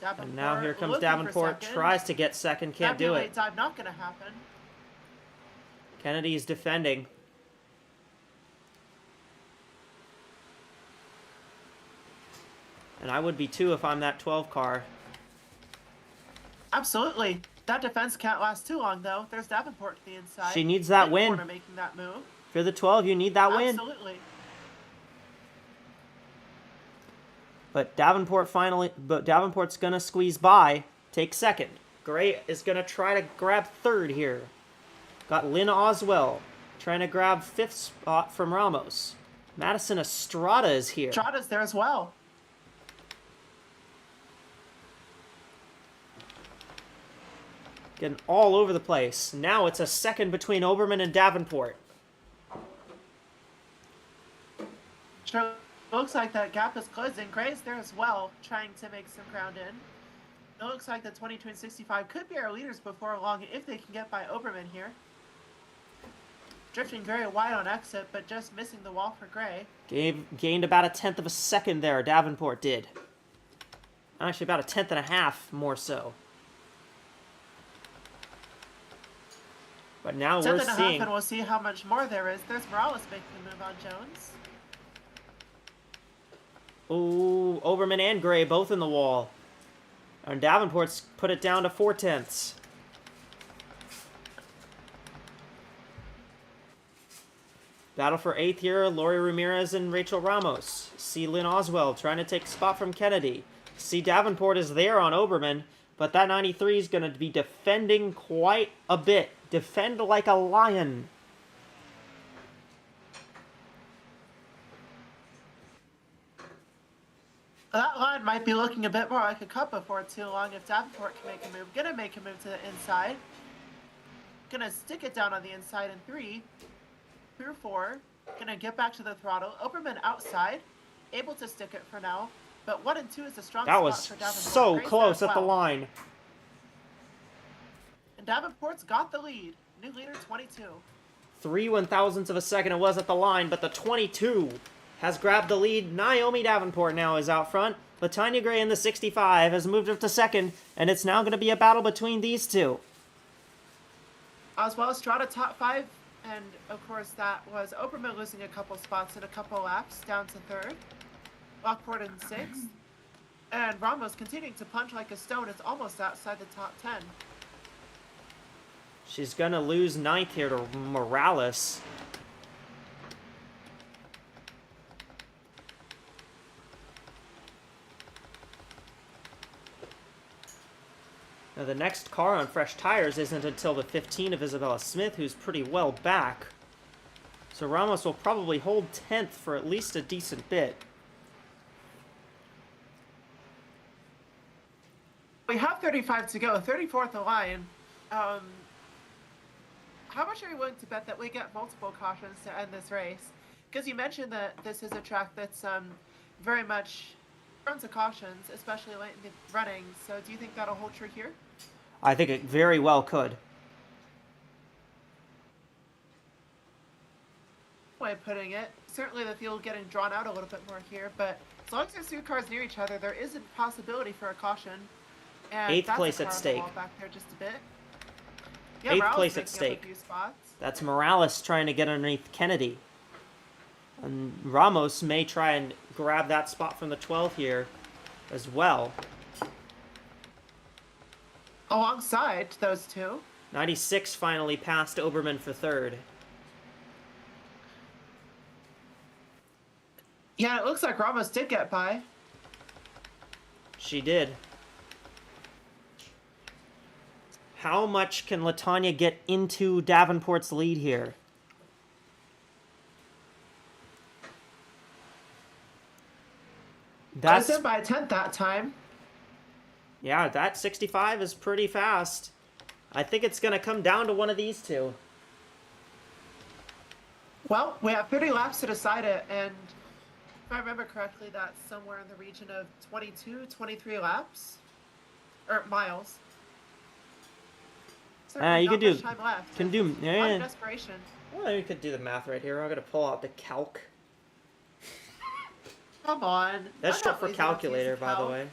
And now here comes Davenport. Tries to get second. Can't do it. Dive not going to happen. Kennedy's defending. And I would be too if I'm that 12 car. Absolutely. That defense can't last too long, though. There's Davenport to the inside. She needs that win. Making that move. If you're the 12, you need that win. Absolutely. But Davenport's gonna squeeze by, take second. Gray is gonna try to grab third here. Got Lynn Oswell trying to grab fifth spot from Ramos. Madison Estrada is here. Estrada's there as well. Getting all over the place. Now it's a second between Oberman and Davenport. Sure, looks like that gap is closing. Gray's there as well, trying to make some ground in. It looks like the 22 and 65 could be our leaders before long if they can get by Oberman here. Drifting very wide on exit, but just missing the wall for Gray. Gained about a tenth of a second there, Davenport did. Actually, about a tenth and a half more so. But now we're seeing... and we'll see how much more there is. There's Morales making the move on Jones. Ooh, Oberman and Gray both in the wall. And Davenport's put it down to 4/10. Battle for 8th here, Lori Ramirez and Rachel Ramos. See Lynn Oswell trying to take a spot from Kennedy. See Davenport is there on Oberman, but that 93 is going to be defending quite a bit. Defend like a lion. That line might be looking a bit more like a cup before too long if Davenport can make a move. Gonna make a move to the inside. Gonna stick it down on the inside in 3 through 4. Gonna get back to the throttle. Oberman outside. Able to stick it for now. But 1 and 2 is a strong That spot was for Davenport. so Gray's close there at as the well. line. And Davenport's got the lead. New leader 22. 3 1,000ths of a second it was at the line, but the 22 has grabbed the lead. Naomi Davenport now is out front. Latanya Gray in the 65 has moved up to second, and it's now going to be a battle between these two. Oswald Estrada top 5, and of course that was Oberman losing a couple spots in a couple laps, down to 3rd. Lockport in 6th. And Ramos continuing to punch like a stone. It's almost outside the top 10. She's going to lose 9th here to Morales. Now the next car on fresh tires isn't until the 15 of Isabella Smith, who's pretty well back. So Ramos will probably hold 10th for at least a decent bit. We have 35 to go, 34th the line. How much are you willing to bet that we get multiple cautions to end this race? Because you mentioned that this is a track that's very much prone to cautions, especially late in the running. So do you think that'll hold true here? I think it very well could. Way of putting it. Certainly the field getting drawn out a little bit more here, but as long as there's 2 cars near each other, there is a possibility for a caution. And 8th that's place a at car on the stake. wall back there just a bit. Yeah, 8th Morales place at making up stake. a few spots. That's Morales trying to get underneath Kennedy. And Ramos may try and grab that spot from the 12th here as well. Alongside those 2. 96 finally passed Oberman for 3rd. Yeah, it looks like Ramos did get by. She did. How much can Latanya get into Davenport's lead here? That's in by a 10th that time. Yeah, that 65 is pretty fast. I think it's going to come down to one of these two. Well, we have 30 laps to decide it, and if I remember correctly, that's somewhere in the region of 22, 23 laps. Or miles. Certainly you not could do... much time left. Can do... A lot of Yeah. desperation. Well, you could do the math right here. I'm going to pull out the calc. Come on. That's I'm short not for lazy enough to use calculator, the by the calc. way.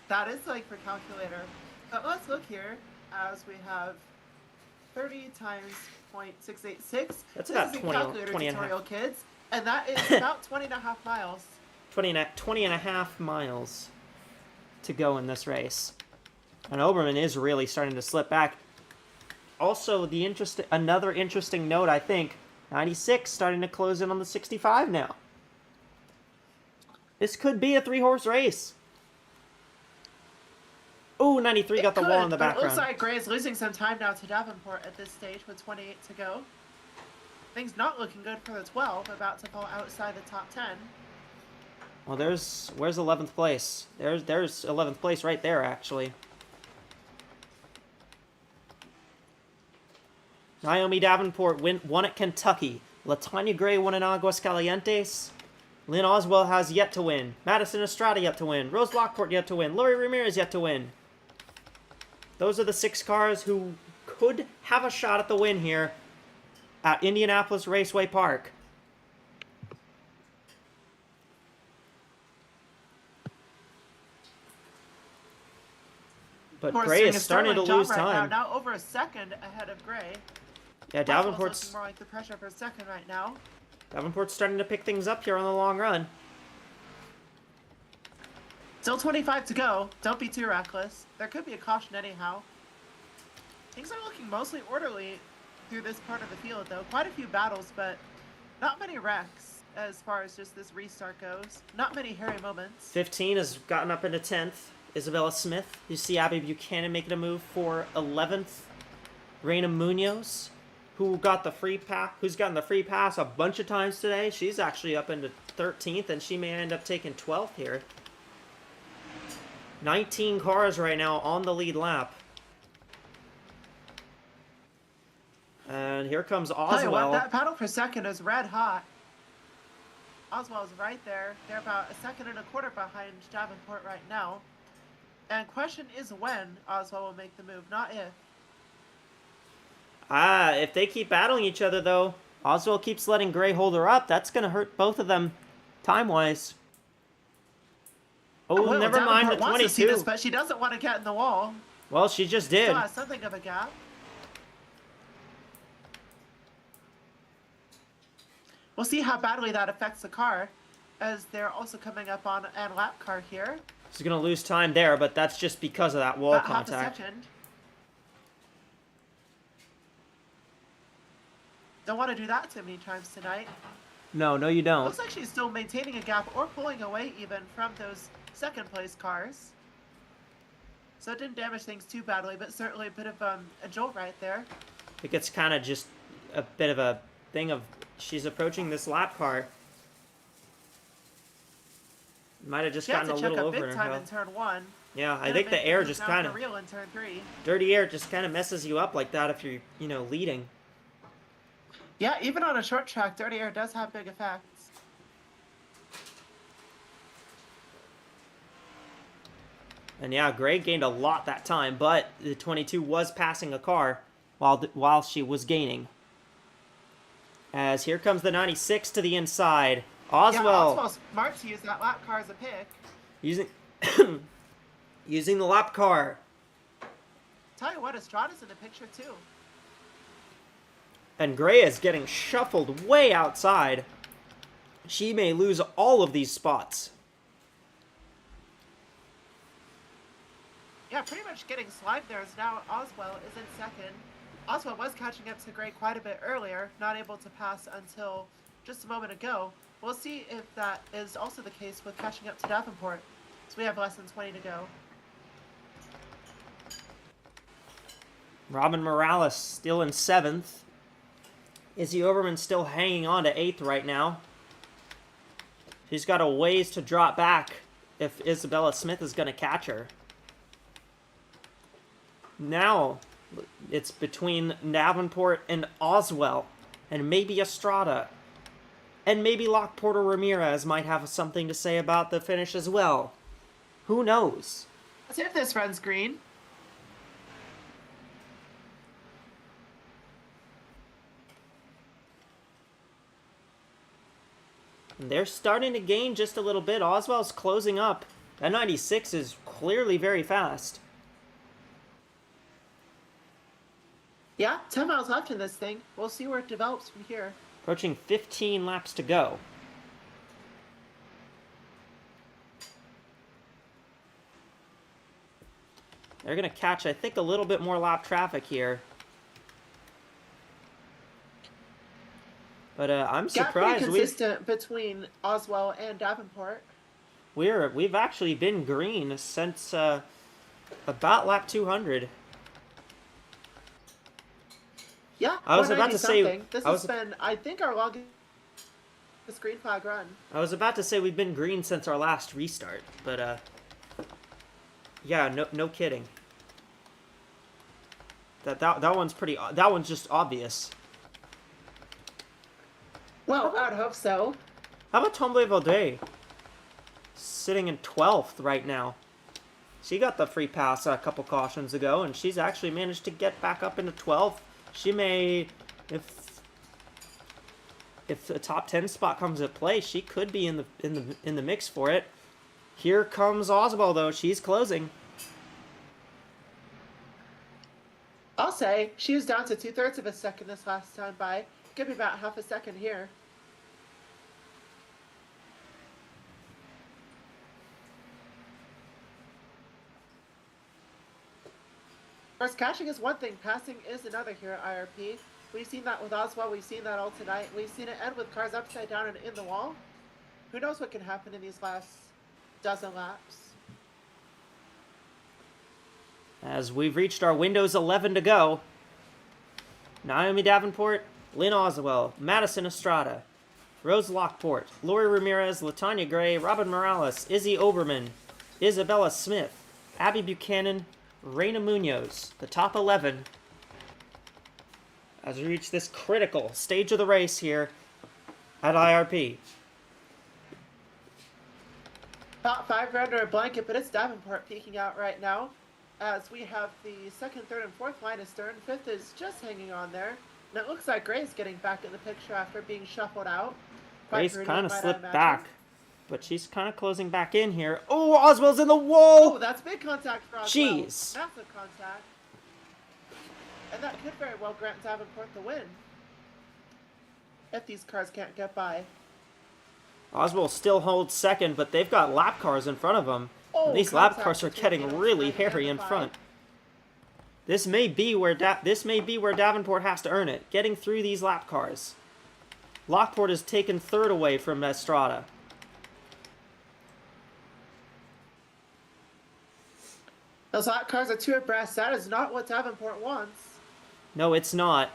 That is like for calculator. But let's look here as we have 30 times 0.686. That's this about is a 20 calculator 20 and a half. tutorial, kids. And that is about 20 and a half miles. 20 and a half miles to go in this race. And Oberman is really starting to slip back. Also, another interesting note, I think, 96 starting to close in on the 65 now. This could be a 3-horse race. Oh, 93 got the wall in the But it background. looks like Gray is losing some time now to Davenport at this stage with 28 to go. Things not looking good for the 12, about to fall outside the top 10. Well, where's 11th place? There's 11th place right there, actually. Naomi Davenport won at Kentucky. LaTanya Gray won in Aguascalientes. Lynn Oswell has yet to win. Madison Estrada yet to win. Rose Lockport yet to win. Lori Ramirez yet to win. Those are the 6 cars who could have a shot at the win here at Indianapolis Raceway Park. But Gray is starting to lose time. Now over a second ahead of Gray. Yeah, Davenport's looking more like the pressure for a second right now. Davenport's starting to pick things up here on the long run. Still 25 to go. Don't be too reckless. There could be a caution anyhow. Things are looking mostly orderly through this part of the field, though. Quite a few battles, but not many wrecks as far as just this restart goes. Not many hairy moments. 15 has gotten up into 10th. Isabella Smith. You see Abby Buchanan making a move for 11th. Reina Munoz, who's gotten the free pass a bunch of times today. She's actually up into 13th, and she may end up taking 12th here. 19 cars right now on the lead lap. And here comes Oswell. Tell you what, that battle for second is red hot. Oswell's right there. They're about a second and a quarter behind Davenport right now. And question is when Oswell will make the move, not if. If they keep battling each other, though, Oswell keeps letting Gray hold her up. That's going to hurt both of them time-wise. Oh, well, never mind the Davenport wants to see 22. this, but she doesn't want to get in the wall. Well, she just did. Still has something of a gap. We'll see how badly that affects the car, as they're also coming up on a lap car here. She's going to lose time there, but that's just because of that wall About half a contact. second. Don't want to do that too many times tonight. No, you don't. Looks like she's still maintaining a gap or pulling away even from those second place cars. So it didn't damage things too badly, but certainly a bit of a jolt right there. I think it's kind of just a bit of a thing of she's approaching this lap car. Might have just She had gotten to a check little up over big her. time in turn 1. Yeah, I Could've think the been air moved just down kind for of... real in turn 3. Dirty air just kind of messes you up like that if you're, leading. Yeah, even on a short track, dirty air does have big effects. And yeah, Gray gained a lot that time, but the 22 was passing a car while she was gaining. As here comes the 96 to the inside. Oswell. Yeah, Oswell's smart to use that lap car as a pick. Using the lap car. Tell you what, Estrada's in the picture too. And Gray is getting shuffled way outside. She may lose all of these spots. Yeah, pretty much getting slimed there as now Oswell is in second. Oswell was catching up to Gray quite a bit earlier, not able to pass until just a moment ago. We'll see if that is also the case with catching up to Davenport. So we have less than 20 to go. Robin Morales still in 7th. Izzy Oberman still hanging on to 8th right now. She's got a ways to drop back if Isabella Smith is going to catch her. Now, it's between Davenport and Oswell. and maybe Estrada, and maybe Lockport or Ramirez might have something to say about the finish as well. Who knows? Let's see if this runs green. And they're starting to gain just a little bit. Oswald's closing up. That 96 is clearly very fast. Yeah, 10 miles left in this thing. We'll see where it develops from here. Approaching 15 laps to go. They're going to catch, I think, a little bit more lap traffic here. But I'm surprised. Pretty consistent between Oswald and Davenport. We've actually been green since about lap 200. Yeah, I was about to say this has been, I think, our longest green flag run. I was about to say we've been green since our last restart, but yeah, no kidding. That one's pretty. That one's just obvious. Well, I'd hope so. How about Tomble Vaudet? Sitting in 12th right now. She got the free pass a couple cautions ago, and she's actually managed to get back up into 12th. She may, if the top 10 spot comes at play, she could be in the mix for it. Here comes Oswald though. She's closing. I'll say she was down to 2/3 of a second this last time by. Give me about half a second here. Of course, catching is one thing, passing is another here at IRP. We've seen that with Oswald, we've seen that all tonight. We've seen it end with cars upside down and in the wall. Who knows what can happen in these last dozen laps. As we've reached our Windows 11 to go. Naomi Davenport, Lynn Oswald, Madison Estrada, Rose Lockport, Lori Ramirez, LaTanya Gray, Robin Morales, Izzy Oberman, Isabella Smith, Abby Buchanan, Reina Munoz, the top 11. As we reach this critical stage of the race here at IRP. Top 5 are under a blanket, but it's Davenport peeking out right now. As we have the 2nd, 3rd, and 4th line astern. 5th is just hanging on there. And it looks like Gray's getting back in the picture after being shuffled out. Gray's kind of slipped back, but she's kind of closing back in here. Oh, Oswald's in the wall! Oh, that's big contact for Oswald. Jeez. Massive contact. And that could very well grant Davenport the win. If these cars can't get by. Oswald still holds second, but they've got lap cars in front of them. Oh, these lap cars are getting really hairy in front. This may be where Davenport has to earn it, getting through these lap cars. Lockport has taken 3rd away from Estrada. Those lap cars are 2 abreast. That is not what Davenport wants. No, it's not.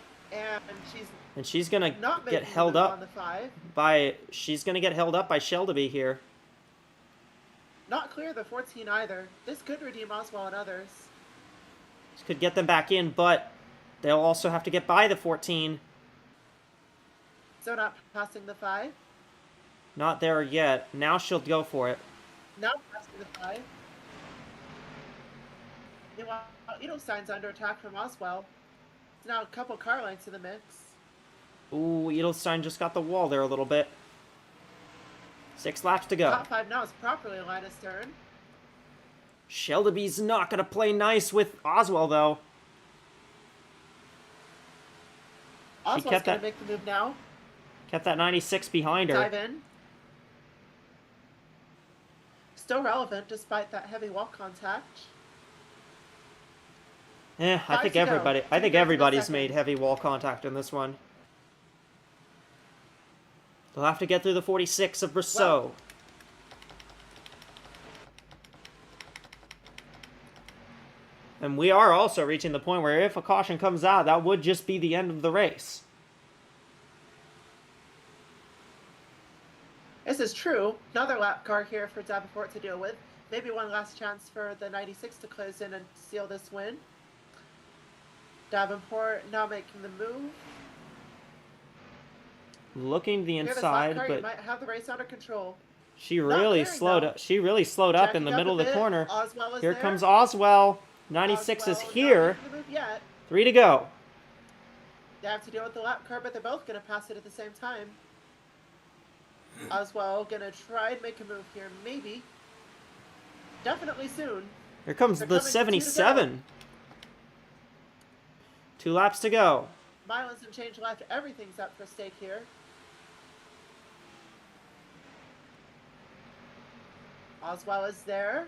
And she's gonna not get held up on the 5. She's gonna get held up by Shelby here. Not clear the 14 either. This could redeem Oswald and others. This could get them back in, but they'll also have to get by the 14. So not passing the 5. Not there yet. Now she'll go for it. Now passing the 5. Meanwhile, Edelstein's under attack from Oswald. Now a couple car lengths in the mix. Ooh, Edelstein just got the wall there a little bit. 6 laps to go. Top 5 now is properly aligned astern. Shelby's not going to play nice with Oswald, though. Oswald's going to make the move now. Kept that 96 behind her. Dive in. Still relevant despite that heavy wall contact. I think everybody's made heavy wall contact in this one. They'll have to get through the 46 of Brousseau. Well, and we are also reaching the point where if a caution comes out, that would just be the end of the race. This is true. Another lap car here for Davenport to deal with. Maybe one last chance for the 96 to close in and seal this win. Davenport now making the move. looking to the Here, this inside, lap car, you but might have the race under control. she Not really very, slowed though. up. She really slowed up in the Jacking middle a of the bit. corner. Oswell is Here there. comes Oswell. 96 is Oswell here. not making the move yet. 3 to go. They have to deal with the lap car, but they're both going to pass it at the same time. Oswell going to try and make a move here, maybe. Definitely soon. Here comes They're the coming to 2 to go. 77. 2 laps to go. Miles and change left. Everything's up for stake here. Oswell is there.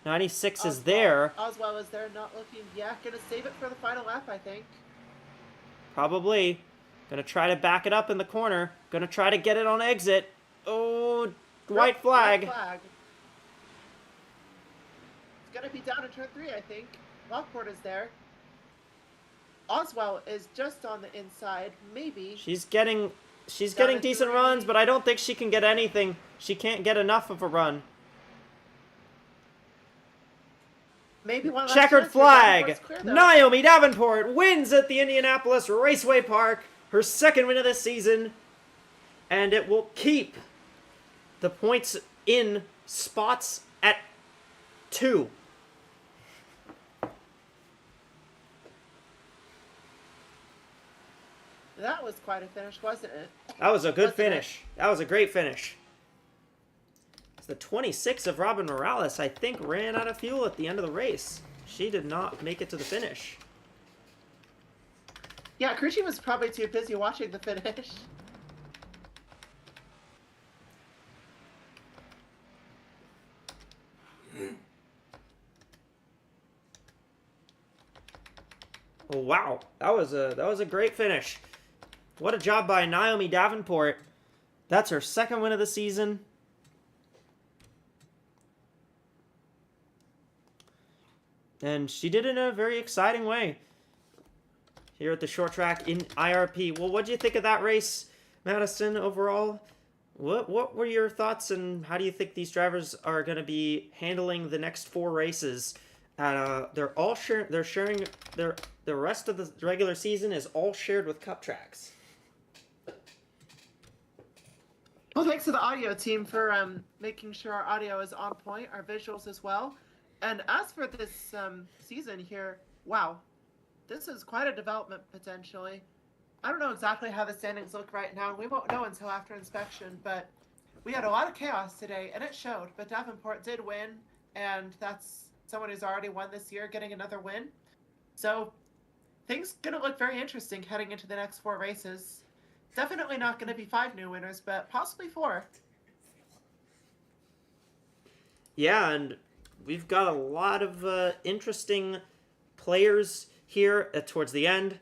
96 is there. Oswell is there, not looking. Yeah, gonna save it for the final lap, I think. Probably. Gonna try to back it up in the corner. Gonna try to get it on exit. Oh, white flag. White flag. It's gonna be down to turn 3, I think. Lockport is there. Oswell is just on the inside, maybe. She's getting Down to decent 3. runs, but I don't think she can get anything. She can't get enough of a run. Maybe one last Checkered chance. flag. Clear, though. Naomi Davenport wins at the Indianapolis Raceway Park. Her second win of the season. And it will keep the points in spots at 2. That was quite a finish, wasn't it? That was a good Wasn't it? finish. That was a great finish. The 26 of Robin Morales, I think, ran out of fuel at the end of the race. She did not make it to the finish. Yeah, Crucci was probably too busy watching the finish. Oh, wow, that was a great finish. What a job by Naomi Davenport. That's her second win of the season. And she did it in a very exciting way here at the short track in IRP. Well, what do you think of that race, Madison, overall? What were your thoughts, and how do you think these drivers are going to be handling the next 4 races? They're all sharing the rest of the regular season is all shared with Cup tracks. Well, thanks to the audio team for making sure our audio is on point, our visuals as well. And as for this season here, wow, this is quite a development potentially. I don't know exactly how the standings look right now, and we won't know until after inspection, but we had a lot of chaos today, and it showed. But Davenport did win, and that's someone who's already won this year getting another win. So things going to look very interesting heading into the next 4 races. Definitely not going to be 5 new winners, but possibly 4. Yeah, and we've got a lot of interesting players here towards the end.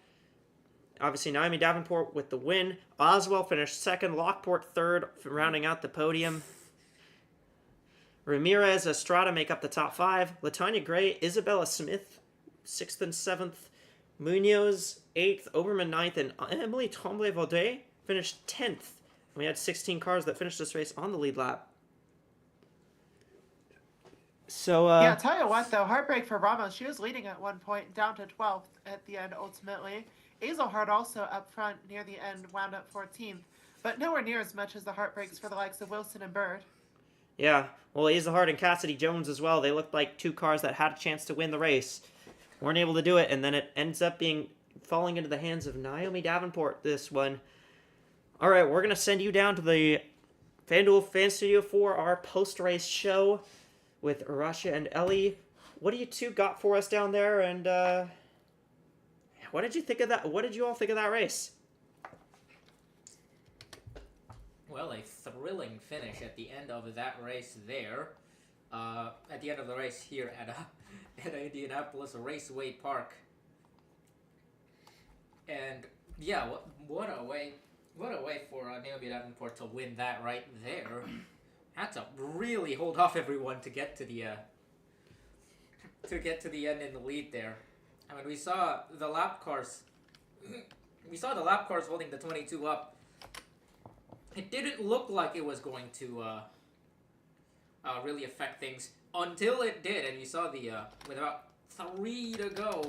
Obviously, Naomi Davenport with the win. Oswell finished second. Lockport third, rounding out the podium. Ramirez, Estrada make up the top 5. Latanya Gray, Isabella Smith, 6th and 7th. Munoz, 8th. Oberman, 9th. And Emily Tremblay-Vaudet finished 10th. We had 16 cars that finished this race on the lead lap. So, yeah, I'll tell you what, though, heartbreak for Ramos. She was leading at one point, down to 12th at the end, ultimately. Azelhard also up front near the end, wound up 14th, but nowhere near as much as the heartbreaks for the likes of Wilson and Bird. Yeah, well, Azelhard and Cassidy Jones as well. They looked like 2 cars that had a chance to win the race. Weren't able to do it, and then it ends up falling into the hands of Naomi Davenport, this one. All right, we're going to send you down to the FanDuel Fan Studio for our post-race show with Rasha and Ellie. What do you two got for us down there, and what did you think of that? What did you all think of that race? Well, a thrilling finish at the end of that race there. At the end of the race here at Indianapolis Raceway Park. And yeah, what a way for Naomi Davenport to win that right there. Had to really hold off everyone to get to the end in the lead there. I mean, we saw the lap cars holding the 22 up. It didn't look like it was going to really affect things until it did, and you saw with about 3 to go,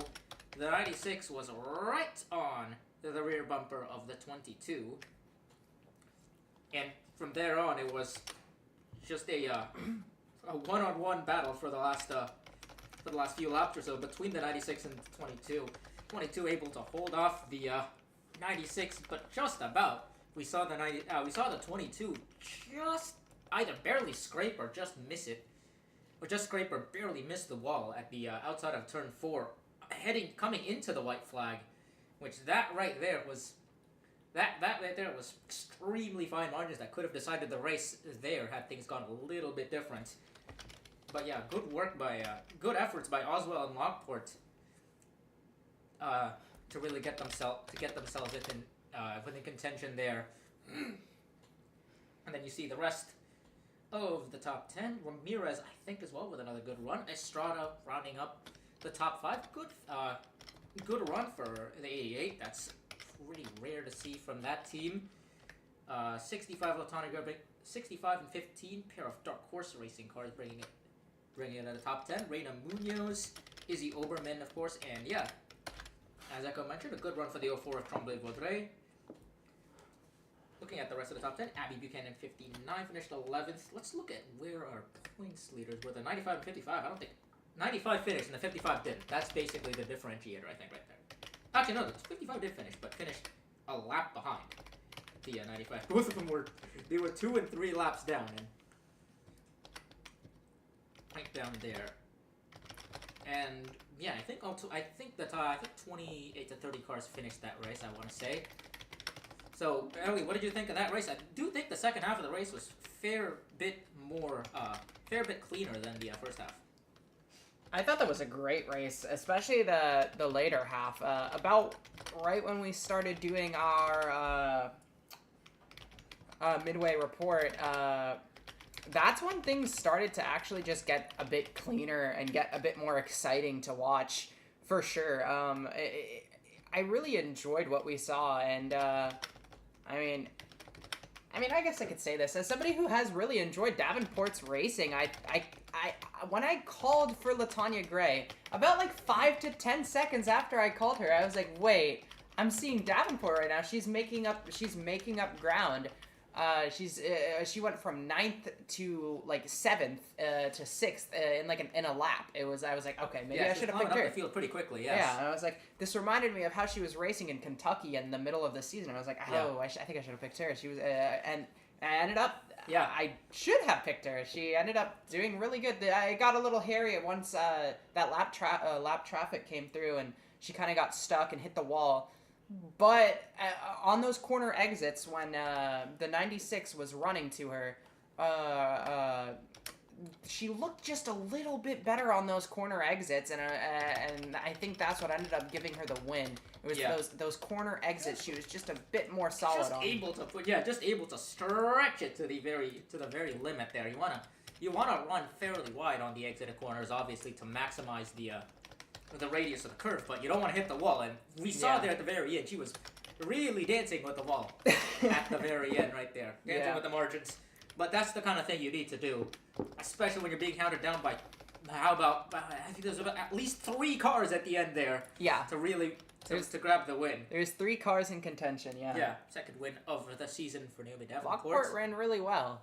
the 96 was right on the rear bumper of the 22. And from there on, it was just a one-on-one battle for the last few laps or so between the 96 and the 22. 22 able to hold off the 96, but just about. We saw the 22 just either barely scrape or just miss it, or just scrape or barely miss the wall at the outside of turn 4, coming into the white flag, which that right there was extremely fine margins that could have decided the race there had things gone a little bit different. But yeah, good efforts by Oswell and Lockport to really get themselves within contention there. And then you see the rest of the top 10. Ramirez, I think, as well with another good run. Estrada rounding up the top 5. Good run for the 88. That's pretty rare to see from that team. 65 and 15 pair of Dark Horse Racing cars bringing it to the top 10. Reina Munoz, Izzy Oberman, of course, and yeah, as Echo mentioned, a good run for the 04 of Tremblay-Vaudreuil. Looking at the rest of the top 10, Abby Buchanan, 59, finished 11th. Let's look at where our points leaders were. The 95 and 55, I don't think... 95 finished and the 55 didn't. That's basically the differentiator, I think, right there. Actually, no, the 55 did finish, but finished a lap behind the 95. Both of them were 2 and 3 laps down, and right down there. And yeah, I think 28 to 30 cars finished that race, I want to say. So, Ellie, what did you think of that race? I do think the second half of the race was fair bit cleaner than the first half. I thought that was a great race, especially the later half. About right when we started doing our midway report, that's when things started to actually just get a bit cleaner and get a bit more exciting to watch, for sure. I really enjoyed what we saw, and I mean, I guess I could say this as somebody who has really enjoyed Davenport's racing. When I called for LaTonya Gray, about like 5 to 10 seconds after I called her, I was like, wait, I'm seeing Davenport right now. She's making up ground. She went from 9th to like 7th to 6th in a lap. I was like, okay, maybe I should have picked her. Up the field pretty quickly. Yes. Yeah, and I was like, this reminded me of how she was racing in Kentucky in the middle of the season. I was like, I think I should have picked her. She was, and I ended up. Yeah, I should have picked her. She ended up doing really good. I got a little hairy once that lap traffic came through, and she kind of got stuck and hit the wall. But on those corner exits, when the 96 was running to her, she looked just a little bit better on those corner exits, and I think that's what ended up giving her the win. It was those corner exits. She was just a bit more solid just on. Just able to stretch it to the very limit there. You wanna run fairly wide on the exited corners, obviously, to maximize the radius of the curve, but you don't want to hit the wall. And we saw there at the very end, she was really dancing with the wall at the very end, right there, dancing with the margins. But that's the kind of thing you need to do, especially when you're being hounded down by, I think there's about at least 3 cars at the end there. Yeah. To really to grab the win. There's 3 cars in contention. Yeah. Yeah. Second win of the season for Naomi Davenport. Lockport ran really well.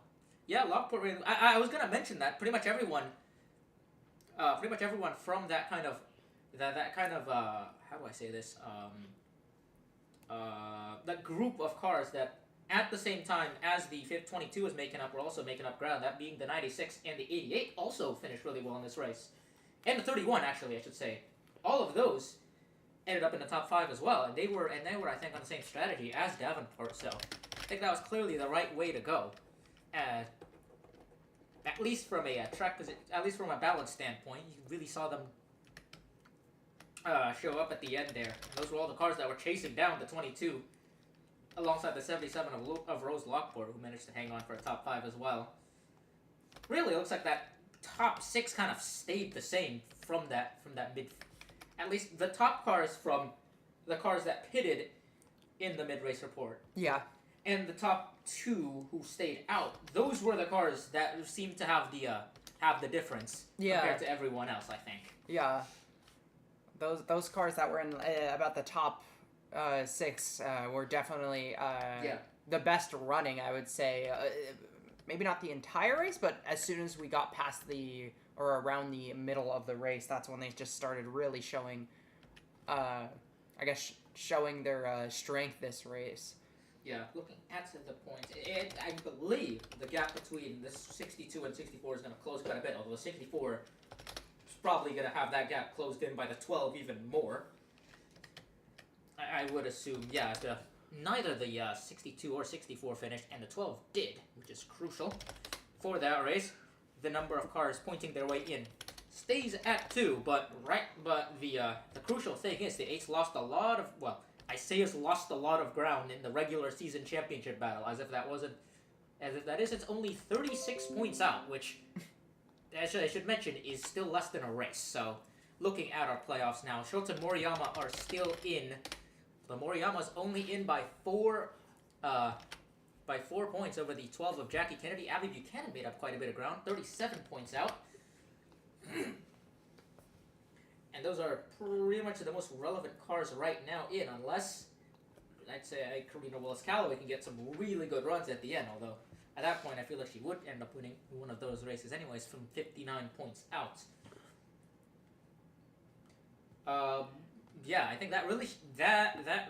Yeah, Lockport ran. I was gonna mention that pretty much everyone from that kind of how do I say this? That group of cars that at the same time as the 22 was making up, were also making up ground. That being the 96 and the 88 also finished really well in this race, and the 31 actually, I should say. All of those ended up in the top 5 as well, and they were I think on the same strategy as Davenport. So I think that was clearly the right way to go. At least from a at least from a balance standpoint, you really saw them show up at the end there. And those were all the cars that were chasing down the 22, alongside the 77 of Rose Lockport, who managed to hang on for a top 5 as well. Really, it looks like that top 6 kind of stayed the same from that mid. At least the top cars from the cars that pitted in the mid-race report. Yeah. and the top two who stayed out, those were the cars that seemed to have the difference compared to everyone else, I think. Yeah. those cars that were in about the top 6 were definitely the best running, I would say. Maybe not the entire race, but as soon as we got past or around the middle of the race, that's when they just started really showing, showing their strength this race. Yeah, looking at the points, I believe the gap between the 62 and 64 is going to close quite a bit, although the 64 is probably going to have that gap closed in by the 12 even more. I would assume, neither the 62 or 64 finished, and the 12 did, which is crucial for that race. The number of cars pointing their way in stays at 2, but the crucial thing is the 8s lost a lot of, has lost a lot of ground in the regular season championship battle, as if that isn't only 36 points out, which I should mention is still less than a race. So looking at our playoffs now, Schultz and Moriyama are still in, but Moriyama's only in by 4 points over the 12 of Jackie Kennedy. Abby Buchanan made up quite a bit of ground, 37 points out. And those are pretty much the most relevant cars right now in, unless, I'd say, Karina Willis-Callaway can get some really good runs at the end, although at that point I feel like she would end up winning one of those races anyways from 59 points out. I think that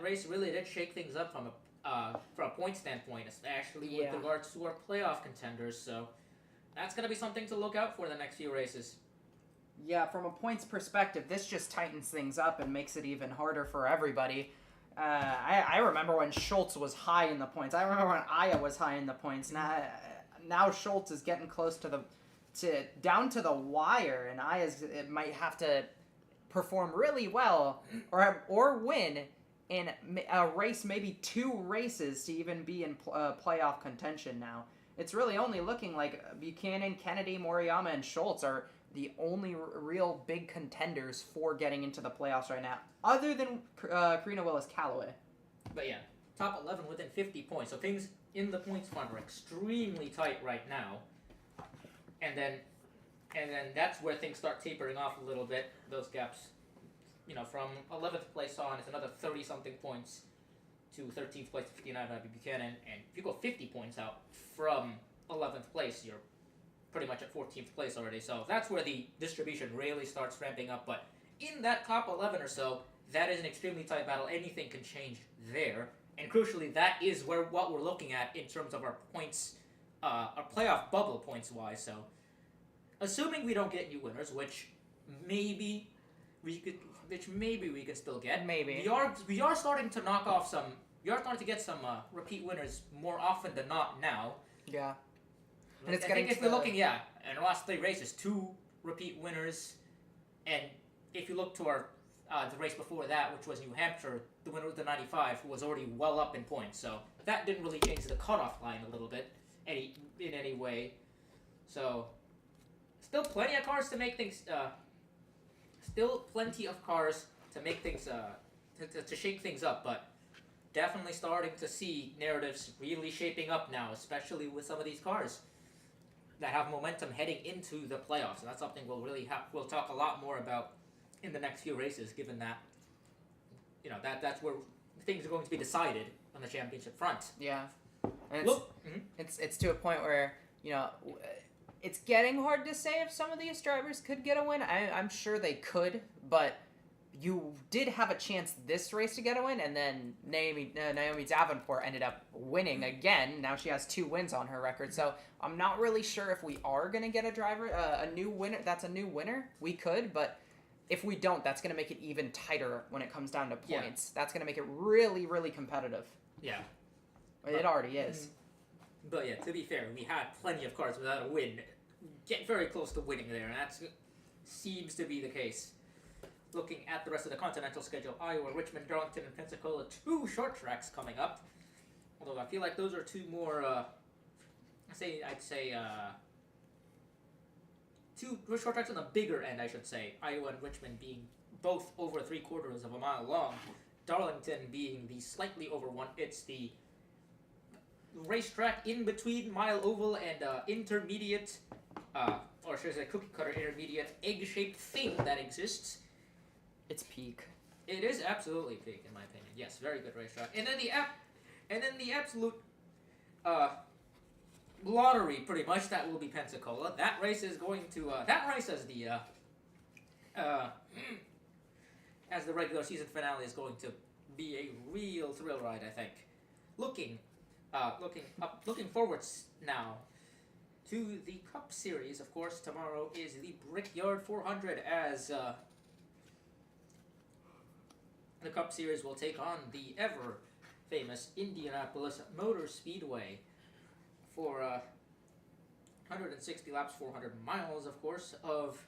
race really did shake things up from a point standpoint, especially with regards to our playoff contenders, so that's going to be something to look out for the next few races. Yeah, from a points perspective, this just tightens things up and makes it even harder for everybody. I remember when Schultz was high in the points. I remember when Aya was high in the points. Now Schultz is getting close down to the wire, and it might have to perform really well or win in a race, maybe 2 races, to even be in playoff contention now. It's really only looking like Buchanan, Kennedy, Moriyama, and Schultz are the only real big contenders for getting into the playoffs right now, other than Karina Willis-Callaway. But yeah, top 11 within 50 points. So things in the points front are extremely tight right now. And then that's where things start tapering off a little bit. Those gaps, from 11th place on, it's another 30-something points to 13th place to 59 by Buchanan. And if you go 50 points out from 11th place, you're pretty much at 14th place already, so that's where the distribution really starts ramping up. But in that top 11 or so, that is an extremely tight battle. Anything can change there, and crucially, that is what we're looking at in terms of our points, our playoff bubble points-wise. So, assuming we don't get new winners, which maybe we could still get. Maybe we are starting to knock off some. We are starting to get some repeat winners more often than not now. Yeah. And I think if we're looking, in the last 3 races, 2 repeat winners, and if you look to our the race before that, which was New Hampshire, the winner was the 95, who was already well up in points. So that didn't really change the cutoff line a little bit, in any way. So still plenty of cars to make things. To shake things up, but definitely starting to see narratives really shaping up now, especially with some of these cars that have momentum heading into the playoffs. And that's something we'll talk a lot more about in the next few races, given that that's where things are going to be decided on the championship front. Yeah, and it's to a point where it's getting hard to say if some of these drivers could get a win. I'm sure they could, but you did have a chance this race to get a win, and then Naomi Davenport ended up winning again. Now she has 2 wins on her record, so I'm not really sure if we are going to get a driver, a new winner. That's a new winner. We could, but if we don't, that's going to make it even tighter when it comes down to points. Yeah. That's going to make it really, really competitive. Yeah. It already is. But yeah, to be fair, we had plenty of cars without a win. Get very close to winning there, and that seems to be the case. Looking at the rest of the Continental schedule, Iowa, Richmond, Darlington, and Pensacola, 2 short tracks coming up. Although I feel like those are 2 more, I'd say 2 short tracks on the bigger end, I should say. Iowa and Richmond being both over 3/4 of a mile long. Darlington being the slightly over one. It's the racetrack in between Mile Oval and intermediate, or should I say cookie cutter intermediate egg-shaped thing that exists It's peak. It is absolutely peak in my opinion. Yes, very good racetrack. And then the absolute lottery, pretty much, that will be Pensacola. That race is going to that race as the as the regular season finale is going to be a real thrill ride, I think. Looking forward now to the Cup Series. Of course, tomorrow is the Brickyard 400 as the Cup Series will take on the ever famous Indianapolis Motor Speedway for 160 laps, 400 miles, of course, of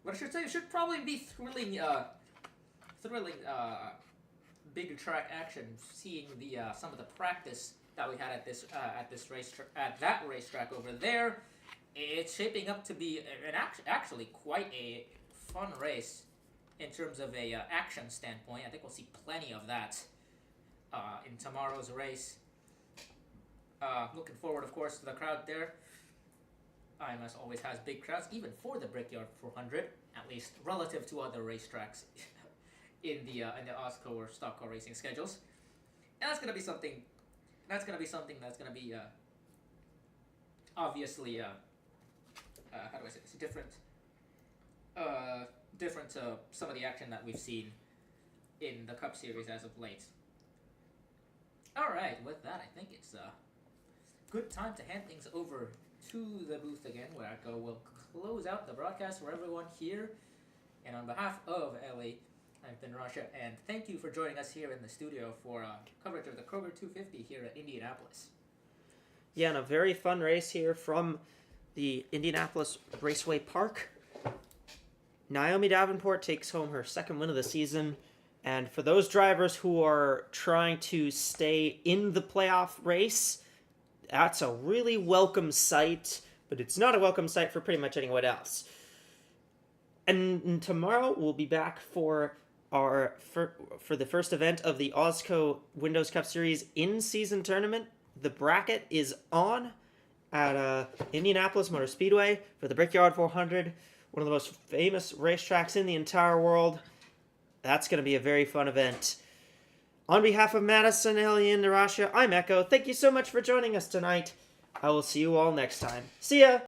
what I should say should probably be thrilling big track action. Seeing the some of the practice that we had at that racetrack over there, it's shaping up to be actually quite a fun race in terms of a action standpoint. I think we'll see plenty of that in tomorrow's race. Looking forward, of course, to the crowd there. IMS always has big crowds, even for the Brickyard 400, at least relative to other racetracks in the AWSCO or stock car racing schedules. And that's gonna be something. That's gonna be obviously how do I say this? Different to some of the action that we've seen in the Cup Series as of late. All right, with that, I think it's a good time to hand things over to the booth again, where AWSCO will close out the broadcast for everyone here. And on behalf of Ellie, I've been Rasha, and thank you for joining us here in the studio for coverage of the Kroger 250 here at Indianapolis. Yeah, and a very fun race here from the Indianapolis Raceway Park. Naomi Davenport takes home her second win of the season. And for those drivers who are trying to stay in the playoff race, that's a really welcome sight, but it's not a welcome sight for pretty much anyone else. And tomorrow we'll be back for the first event of the AWSCO Windows Cup Series in-season tournament. The bracket is on at Indianapolis Motor Speedway for the Brickyard 400, one of the most famous racetracks in the entire world. That's going to be a very fun event. On behalf of Madison, Ellie, and Narasha, I'm Echo. Thank you so much for joining us tonight. I will see you all next time. See ya!